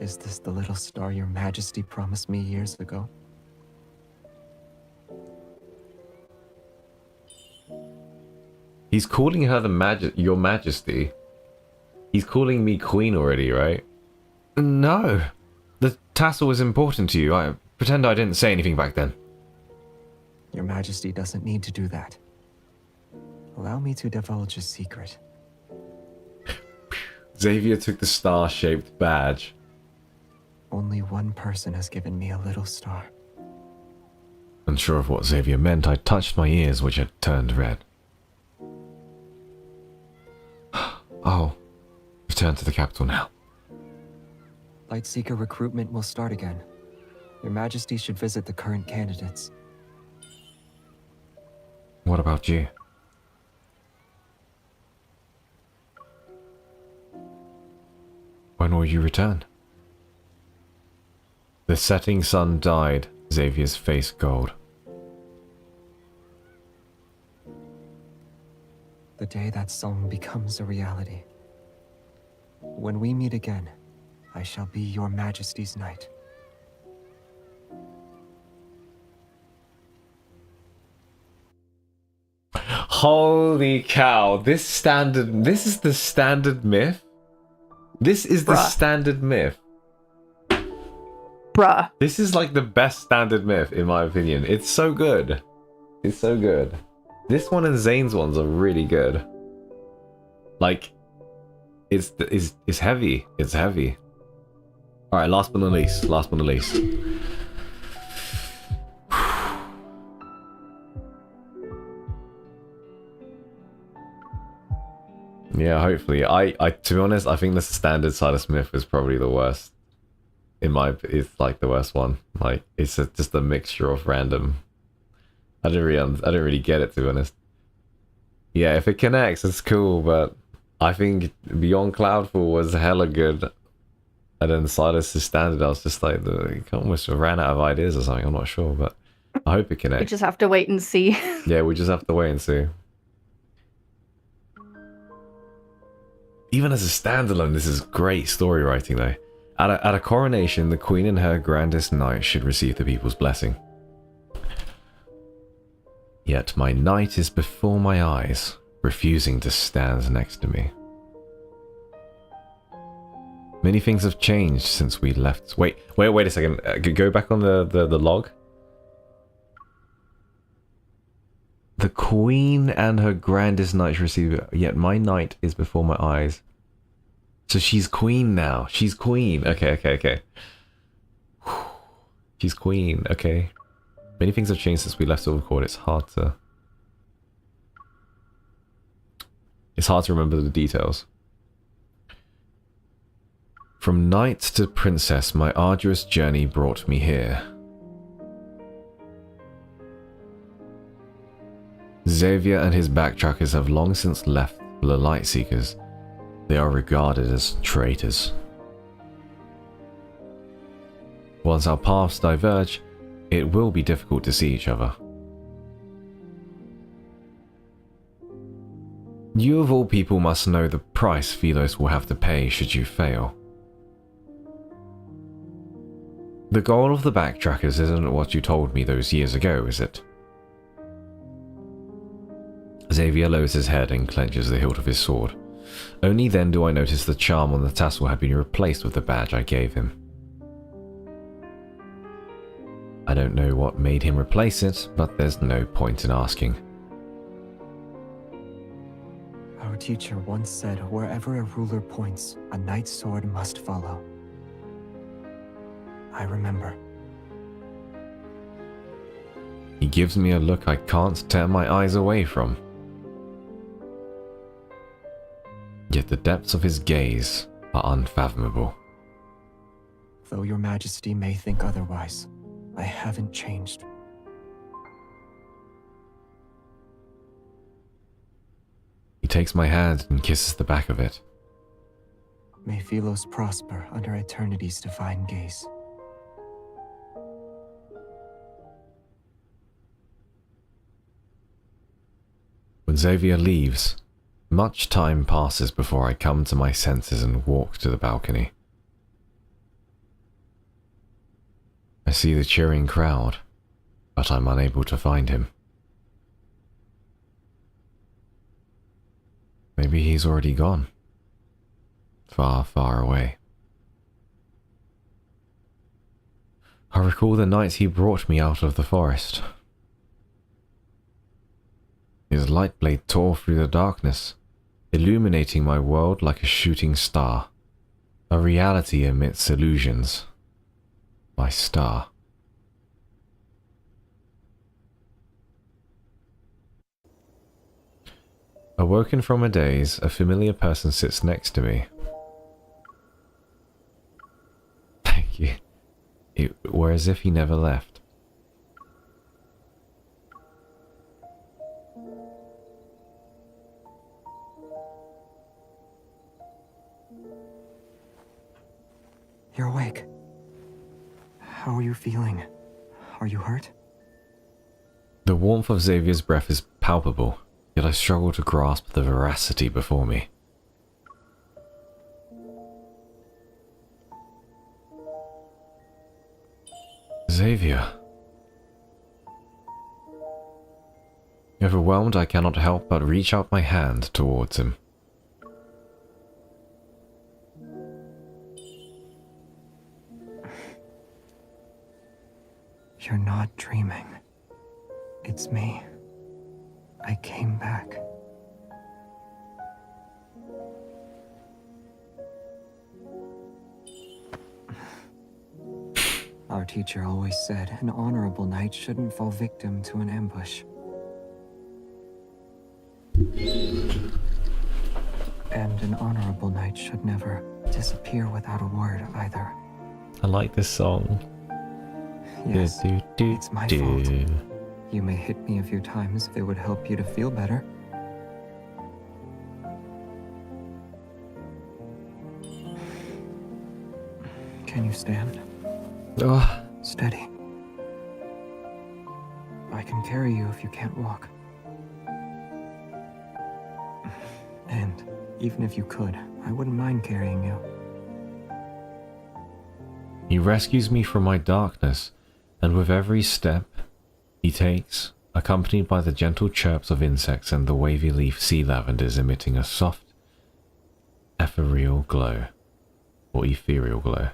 Is this the little star your majesty promised me years ago? He's calling her your majesty. He's calling me queen already, right? No. The tassel is important to you. I pretend I didn't say anything back then. Your majesty doesn't need to do that. Allow me to divulge a secret. Xavier took the star-shaped badge. Only one person has given me a little star. Unsure of what Xavier meant, I touched my ears, which had turned red. Oh, return to the capital now. Lightseeker recruitment will start again. Your Majesty should visit the current candidates. What about you? When will you return? The setting sun dyed Xavier's face gold. The day that song becomes a reality. When we meet again, I shall be your Majesty's knight. Holy cow, this is the standard myth? This is the standard myth. Bruh. This is like the best standard myth, in my opinion. It's so good. It's so good. This one and Zane's ones are really good. Like, it's heavy. It's heavy. Alright, last but not least. Last but not least. Yeah, hopefully. I to be honest, I think the standard Silas Myth is probably the worst. It's like the worst one. Like, it's just a mixture of random. I don't really get it, to be honest. Yeah, if it connects, it's cool, but I think Beyond Cloudfall was hella good. And then Silas' standard, I was just like, I almost ran out of ideas or something, I'm not sure, but I hope it connects. We just have to wait and see. Yeah, we just have to wait and see. Even as a standalone, this is great story writing though. At a coronation, the Queen and her grandest knight should receive the people's blessing. Yet my knight is before my eyes, refusing to stand next to me. Many things have changed since we left. Wait a second. Go back on the log. The Queen and her grandest knight receive it, yet my knight is before my eyes. So she's queen now. She's queen. Okay. She's queen, okay. Many things have changed since we left Silvercord. It's hard to remember the details. From knight to princess, my arduous journey brought me here. Xavier and his backtrackers have long since left the Light Seekers. They are regarded as traitors. Once our paths diverge, it will be difficult to see each other. You of all people must know the price Philos will have to pay should you fail. The goal of the backtrackers isn't what you told me those years ago, is it? Xavier lowers his head and clenches the hilt of his sword. Only then do I notice the charm on the tassel had been replaced with the badge I gave him. I don't know what made him replace it, but there's no point in asking. Our teacher once said, wherever a ruler points, a knight's sword must follow. I remember. He gives me a look I can't tear my eyes away from. Yet the depths of his gaze are unfathomable. Though your majesty may think otherwise, I haven't changed. He takes my hand and kisses the back of it. May Philos prosper under eternity's divine gaze. When Xavier leaves, much time passes before I come to my senses and walk to the balcony. I see the cheering crowd, but I'm unable to find him. Maybe he's already gone. Far, far away. I recall the nights he brought me out of the forest. His light blade tore through the darkness, illuminating my world like a shooting star. A reality amidst illusions. My star. Awoken from a daze, a familiar person sits next to me. Thank you. It were as if he never left. You're awake. How are you feeling? Are you hurt? The warmth of Xavier's breath is palpable, yet I struggle to grasp the veracity before me. Xavier. Overwhelmed, I cannot help but reach out my hand towards him. You're not dreaming. It's me. I came back. Our teacher always said an honorable knight shouldn't fall victim to an ambush. And an honorable knight should never disappear without a word either. I like this song. Yes, it's my fault. You may hit me a few times if it would help you to feel better. Can you stand? Oh. Steady. I can carry you if you can't walk. And even if you could, I wouldn't mind carrying you. He rescues me from my darkness, and with every step he takes, accompanied by the gentle chirps of insects and the wavy leaf sea lavenders emitting a soft, ethereal glow, or ethereal glow.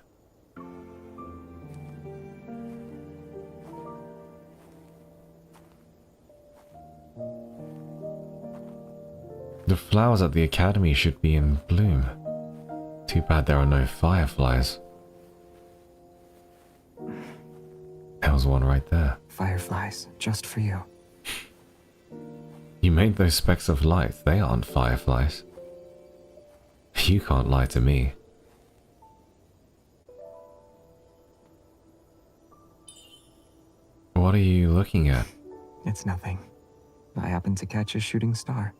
The flowers at the academy should be in bloom. Too bad there are no fireflies. was one right there. Fireflies, just for you. You made those specks of light. They aren't fireflies. You can't lie to me. What are you looking at? It's nothing. I happened to catch a shooting star.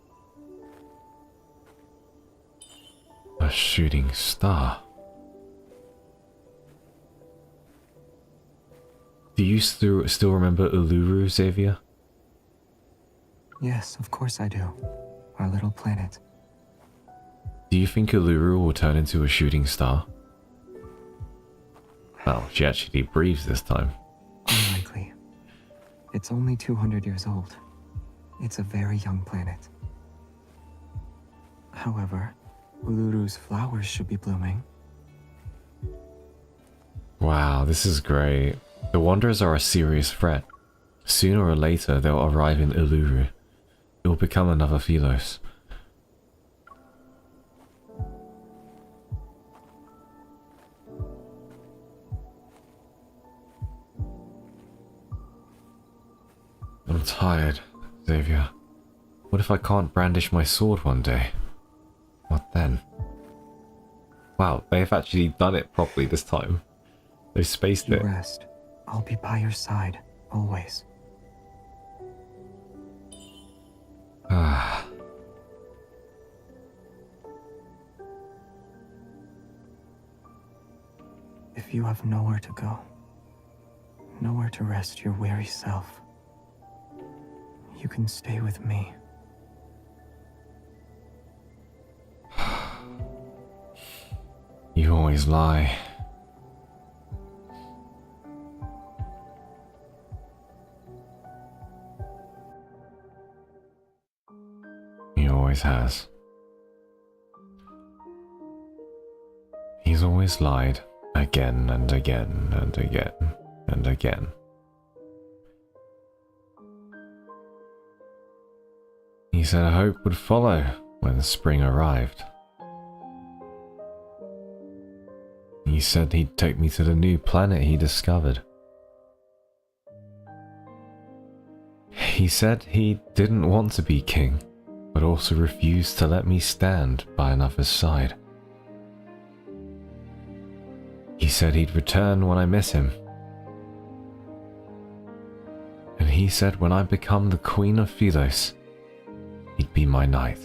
A shooting star? Do you still remember Uluru, Xavier? Yes, of course I do. Our little planet. Do you think Uluru will turn into a shooting star? Oh, she actually breathes this time. Unlikely. It's only 200 years old. It's a very young planet. However, Uluru's flowers should be blooming. Wow, this is great. The Wanderers are a serious threat. Sooner or later, they'll arrive in Uluru. It will become another Philos. I'm tired, Xavier. What if I can't brandish my sword one day? What then? Wow, they've actually done it properly this time. They've spaced You it. rest. I'll be by your side, always. Ah. If you have nowhere to go, nowhere to rest your weary self, you can stay with me. You always lie. He always has. He's always lied again and again and again and again. He said hope would follow when spring arrived. He said he'd take me to the new planet he discovered. He said he didn't want to be king, but also refused to let me stand by another's side. He said he'd return when I miss him. And he said when I become the Queen of Philos, he'd be my knight.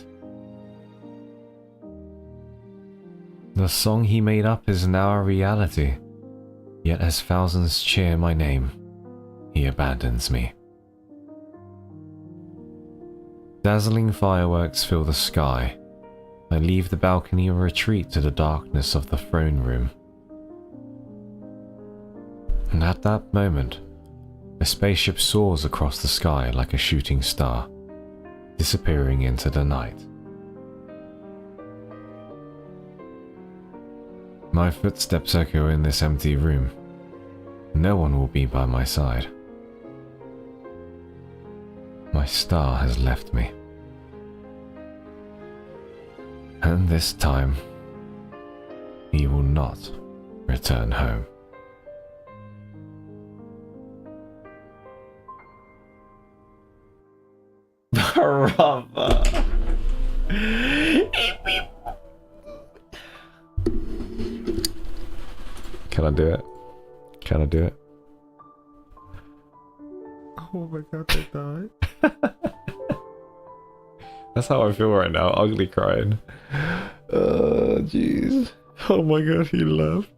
The song he made up is now a reality, yet as thousands cheer my name, he abandons me. Dazzling fireworks fill the sky. I leave the balcony and retreat to the darkness of the throne room. And at that moment, a spaceship soars across the sky like a shooting star, disappearing into the night. My footsteps echo in this empty room. No one will be by my side. My star has left me. And this time, he will not return home. Brother. Can I do it? Can I do it? Oh my god, they died. That's how I feel right now, ugly crying. Oh, jeez. Oh my god, he left.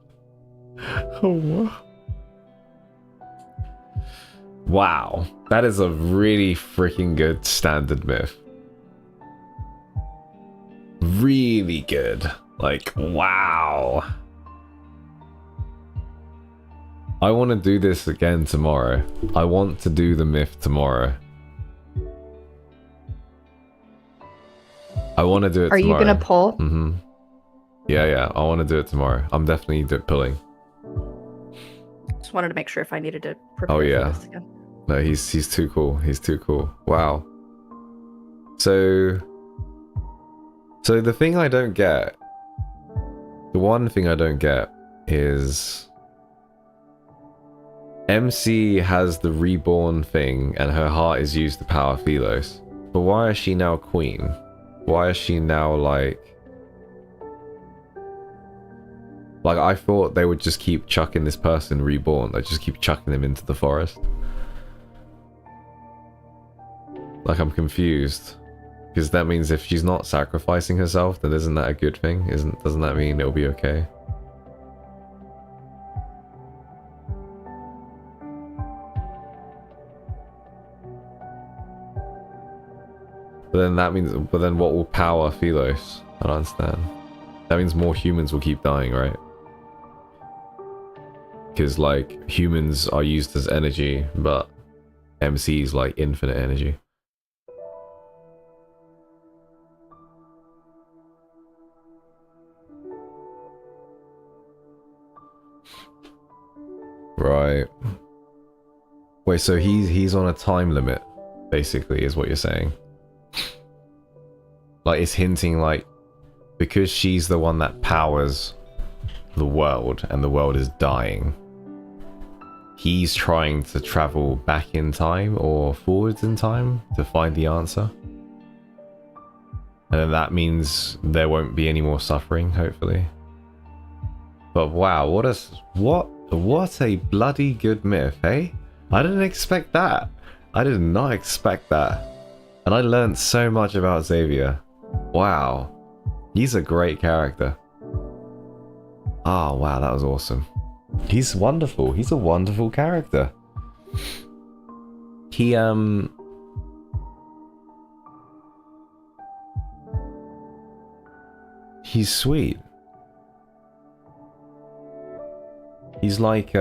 Oh, wow. Wow, that is a really freaking good standard myth. Really good. Like, wow. I want to do this again tomorrow. I want to do the myth tomorrow. I want to do it tomorrow. Are you gonna pull? Mm-hmm. Yeah, I want to do it tomorrow. I'm definitely pulling. Just wanted to make sure if I needed to prepare Oh yeah. for this again. No, he's too cool. He's too cool. Wow. So the thing I don't get, the one thing I don't get is MC has the reborn thing and her heart is used to power Philos. But why is she now queen? Why is she now like I thought they would just keep chucking this person reborn. They just keep chucking them into the forest. Like, I'm confused. Because that means if she's not sacrificing herself, then isn't that a good thing? Doesn't that mean it'll be okay? But then that means, but then what will power Philos? I don't understand. That means more humans will keep dying, right? Because, like, humans are used as energy, but MC is like infinite energy. Right. Wait, so he's on a time limit, basically, is what you're saying. Like, it's hinting like, because she's the one that powers the world, and the world is dying, he's trying to travel back in time, or forwards in time, to find the answer. And then that means there won't be any more suffering, hopefully. But wow, what a bloody good myth, eh? I didn't expect that. I did not expect that. And I learned so much about Xavier. Wow. He's a great character. Oh, wow, that was awesome. He's wonderful. He's a wonderful character. He's sweet. He's like,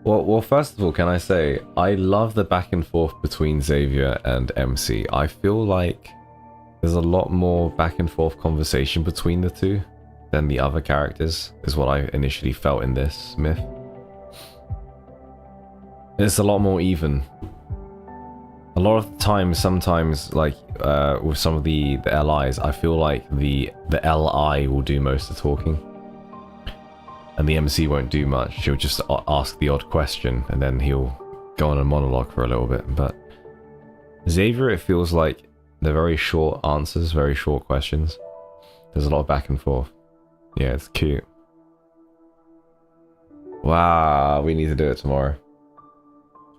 Well, first of all, can I say, I love the back and forth between Xavier and MC. I feel like there's a lot more back and forth conversation between the two than the other characters, is what I initially felt in this myth. It's a lot more even. A lot of the time, sometimes, like, with some of the LIs, I feel like the LI will do most of the talking. And the MC won't do much. She'll just ask the odd question, and then he'll go on a monologue for a little bit. But Xavier, it feels like they're very short answers, very short questions. There's a lot of back and forth. Yeah, it's cute. Wow, we need to do it tomorrow.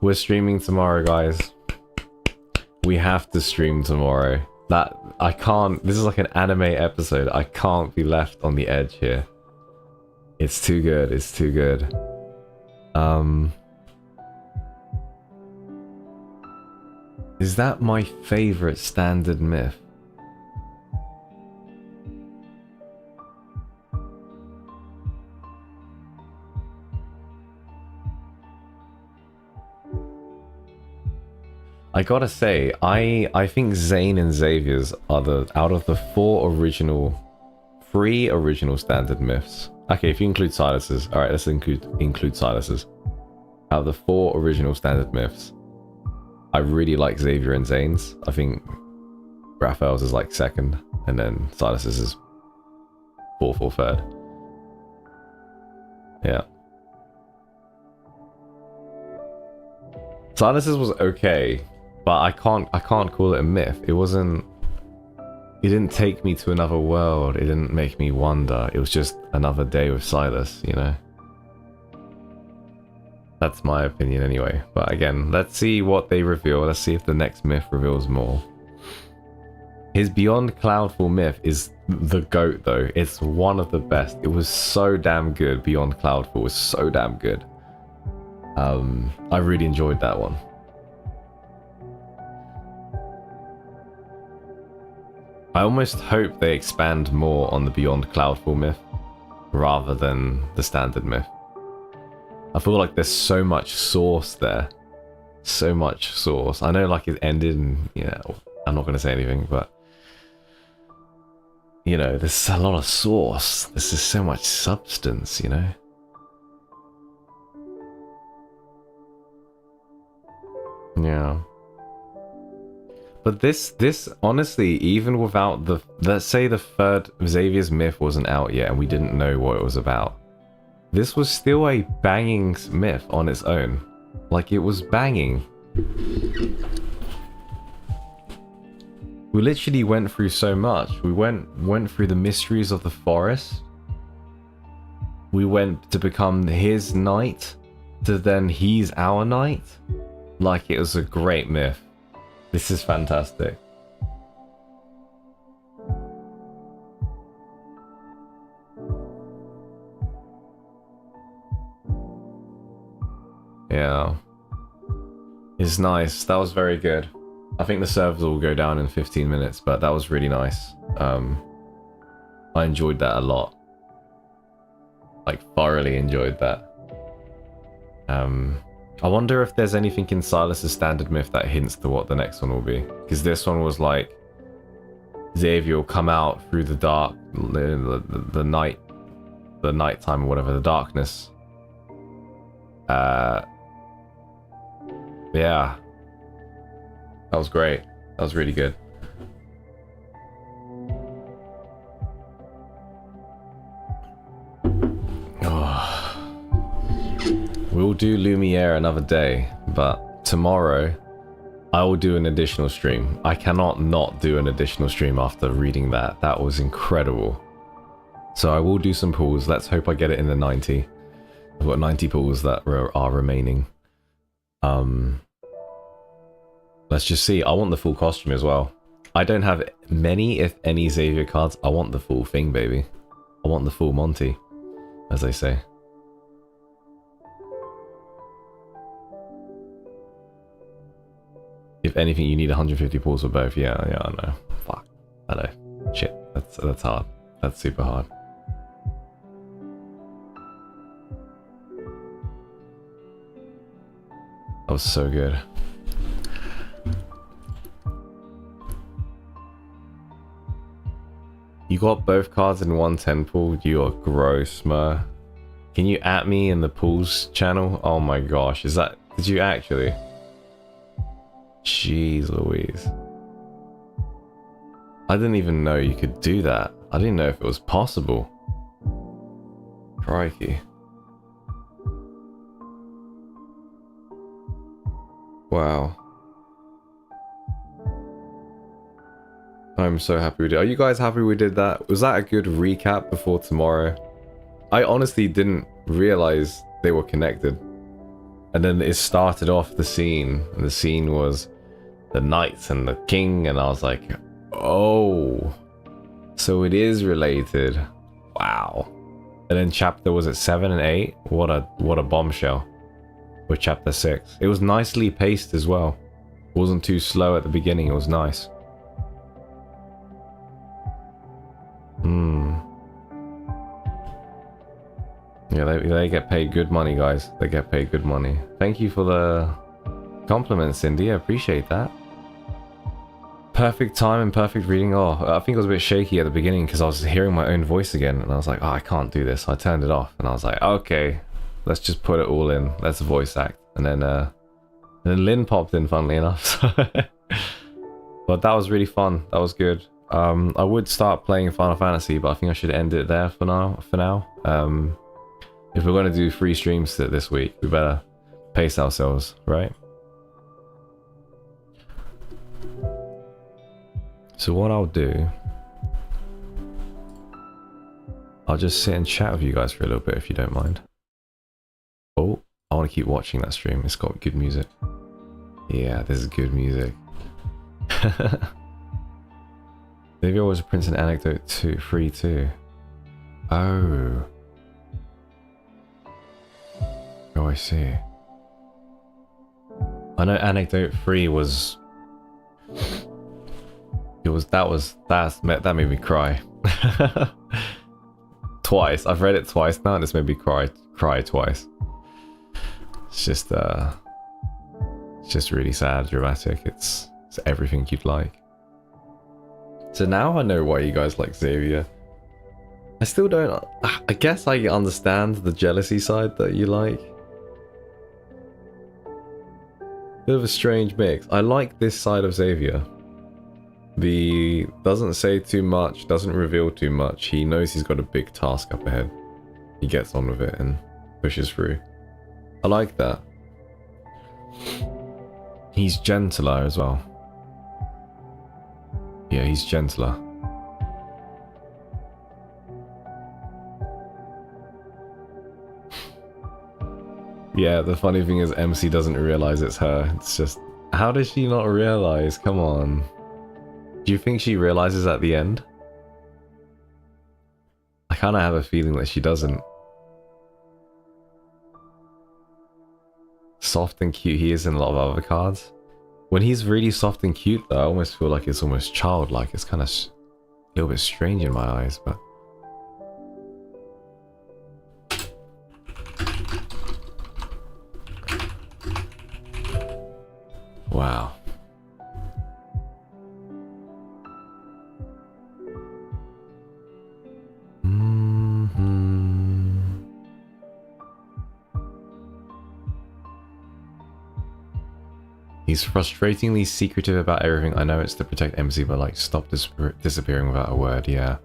We're streaming tomorrow, guys. We have to stream tomorrow. I can't. This is like an anime episode. I can't be left on the edge here. It's too good. It's too good. Is that my favorite standard myth? I gotta say, I think Zane and Xavier's are out of the three original standard myths. Okay, if you include Silas's, alright, let's include Silas's. Out of the 4 original standard myths, I really like Xavier and Zane's. I think Raphael's is like second, and then Silas's is fourth or third. Yeah. Silas's was okay, but I can't call it a myth. It didn't take me to another world. It didn't make me wonder. It was just another day with Silas, you know? That's my opinion anyway. But again, let's see what they reveal. Let's see if the next myth reveals more. His Beyond Cloudfall myth is the GOAT though. It's one of the best. It was so damn good. Beyond Cloudfall was so damn good. I really enjoyed that one. I almost hope they expand more on the Beyond Cloudfall myth rather than the standard myth. I feel like there's so much source there. So much source. I know like it ended and, yeah, I'm not going to say anything, but you know, there's a lot of source. There's just so much substance, you know? Yeah. But this honestly, even without the, let's say the third Xavier's myth wasn't out yet and we didn't know what it was about, this was still a banging myth on its own. Like, it was banging. We literally went through so much. We went through the mysteries of the forest. We went to become his knight, to then he's our knight. Like, it was a great myth. This is fantastic. Yeah. It's nice. That was very good. I think the servers will go down in 15 minutes, but that was really nice. I enjoyed that a lot. Like, thoroughly enjoyed that. I wonder if there's anything in Silas's standard myth that hints to what the next one will be. Because this one was like, Xavier will come out through the dark, the night, the nighttime or whatever, the darkness. Yeah. That was great. That was really good. We'll do Lumiere another day, but tomorrow I will do an additional stream. I cannot not do an additional stream after reading that. That was incredible. So I will do some pulls. Let's hope I get it in the 90. I've got 90 pulls that are remaining. Let's just see. I want the full costume as well. I don't have many, if any, Xavier cards. I want the full thing, baby. I want the full Monty, as they say. If anything, you need 150 pulls for both. Yeah, I know. Fuck. I know. Shit. That's hard. That's super hard. That was so good. You got both cards in one 10 pool? You are gross, Mer. Can you at me in the pools channel? Oh my gosh, is that... Did you actually? Jeez Louise. I didn't even know you could do that. I didn't know if it was possible. Crikey. Wow. I'm so happy we did. Are you guys happy we did that? Was that a good recap before tomorrow? I honestly didn't realize they were connected. And then it started off the scene, and the scene was the knights and the king, and I was like, oh, so it is related. Wow. And then chapter, was it 7 and 8? What a bombshell. With chapter 6. It was nicely paced as well. It wasn't too slow at the beginning, it was nice. Yeah, they get paid good money, guys. They get paid good money. Thank you for the compliments, Cindy. I appreciate that. Perfect time and perfect reading. Oh, I think I was a bit shaky at the beginning because I was hearing my own voice again. And I was like, oh, I can't do this. So I turned it off. And I was like, okay, let's just put it all in. Let's voice act. And then Lynn popped in, funnily enough. But that was really fun. That was good. I would start playing Final Fantasy, but I think I should end it there for now. If we're going to do 3 streams this week, we better pace ourselves, right? So what I'll do, I'll just sit and chat with you guys for a little bit if you don't mind. Oh, I want to keep watching that stream. It's got good music. Yeah, this is good music. Xavier was a Prince in Anecdote 3 too. Oh. Oh, I see. I know Anecdote 3 was... That made me cry. Twice. I've read it twice now and it's made me cry twice. It's just really sad, dramatic. It's everything you'd like. So now I know why you guys like Xavier. I still don't... I guess I understand the jealousy side that you like. Bit of a strange mix. I like this side of Xavier. Doesn't say too much, doesn't reveal too much. He knows he's got a big task up ahead. He gets on with it and pushes through. I like that. He's gentler as well. Yeah, he's gentler. Yeah, the funny thing is MC doesn't realize it's her. It's just, how does she not realize? Come on. Do you think she realizes at the end? I kind of have a feeling that she doesn't. Soft and cute he is in a lot of other cards. When he's really soft and cute though, I almost feel like it's almost childlike. It's kind of a little bit strange in my eyes, but... Wow. He's frustratingly secretive about everything. I know it's to protect MC, but like, stop disappearing without a word. Yeah.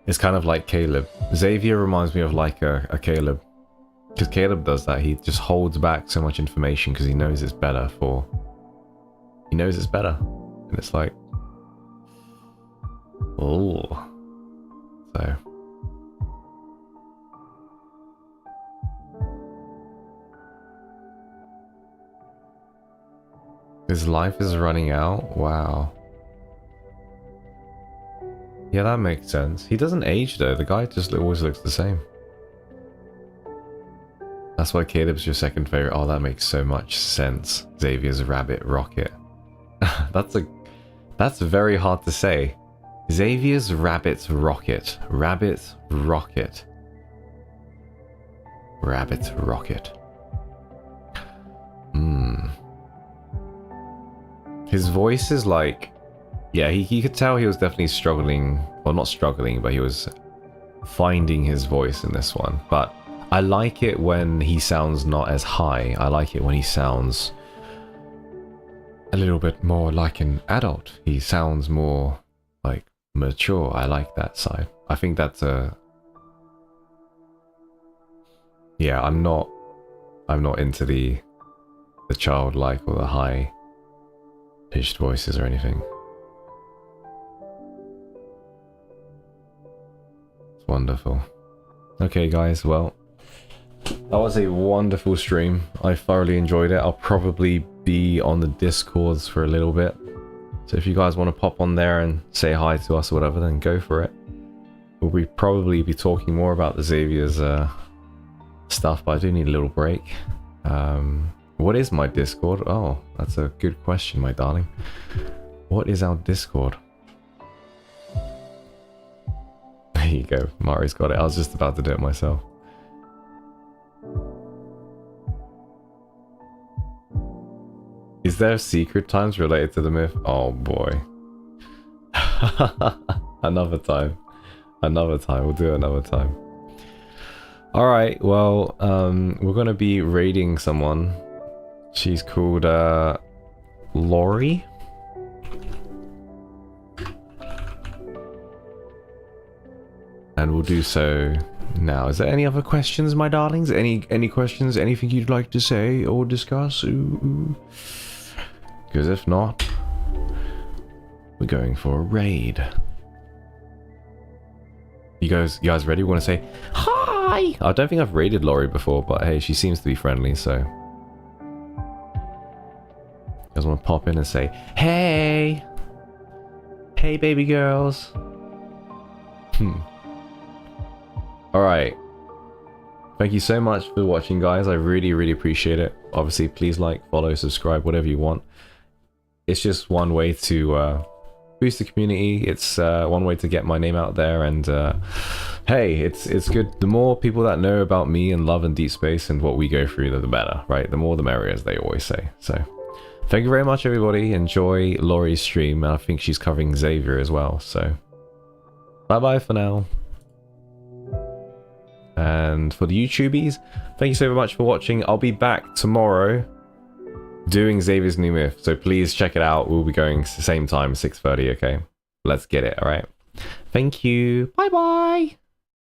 It's kind of like Caleb. Xavier reminds me of like a Caleb. Because Caleb does that. He just holds back so much information because he knows it's better for... He knows it's better. And it's like... Oh. So... His life is running out? Wow. Yeah, that makes sense. He doesn't age though. The guy just always looks the same. That's why Caleb's your second favorite. Oh, that makes so much sense. Xavier's rabbit rocket. That's very hard to say. Xavier's rabbit rocket. Rabbit rocket. Rabbit rocket. His voice is like... Yeah, he could tell he was definitely struggling. Well, not struggling, but he was finding his voice in this one. But I like it when he sounds not as high. I like it when he sounds a little bit more like an adult. He sounds more like mature. I like that side. I think that's a... Yeah, I'm not into the childlike or the high pitched voices or anything. It's wonderful. Okay guys, well, that was a wonderful stream. I thoroughly enjoyed it. I'll probably be on the Discords for a little bit. So if you guys want to pop on there and say hi to us or whatever, then go for it. We'll probably be talking more about the Xavier's stuff, but I do need a little break. What is my Discord? Oh, that's a good question, my darling. What is our Discord? There you go. Mari's got it. I was just about to do it myself. Is there secret times related to the myth? Oh boy. Another time. Another time. We'll do it another time. Alright, well, we're gonna be raiding someone. She's called, Lori? And we'll do so now. Is there any other questions, my darlings? Any questions? Anything you'd like to say or discuss? Because if not, we're going for a raid. You guys ready? We want to say hi? I don't think I've raided Lori before, but hey, she seems to be friendly, so... You guys want to pop in and say, hey! Hey, baby girls! Alright. Thank you so much for watching, guys. I really, really appreciate it. Obviously, please like, follow, subscribe, whatever you want. It's just one way to boost the community. It's one way to get my name out there, and hey, it's good. The more people that know about me and love and Deepspace and what we go through, the better, right? The more the merrier, as they always say. So, thank you very much, everybody. Enjoy Lori's stream. I think she's covering Xavier as well. So, bye-bye for now. And for the YouTubies, thank you so much for watching. I'll be back tomorrow doing Xavier's new myth, so please check it out. We'll be going same time, 6:30. Okay, let's get it. All right. Thank you. Bye bye.